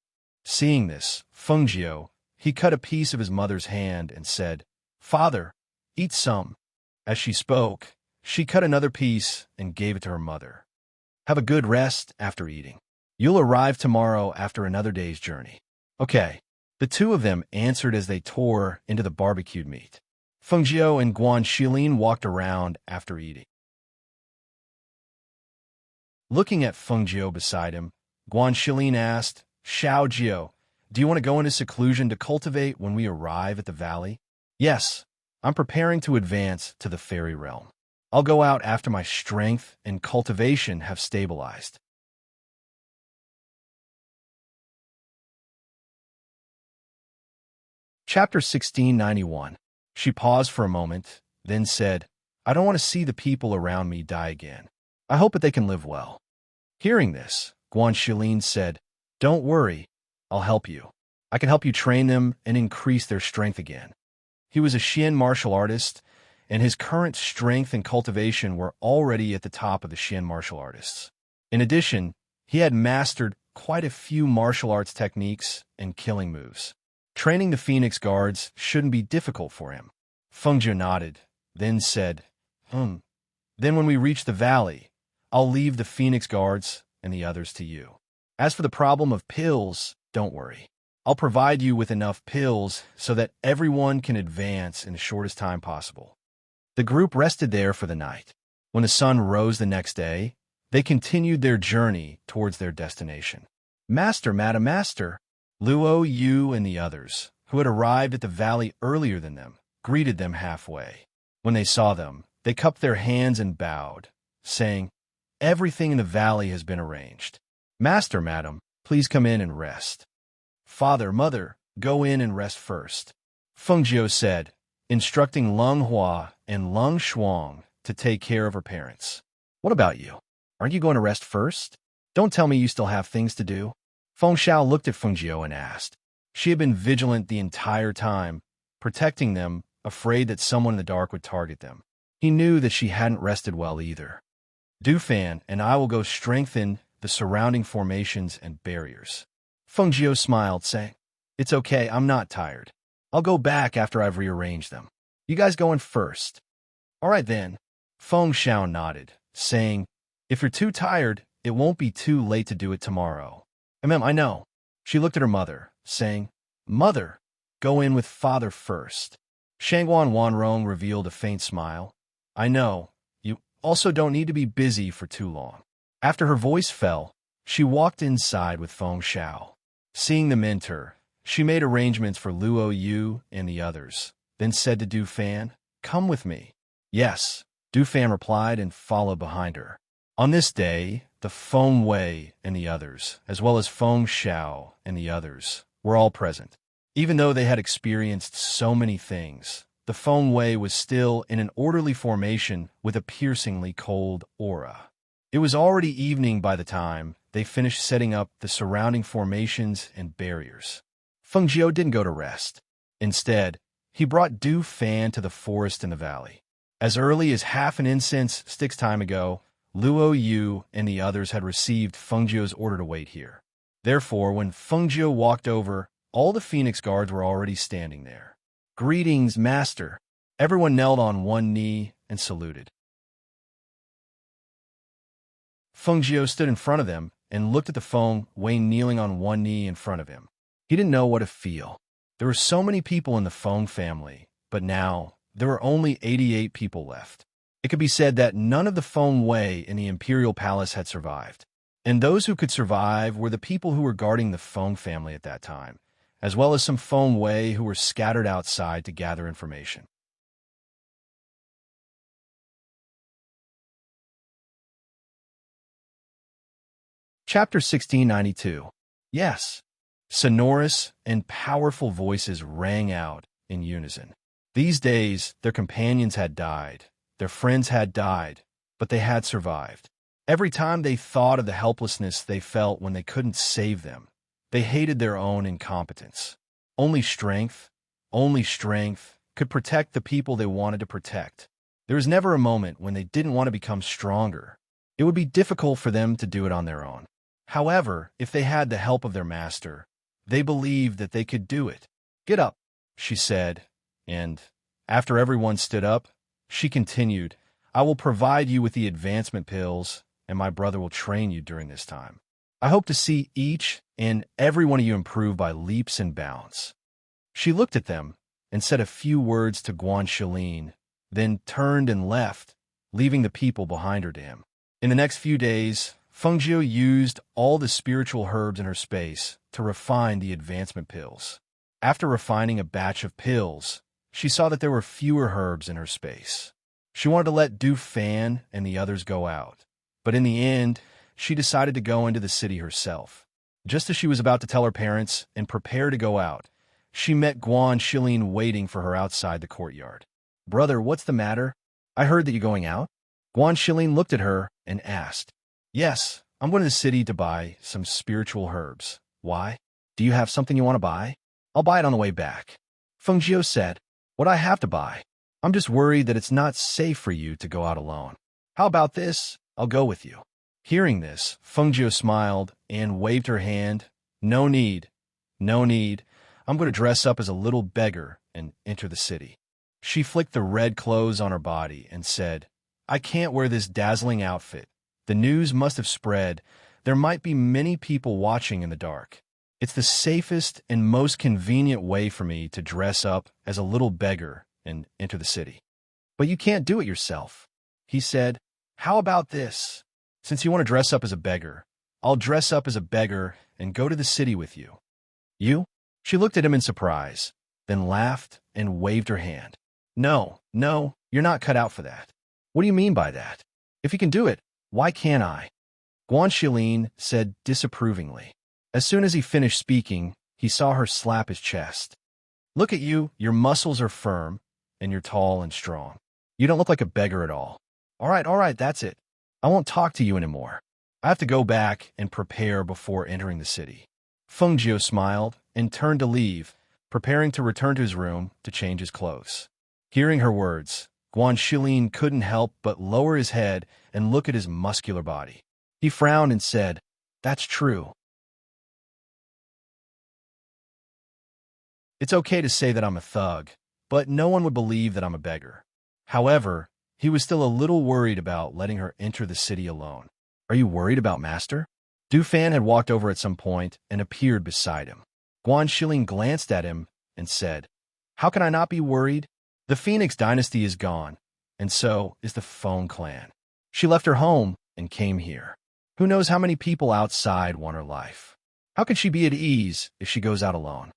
Seeing this, Feng Jiao, he cut a piece of his mother's hand and said, "Father, eat some." As she spoke, she cut another piece and gave it to her mother. "Have a good rest after eating. You'll arrive tomorrow after another day's journey." "Okay." The two of them answered as they tore into the barbecued meat. Feng Jiao and Guan Shilin walked around after eating. Looking at Feng Jiao beside him, Guan Shilin asked, "Xiao Jiao, do you want to go into seclusion to cultivate when we arrive at the valley?" "Yes, I'm preparing to advance to the fairy realm. I'll go out after my strength and cultivation have stabilized." Chapter 1691. She paused for a moment, then said, "I don't want to see the people around me die again. I hope that they can live well." Hearing this, Guan Shilin said, "Don't worry, I'll help you. I can help you train them and increase their strength again." He was a Xian martial artist, and his current strength and cultivation were already at the top of the Xian martial artists. In addition, he had mastered quite a few martial arts techniques and killing moves. Training the Phoenix Guards shouldn't be difficult for him. Feng Jiao nodded, then said, Then when we reach the valley, I'll leave the Phoenix Guards and the others to you. As for the problem of pills, don't worry. I'll provide you with enough pills so that everyone can advance in the shortest time possible." The group rested there for the night. When the sun rose the next day, they continued their journey towards their destination. "Master, Madam Master," Luo Yu and the others, who had arrived at the valley earlier than them, greeted them halfway. When they saw them, they cupped their hands and bowed, saying, "Everything in the valley has been arranged. Master, Madam, please come in and rest." "Father, Mother, go in and rest first," Feng Jiao said, instructing Leng Hua and Leng Shuang to take care of her parents. "What about you? Aren't you going to rest first? Don't tell me you still have things to do." Feng Xiao looked at Feng Jiao and asked. She had been vigilant the entire time, protecting them, afraid that someone in the dark would target them. He knew that she hadn't rested well either. "Du Fan and I will go strengthen the surrounding formations and barriers." Feng Jiao smiled, saying, "It's okay, I'm not tired. I'll go back after I've rearranged them. You guys go in first." "All right then." Feng Xiao nodded, saying, "If you're too tired, it won't be too late to do it tomorrow." I know." She looked at her mother, saying, "Mother, go in with father first." Shangguan Wanrong revealed a faint smile. "I know. You also don't need to be busy for too long." After her voice fell, she walked inside with Feng Xiao. Seeing them enter, she made arrangements for Luo Yu and the others, then said to Du Fan, "Come with me." "Yes," Du Fan replied and followed behind her. On this day, the Feng Wei and the others, as well as Feng Xiao and the others, were all present. Even though they had experienced so many things, the Feng Wei was still in an orderly formation with a piercingly cold aura. It was already evening by the time they finished setting up the surrounding formations and barriers. Feng Jiu didn't go to rest. Instead, he brought Du Fan to the forest in the valley. As early as half an incense stick's time ago, Luo Yu and the others had received Feng Jiu's order to wait here. Therefore, when Feng Jiu walked over, all the Phoenix guards were already standing there. "Greetings, Master." Everyone knelt on one knee and saluted. Feng Jiu stood in front of them and looked at the Feng Wei kneeling on one knee in front of him. He didn't know what to feel. There were so many people in the Feng family, but now there were only 88 people left. It could be said that none of the Feng Wei in the imperial palace had survived. And those who could survive were the people who were guarding the Feng family at that time, as well as some Feng Wei who were scattered outside to gather information. Chapter 1692. Yes. Sonorous and powerful voices rang out in unison. These days, their companions had died, their friends had died, but they had survived. Every time they thought of the helplessness they felt when they couldn't save them, they hated their own incompetence. Only strength could protect the people they wanted to protect. There was never a moment when they didn't want to become stronger. It would be difficult for them to do it on their own. However, if they had the help of their master, they believed that they could do it. "Get up," she said, and after everyone stood up, she continued, "I will provide you with the advancement pills, and my brother will train you during this time. I hope to see each and every one of you improve by leaps and bounds." She looked at them and said a few words to Guan Shilin, then turned and left, leaving the people behind her to him. In the next few days, Feng Jiu used all the spiritual herbs in her space to refine the advancement pills. After refining a batch of pills, she saw that there were fewer herbs in her space. She wanted to let Du Fan and the others go out, but in the end, she decided to go into the city herself. Just as she was about to tell her parents and prepare to go out, she met Guan Shilin waiting for her outside the courtyard. "Brother, what's the matter? I heard that you're going out." Guan Shilin looked at her and asked, "Yes, I'm going to the city to buy some spiritual herbs." "Why? Do you have something you want to buy?" "I'll buy it on the way back." Feng Jiu said, "What do I have to buy? I'm just worried that it's not safe for you to go out alone. How about this? I'll go with you." Hearing this, Feng Jiu smiled and waved her hand. No need. I'm going to dress up as a little beggar and enter the city." She flicked the red clothes on her body and said, "I can't wear this dazzling outfit. The news must have spread. There might be many people watching in the dark. It's the safest and most convenient way for me to dress up as a little beggar and enter the city." "But you can't do it yourself," he said. "How about this? Since you want to dress up as a beggar, I'll dress up as a beggar and go to the city with you." "You?" She looked at him in surprise, then laughed and waved her hand. No, you're not cut out for that." "What do you mean by that? If you can do it, why can't I?" Guan Shilin said disapprovingly. As soon as he finished speaking, he saw her slap his chest. "Look at you, your muscles are firm, and you're tall and strong. You don't look like a beggar at all. All right, that's it. I won't talk to you anymore. I have to go back and prepare before entering the city." Feng Jiu smiled and turned to leave, preparing to return to his room to change his clothes. Hearing her words, Guan Shilin couldn't help but lower his head and look at his muscular body. He frowned and said, "That's true. It's okay to say that I'm a thug, but no one would believe that I'm a beggar." However, he was still a little worried about letting her enter the city alone. "Are you worried about Master?" Du Fan had walked over at some point and appeared beside him. Guan Shilin glanced at him and said, "How can I not be worried? The Phoenix dynasty is gone, and so is the Feng clan. She left her home and came here. Who knows how many people outside want her life? How can she be at ease if she goes out alone?"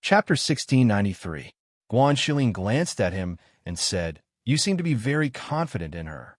Chapter 1693. Guan Shilin glanced at him and said, "You seem to be very confident in her."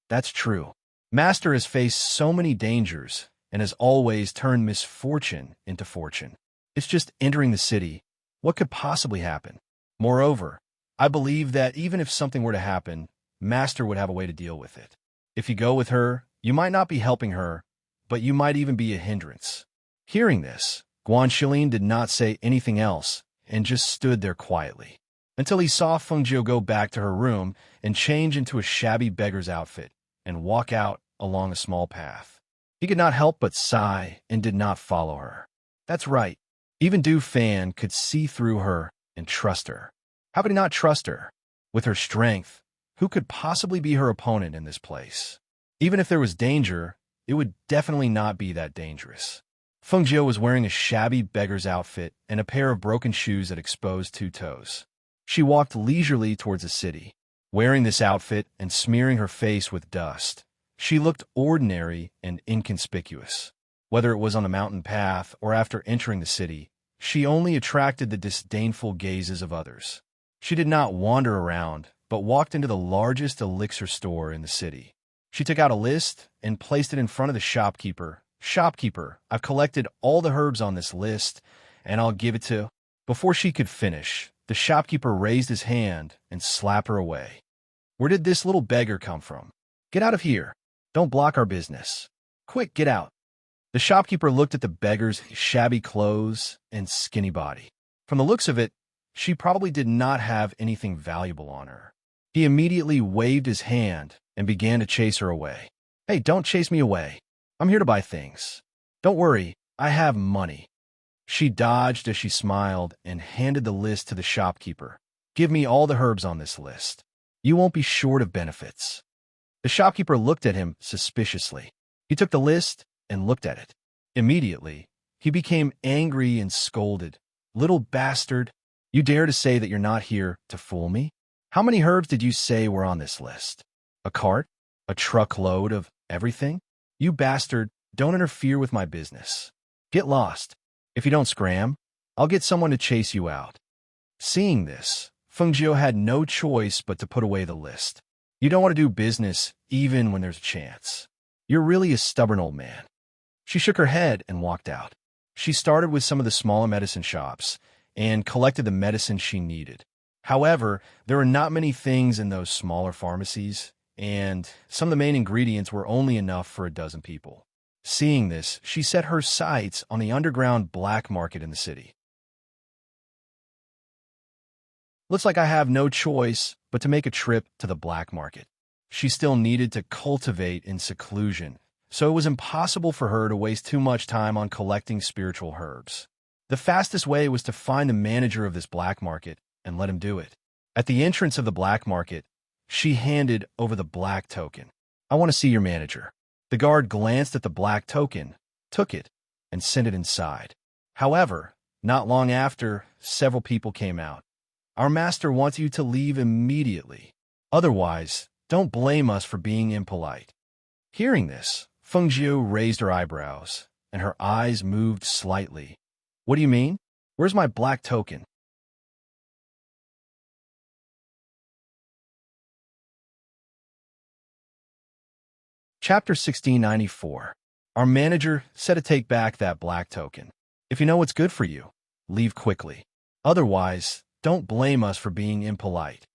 That's true. Master has faced so many dangers and has always turned misfortune into fortune. It's just entering the city. What could possibly happen? Moreover, I believe that even if something were to happen, Master would have a way to deal with it. If you go with her, you might not be helping her, but you might even be a hindrance. Hearing this, Guanxilin did not say anything else and just stood there quietly until he saw Feng Jiu go back to her room and change into a shabby beggar's outfit and walk out along a small path. He could not help but sigh and did not follow her. That's right. Even Du Fan could see through her and trust her. How could he not trust her? With her strength, who could possibly be her opponent in this place? Even if there was danger, it would definitely not be that dangerous. Feng Jiu was wearing a shabby beggar's outfit and a pair of broken shoes that exposed 2 toes. She walked leisurely towards the city. Wearing this outfit and smearing her face with dust, she looked ordinary and inconspicuous. Whether it was on the mountain path or after entering the city, she only attracted the disdainful gazes of others. She did not wander around, but walked into the largest elixir store in the city. She took out a list and placed it in front of the shopkeeper. "Shopkeeper, I've collected all the herbs on this list, and I'll give it to—" Before she could finish, the shopkeeper raised his hand and slapped her away. "Where did this little beggar come from? Get out of here. Don't block our business. Quick, get out." The shopkeeper looked at the beggar's shabby clothes and skinny body. From the looks of it, she probably did not have anything valuable on her. He immediately waved his hand and began to chase her away. "Hey, don't chase me away. I'm here to buy things. Don't worry, I have money." She dodged as she smiled and handed the list to the shopkeeper. "Give me all the herbs on this list. You won't be short of benefits." The shopkeeper looked at him suspiciously. He took the list and looked at it. Immediately, he became angry and scolded. "Little bastard, you dare to say that you're not here to fool me? How many herbs did you say were on this list? A cart? A truckload of everything? You bastard, don't interfere with my business. Get lost. If you don't scram, I'll get someone to chase you out." Seeing this, Feng Jiu had no choice but to put away the list. You don't want to do business even when there's a chance. You're really a stubborn old man. She shook her head and walked out. She started with some of the smaller medicine shops and collected the medicine she needed. However, there were not many things in those smaller pharmacies, and some of the main ingredients were only enough for a dozen people. Seeing this, she set her sights on the underground black market in the city. "Looks like I have no choice but to make a trip to the black market." She still needed to cultivate in seclusion, so it was impossible for her to waste too much time on collecting spiritual herbs. The fastest way was to find the manager of this black market and let him do it. At the entrance of the black market, she handed over the black token. "I want to see your manager." The guard glanced at the black token, took it, and sent it inside. However, not long after, several people came out. "Our master wants you to leave immediately. Otherwise, don't blame us for being impolite." Hearing this, Feng Jiu raised her eyebrows, and her eyes moved slightly. "What do you mean? Where's my black token?" Chapter 1694. Our manager said to take back that black token. "If you know what's good for you, leave quickly. Otherwise, don't blame us for being impolite."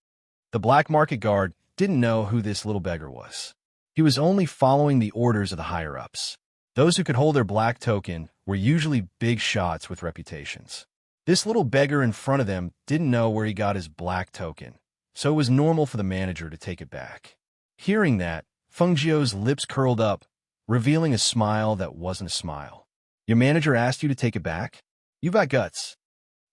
The black market guard didn't know who this little beggar was. He was only following the orders of the higher-ups. Those who could hold their black token were usually big shots with reputations. This little beggar in front of them didn't know where he got his black token, so it was normal for the manager to take it back. Hearing that, Feng Jiu's lips curled up, revealing a smile that wasn't a smile. "Your manager asked you to take it back? You've got guts."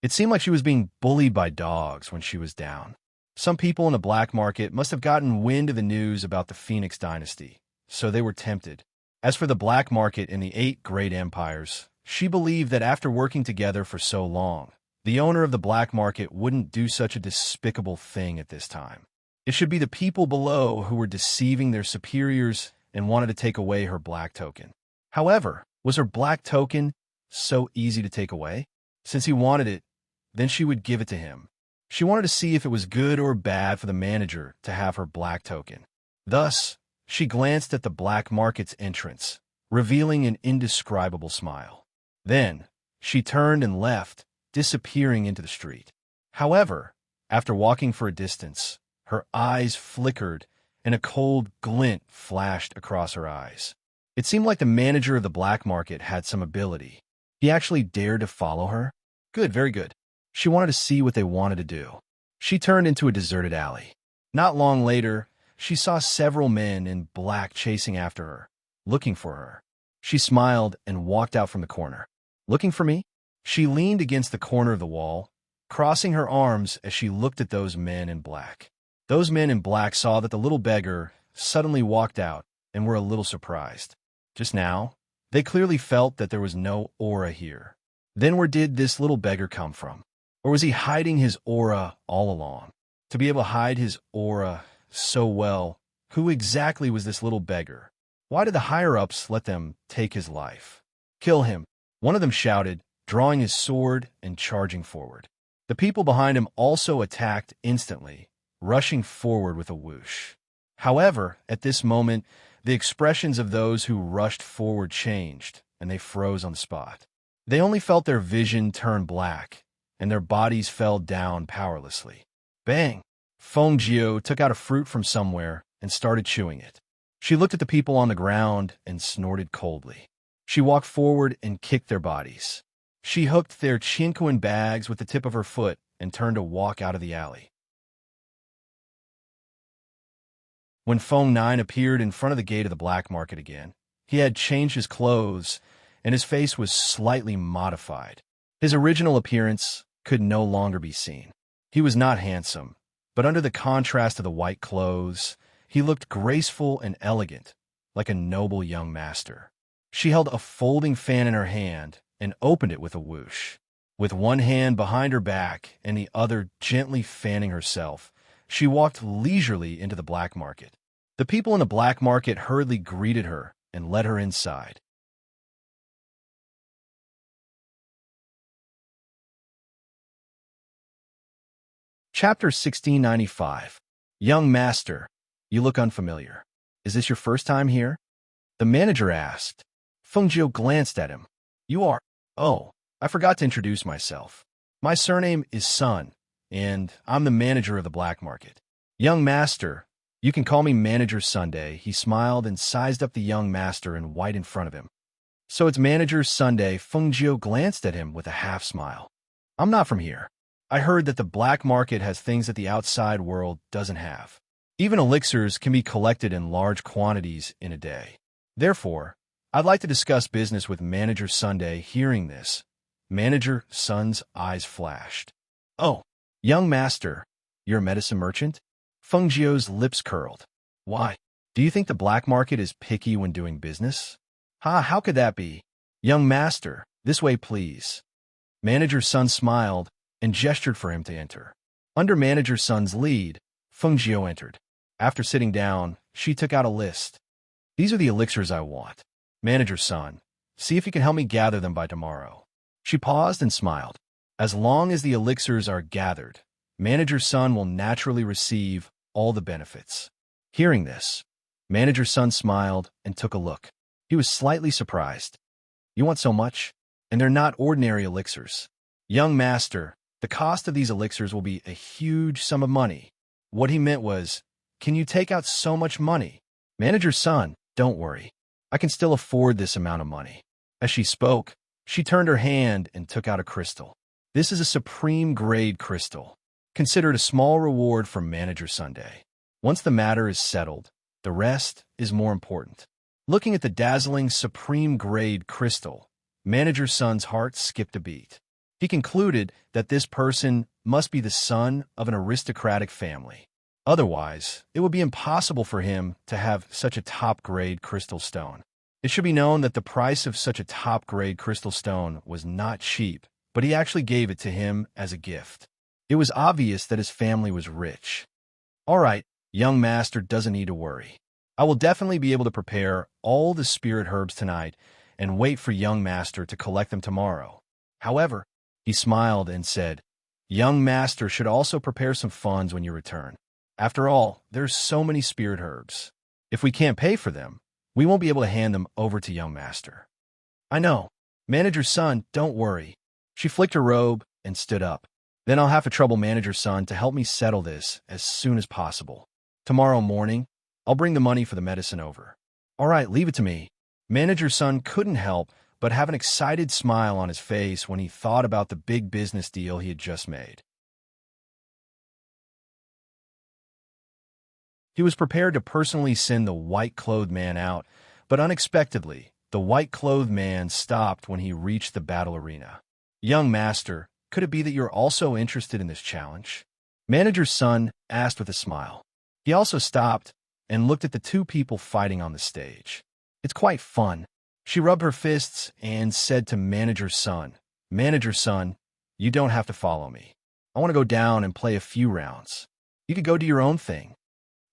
It seemed like she was being bullied by dogs when she was down. Some people in the black market must have gotten wind of the news about the Phoenix dynasty, so they were tempted. As for the black market in the 8 great empires, she believed that after working together for so long, the owner of the black market wouldn't do such a despicable thing at this time. It should be the people below who were deceiving their superiors and wanted to take away her black token. However, was her black token so easy to take away? Since he wanted it, then she would give it to him. She wanted to see if it was good or bad for the manager to have her black token. Thus, she glanced at the black market's entrance, revealing an indescribable smile. Then, she turned and left, disappearing into the street. However, after walking for a distance, her eyes flickered and a cold glint flashed across her eyes. It seemed like the manager of the black market had some ability. He actually dared to follow her? Good, very good. She wanted to see what they wanted to do. She turned into a deserted alley. Not long later, she saw several men in black chasing after her, looking for her. She smiled and walked out from the corner. Looking for me? She leaned against the corner of the wall, crossing her arms as she looked at those men in black. Those men in black saw that the little beggar suddenly walked out and were a little surprised. Just now, they clearly felt that there was no aura here. Then where did this little beggar come from? Or was he hiding his aura all along? To be able to hide his aura so well, who exactly was this little beggar? Why did the higher-ups let them take his life? Kill him, one of them shouted, drawing his sword and charging forward. The people behind him also attacked instantly, rushing forward with a whoosh. However, at this moment, the expressions of those who rushed forward changed, and they froze on the spot. They only felt their vision turn black, and their bodies fell down powerlessly. Bang! Feng Jiu took out a fruit from somewhere and started chewing it. She looked at the people on the ground and snorted coldly. She walked forward and kicked their bodies. She hooked their chinquin bags with the tip of her foot and turned to walk out of the alley. When Feng Nine appeared in front of the gate of the black market again, he had changed his clothes, and his face was slightly modified. His original appearance could no longer be seen. He was not handsome, but under the contrast of the white clothes, he looked graceful and elegant, like a noble young master. She held a folding fan in her hand and opened it with a whoosh. With one hand behind her back and the other gently fanning herself, she walked leisurely into the black market. The people in the black market hurriedly greeted her and led her inside. Chapter 1695. Young Master, you look unfamiliar. Is this your first time here? The manager asked. Feng Jiu glanced at him. You are... Oh, I forgot to introduce myself. My surname is Sun, and I'm the manager of the black market. Young Master, you can call me Manager Sunday. He smiled and sized up the young master in white in front of him. So it's Manager Sunday. Feng Jiu glanced at him with a half smile. I'm not from here. I heard that the black market has things that the outside world doesn't have. Even elixirs can be collected in large quantities in a day. Therefore, I'd like to discuss business with Manager Sunday. Hearing this, Manager Sun's eyes flashed. Oh, young master, you're a medicine merchant? Feng Jiu's lips curled. Why? Do you think the black market is picky when doing business? How could that be? Young master, this way please. Manager Sun smiled and gestured for him to enter. Under Manager Sun's lead, Feng Jiu entered. After sitting down, she took out a list. These are the elixirs I want. Manager Sun, see if you can help me gather them by tomorrow. She paused and smiled. As long as the elixirs are gathered, Manager Sun will naturally receive all the benefits. Hearing this, Manager Sun smiled and took a look. He was slightly surprised. You want so much? And they're not ordinary elixirs. Young master, the cost of these elixirs will be a huge sum of money. What he meant was, can you take out so much money? Manager Sun, don't worry. I can still afford this amount of money. As she spoke, she turned her hand and took out a crystal. This is a supreme grade crystal. Consider it a small reward from Manager Sunday. Once the matter is settled, the rest is more important. Looking at the dazzling supreme grade crystal, Manager Sun's heart skipped a beat. He concluded that this person must be the son of an aristocratic family. Otherwise, it would be impossible for him to have such a top-grade crystal stone. It should be known that the price of such a top-grade crystal stone was not cheap, but he actually gave it to him as a gift. It was obvious that his family was rich. All right, young master doesn't need to worry. I will definitely be able to prepare all the spirit herbs tonight and wait for young master to collect them tomorrow. However, he smiled and said, young master should also prepare some funds when you return. After all, there's so many spirit herbs. If we can't pay for them, we won't be able to hand them over to young master. I know. Manager Sun, don't worry. She flicked her robe and stood up. Then I'll have to trouble Manager Sun to help me settle this as soon as possible. Tomorrow morning, I'll bring the money for the medicine over. All right, leave it to me. Manager's son couldn't help but have an excited smile on his face when he thought about the big business deal he had just made. He was prepared to personally send the white-clothed man out, but unexpectedly, the white-clothed man stopped when he reached the battle arena. Young master, could it be that you're also interested in this challenge? Manager's son asked with a smile. He also stopped and looked at the two people fighting on the stage. It's quite fun. She rubbed her fists and said to Manager's son, Manager's son, you don't have to follow me. I want to go down and play a few rounds. You could go do your own thing.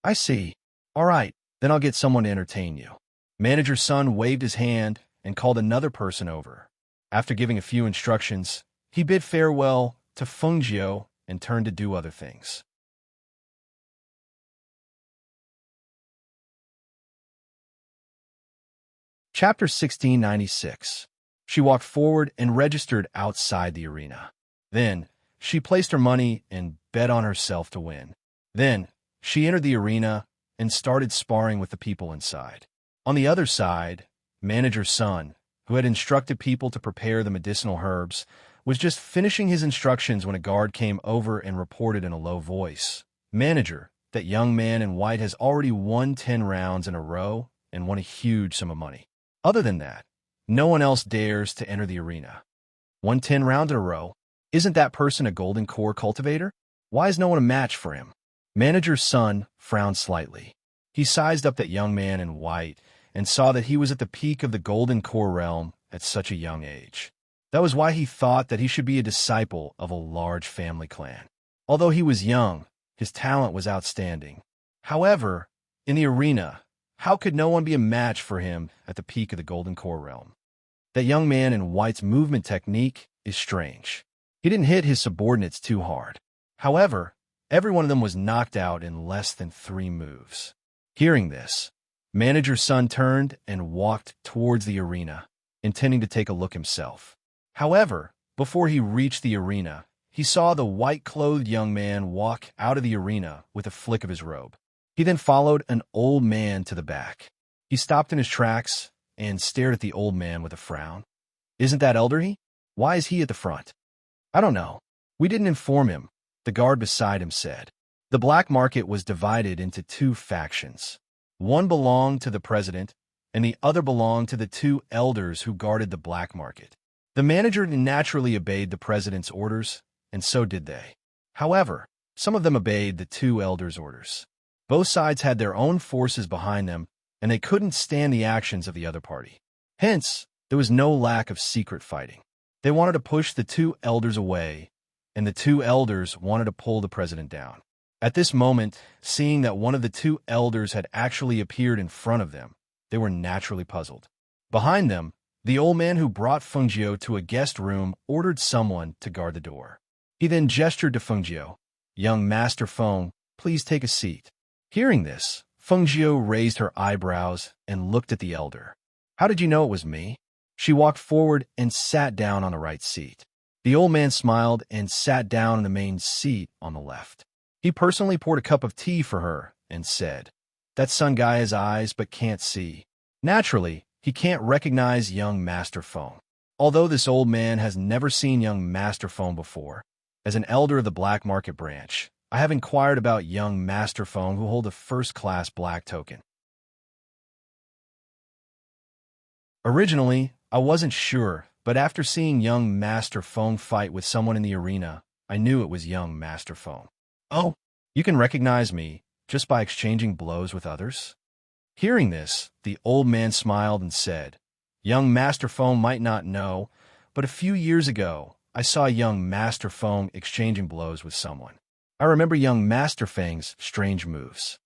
I see. All right, then I'll get someone to entertain you. Manager's son waved his hand and called another person over. After giving a few instructions, he bid farewell to Fengjiu and turned to do other things. Chapter 1696. She walked forward and registered outside the arena. Then, she placed her money and bet on herself to win. Then, she entered the arena and started sparring with the people inside. On the other side, Manager's son, who had instructed people to prepare the medicinal herbs, was just finishing his instructions when a guard came over and reported in a low voice, Manager, that young man in white has already won 10 rounds in a row and won a huge sum of money. Other than that, no one else dares to enter the arena. Won 10 rounds in a row? Isn't that person a golden core cultivator? Why is no one a match for him? Manager's son frowned slightly. He sized up that young man in white and saw that he was at the peak of the golden core realm at such a young age. That was why he thought that he should be a disciple of a large family clan. Although he was young, his talent was outstanding. However, in the arena, how could no one be a match for him at the peak of the golden core realm? That young man in white's movement technique is strange. He didn't hit his subordinates too hard. However, every one of them was knocked out in less than 3 moves. Hearing this, Manager's son turned and walked towards the arena, intending to take a look himself. However, before he reached the arena, he saw the white-clothed young man walk out of the arena with a flick of his robe. He then followed an old man to the back. He stopped in his tracks and stared at the old man with a frown. Isn't that elderly? Why is he at the front? I don't know. We didn't inform him, the guard beside him said. The black market was divided into 2 factions. One belonged to the president, and the other belonged to the 2 elders who guarded the black market. The manager naturally obeyed the president's orders, and so did they. However, some of them obeyed the 2 elders' orders. Both sides had their own forces behind them, and they couldn't stand the actions of the other party. Hence, there was no lack of secret fighting. They wanted to push the 2 elders away, and the 2 elders wanted to pull the president down. At this moment, seeing that one of the 2 elders had actually appeared in front of them, they were naturally puzzled. Behind them, the old man who brought Fengjiu to a guest room ordered someone to guard the door. He then gestured to Fengjiu, Young Master Feng, please take a seat. Hearing this, Fengjiu raised her eyebrows and looked at the elder. How did you know it was me? She walked forward and sat down on the right seat. The old man smiled and sat down in the main seat on the left. He personally poured a cup of tea for her and said, That son guy has eyes but can't see. Naturally, he can't recognize young Master Feng. Although this old man has never seen young Master Feng before, as an elder of the black market branch, I have inquired about young Master Feng who hold a first-class black token. Originally, I wasn't sure, but after seeing young Master Feng fight with someone in the arena, I knew it was young Master Feng. Oh, you can recognize me just by exchanging blows with others? Hearing this, the old man smiled and said, Young Master Feng might not know, but a few years ago, I saw young Master Feng exchanging blows with someone. I remember young Master Feng's strange moves.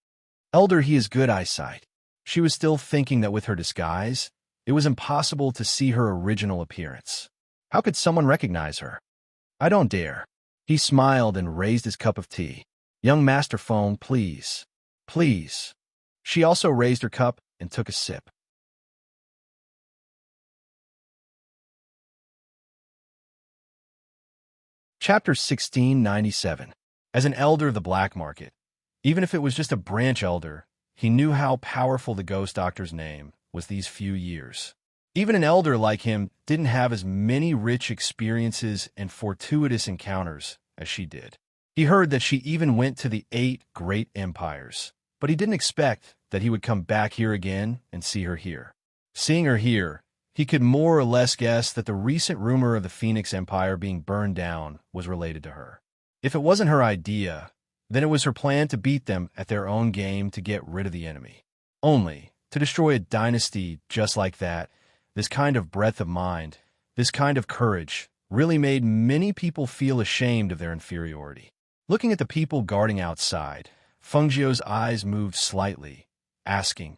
Elder, he has good eyesight. She was still thinking that with her disguise, it was impossible to see her original appearance. How could someone recognize her? I don't dare. He smiled and raised his cup of tea. Young Master Feng, please. Please. She also raised her cup and took a sip. Chapter 1697. As an elder of the black market, even if it was just a branch elder, he knew how powerful the ghost doctor's name was these few years. Even an elder like him didn't have as many rich experiences and fortuitous encounters as she did. He heard that she even went to the 8 great empires, but he didn't expect that he would come back here again and see her here. Seeing her here, he could more or less guess that the recent rumor of the Phoenix Empire being burned down was related to her. If it wasn't her idea, then it was her plan to beat them at their own game to get rid of the enemy. Only, to destroy a dynasty just like that, this kind of breadth of mind, this kind of courage, really made many people feel ashamed of their inferiority. Looking at the people guarding outside, Fengjiu's eyes moved slightly, asking,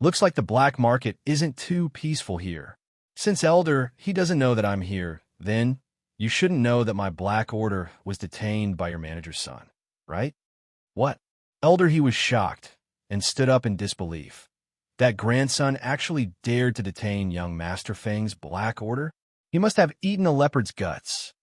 "Looks like the black market isn't too peaceful here. Since Elder, he doesn't know that I'm here, then you shouldn't know that my black order was detained by your manager's son, right?" "What?" Elder, he was shocked and stood up in disbelief. That grandson actually dared to detain young Master Feng's black order? He must have eaten a leopard's guts.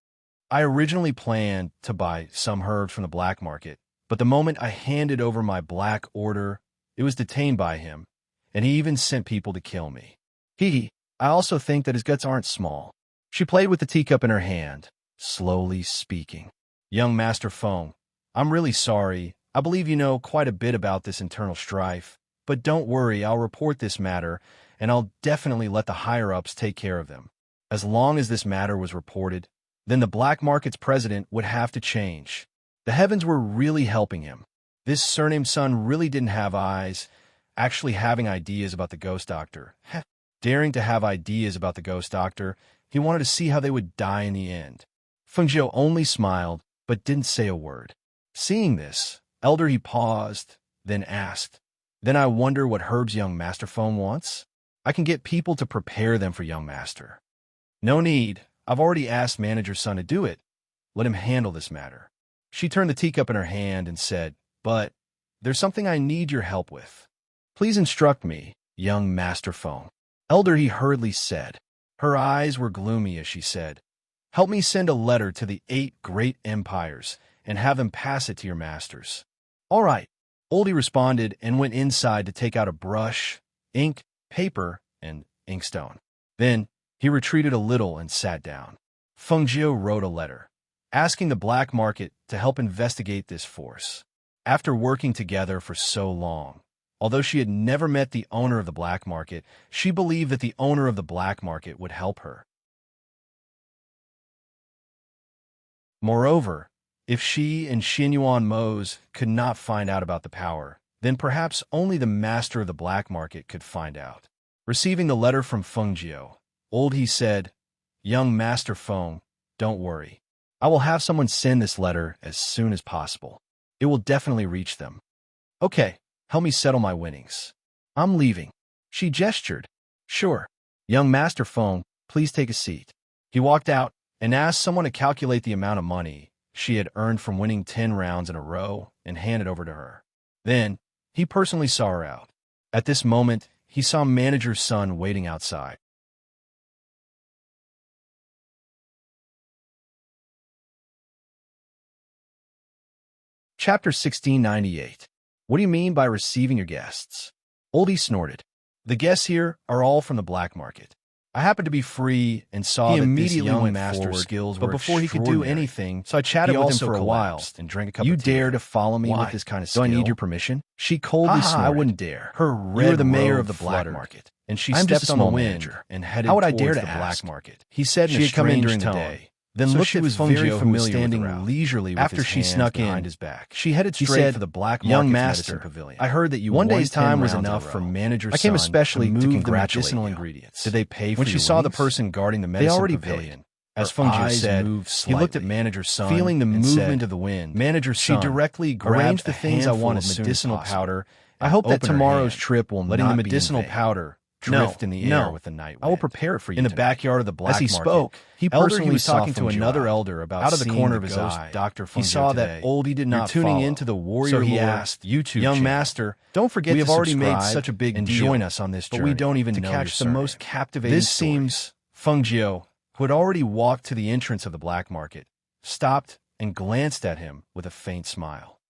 I originally planned to buy some herbs from the black market, but the moment I handed over my black order, it was detained by him, and he even sent people to kill me. I also think that his guts aren't small. She played with the teacup in her hand, slowly speaking. "Young Master Feng, I'm really sorry. I believe you know quite a bit about this internal strife, but don't worry, I'll report this matter, and I'll definitely let the higher-ups take care of them. As long as this matter was reported, then the black market's president would have to change." The heavens were really helping him. This surnamed son really didn't have eyes, actually having ideas about the ghost doctor. Daring to have ideas about the ghost doctor, he wanted to see how they would die in the end. Fengjiu only smiled, but didn't say a word. Seeing this, Elder, he paused, then asked, "Then I wonder what herbs young Master Feng wants? I can get people to prepare them for young Master." "No need. I've already asked Manager's son to do it. Let him handle this matter." She turned the teacup in her hand and said, "But there's something I need your help with. Please instruct me, young Master Feng." "Elder," he hurriedly said. Her eyes were gloomy as she said, "Help me send a letter to the 8 great empires and have them pass it to your masters." "All right." Oldie responded and went inside to take out a brush, ink, paper, and inkstone. Then he retreated a little and sat down. Fengjiu wrote a letter, asking the black market to help investigate this force. After working together for so long, although she had never met the owner of the black market, she believed that the owner of the black market would help her. Moreover, if she and Xinyuan Mose could not find out about the power, then perhaps only the master of the black market could find out. Receiving the letter from Fengjiu, he said, "Young Master Feng, don't worry. I will have someone send this letter as soon as possible. It will definitely reach them. Okay, help me settle my winnings. I'm leaving." She gestured. "Sure. Young Master Feng, please take a seat." He walked out and asked someone to calculate the amount of money she had earned from winning 10 rounds in a row and hand it over to her. Then, he personally saw her out. At this moment, he saw Manager's son waiting outside. Chapter 1698. What do you mean by receiving your guests? Oldie snorted. "The guests here are all from the black market. I happened to be free and saw that this young master's skills were extraordinary. But before he could do anything, so I chatted with him for a while and drank a cup of tea. You dare to follow me with this kind of skill? Do I need your permission?" She coldly snorted. "I wouldn't dare. Her red You're the mayor of the black market." And she stepped on the wind and headed towards the black market. He said in a strange tone. Then looked at Fengjiu, who was standing leisurely with his hands behind his back. She headed straight for the black market's medicine pavilion. "I heard that you one day's time was enough for Manager's son. I came especially to congratulate medicinal ingredients. Did they pay for When she saw the person guarding the medicine pavilion, as Fengjiu said, he looked at Manager's son, feeling the movement of the wind. Manager's son, she directly grabbed the things I wanted medicinal powder. I hope that tomorrow's trip will letting the medicinal powder drift in the air with the night wind. I will prepare it for you in the backyard of the black market." As he spoke, he personally was talking to another elder about out of the corner of his eye. Dr. He saw that Oldie did not tuning into the warrior. So he asked, "YouTube young master, don't forget we have already made such a big deal and join us on this journey. But we don't even know to catch the most captivating This seems Fengjiu, who had already walked to the entrance of the black market, stopped and glanced at him with a faint smile.